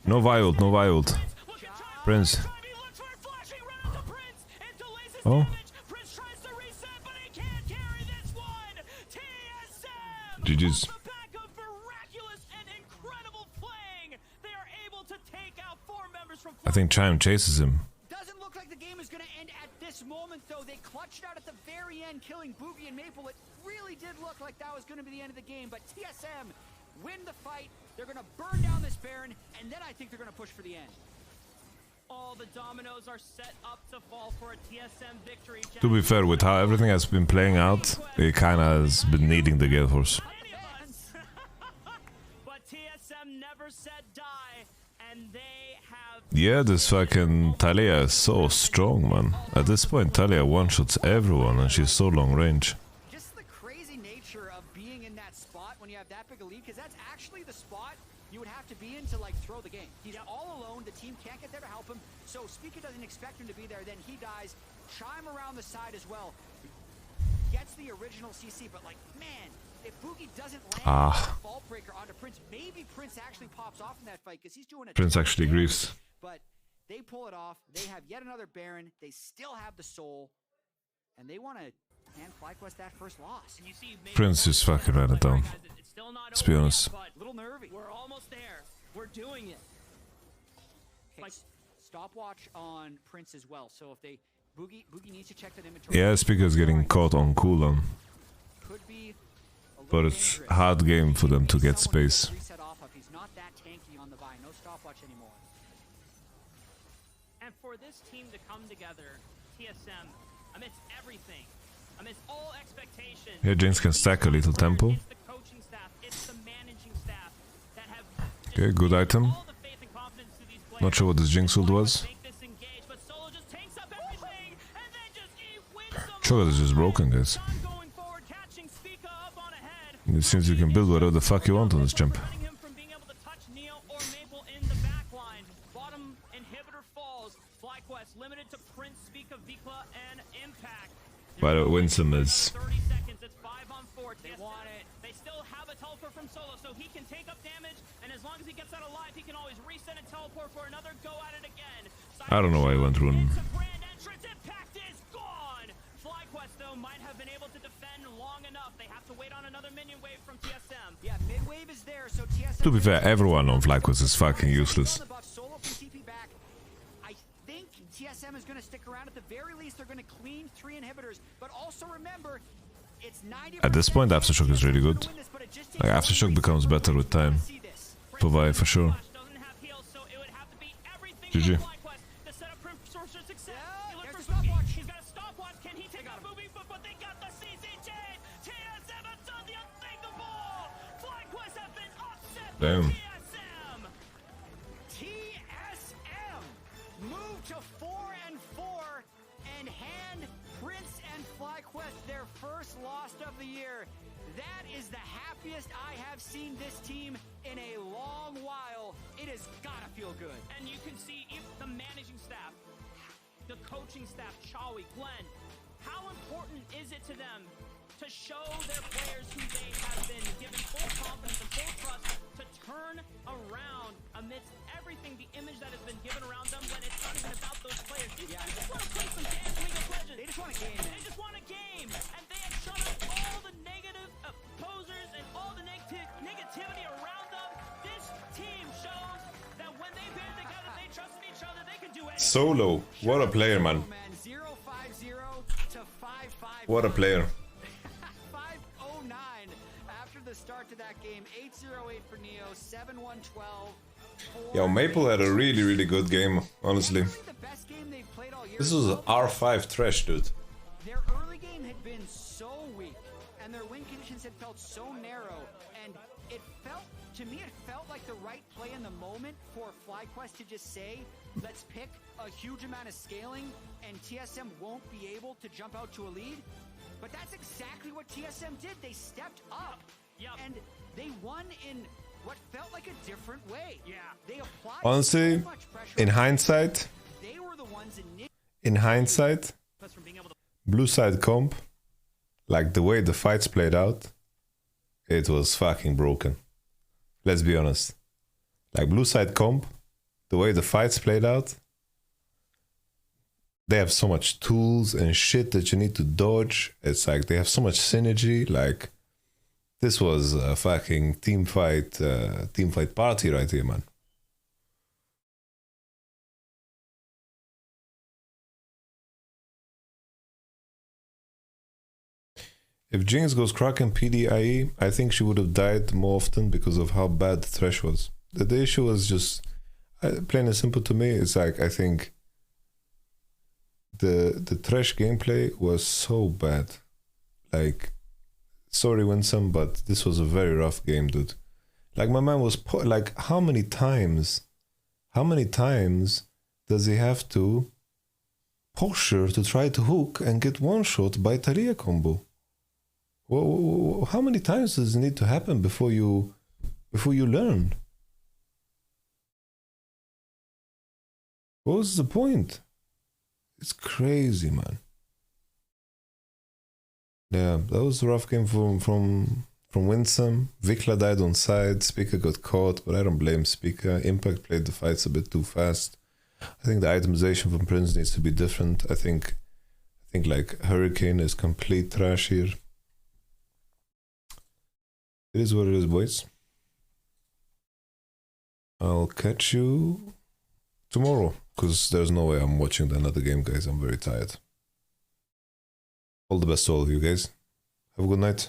No wild, no wild. Prince. Oh. GG's. I think Chime chases him. Doesn't look like the game is going to end at this moment, though. They clutched out at the very end, killing Boogie and Maple. It really did look like that was going to be the end of the game, but TSM win the fight. They're going to burn down this Baron, and then I think they're going to push for the end. All the dominoes are set up to fall for a TSM victory. To be fair, with how everything has been playing out, it kind of has been needing the Gale Force. But TSM never said die, and they have... Yeah, this fucking Talia is so strong, man. At this point, Talia one-shots everyone, and she's so long range. Just the crazy nature of being in that spot when you have that big a lead, because that's actually the spot you would have to be in to like throw the game. He's all alone, the team can't get there to help him, so Spica doesn't expect him to be there, then he dies. Chime around the side as well. Gets the original CC, but like, man, if Boogie doesn't land a Vault Breaker onto Prince, maybe Prince actually pops off in that fight, because he's doing a Prince actually grieves. But they pull it off, they have yet another Baron, they still have the soul, and they want to hand FlyQuest that first loss. And you see Prince just fucking ran it down. Let's be honest. But little nervy. We're almost there. We're doing it. Like stopwatch on Prince as well. So if they Boogie needs to check that inventory. Yeah, Spica's getting caught on cooldown. Could be But it's a hard game for them to get space. reset off of. He's not that tanky on the buy. No stopwatch anymore. And for this team to come together, TSM, amidst everything, amidst all expectations. Here, Jinx can stack a little tempo. It's the coaching staff, it's the managing staff that have Okay, good item. Not sure what this Jinx ult was. Sure, this is broken, guys. It seems you can build whatever the fuck you want on this jump. But Winsome is... They still have a teleport from Solo, so he can take up damage, and as long as he gets out alive, he can always reset and teleport for another go at it again. I don't know why I went rune. Impact is gone! FlyQuest, though, might have been able to defend long enough. They have to wait on another minion wave from TSM. Yeah, mid-wave is there, so TSM... To be fair, everyone on FlyQuest is fucking useless. I think TSM is going to stick around. At the very least, they're going to clean 3 inhibitors. But also remember, it's 90%... At this point, Aftershock is really good. Like, Aftershock becomes better with time. Provide for sure. GG. Damn. TSM move to 4-4 and hand Prince and FlyQuest their first loss of the year. That is the happiest I have seen this team in a long while. It has gotta feel good. And you can see if the managing staff, the coaching staff, Chawi, Glenn, how important is it to them to show their players who they have been given full confidence and full trust to turn around amidst everything, the image that has been given around them when it's not even about those players. These guys just want to play some damn League of Legends. They just want a game. They just want a game. And they have shut up all the negative posers and all the negativity around them. This team shows that when they band together, they trust in each other, they can do anything. Solo. What a player, man. 0-5-0 to 5-5. What a player. The start to that game, 8-0-8 for Neo, 7-1-12. Yo, Maple had a really good game, honestly. This was R5 trash, dude. Their early game had been so weak, and their win conditions had felt so narrow, and it felt, to me, it felt like the right play in the moment for FlyQuest to just say, let's pick a huge amount of scaling, and TSM won't be able to jump out to a lead. But that's exactly what TSM did. They stepped up. And they won in what felt like a different way. Yeah. They applied Honestly, so much pressure. in hindsight, They were the ones blue side comp, like the way the fights played out, it was fucking broken. Let's be honest. Like blue side comp, the way the fights played out, they have so much tools and shit that you need to dodge. It's like they have so much synergy. Like, this was a fucking team fight party right here, man. If Jinx goes Kraken PDIE, I think she would have died more often because of how bad the Thresh was. The issue was just, plain and simple to me, it's like, I think the Thresh gameplay was so bad. Like, sorry Winsome, but this was a very rough game, dude. Like, my man was like, how many times does he have to posture to try to hook and get one shot by Talia combo? Well, how many times does it need to happen before you learn? What was the point? It's crazy, man. Yeah, that was a rough game from Winsome. Vikla died on side, Speaker got caught, but I don't blame Speaker. Impact played the fights a bit too fast. I think the itemization from Prince needs to be different. I think like Hurricane is complete trash here. It is what it is, boys. I'll catch you tomorrow, because there's no way I'm watching another game, guys. I'm very tired. All the best to all of you guys. Have a good night.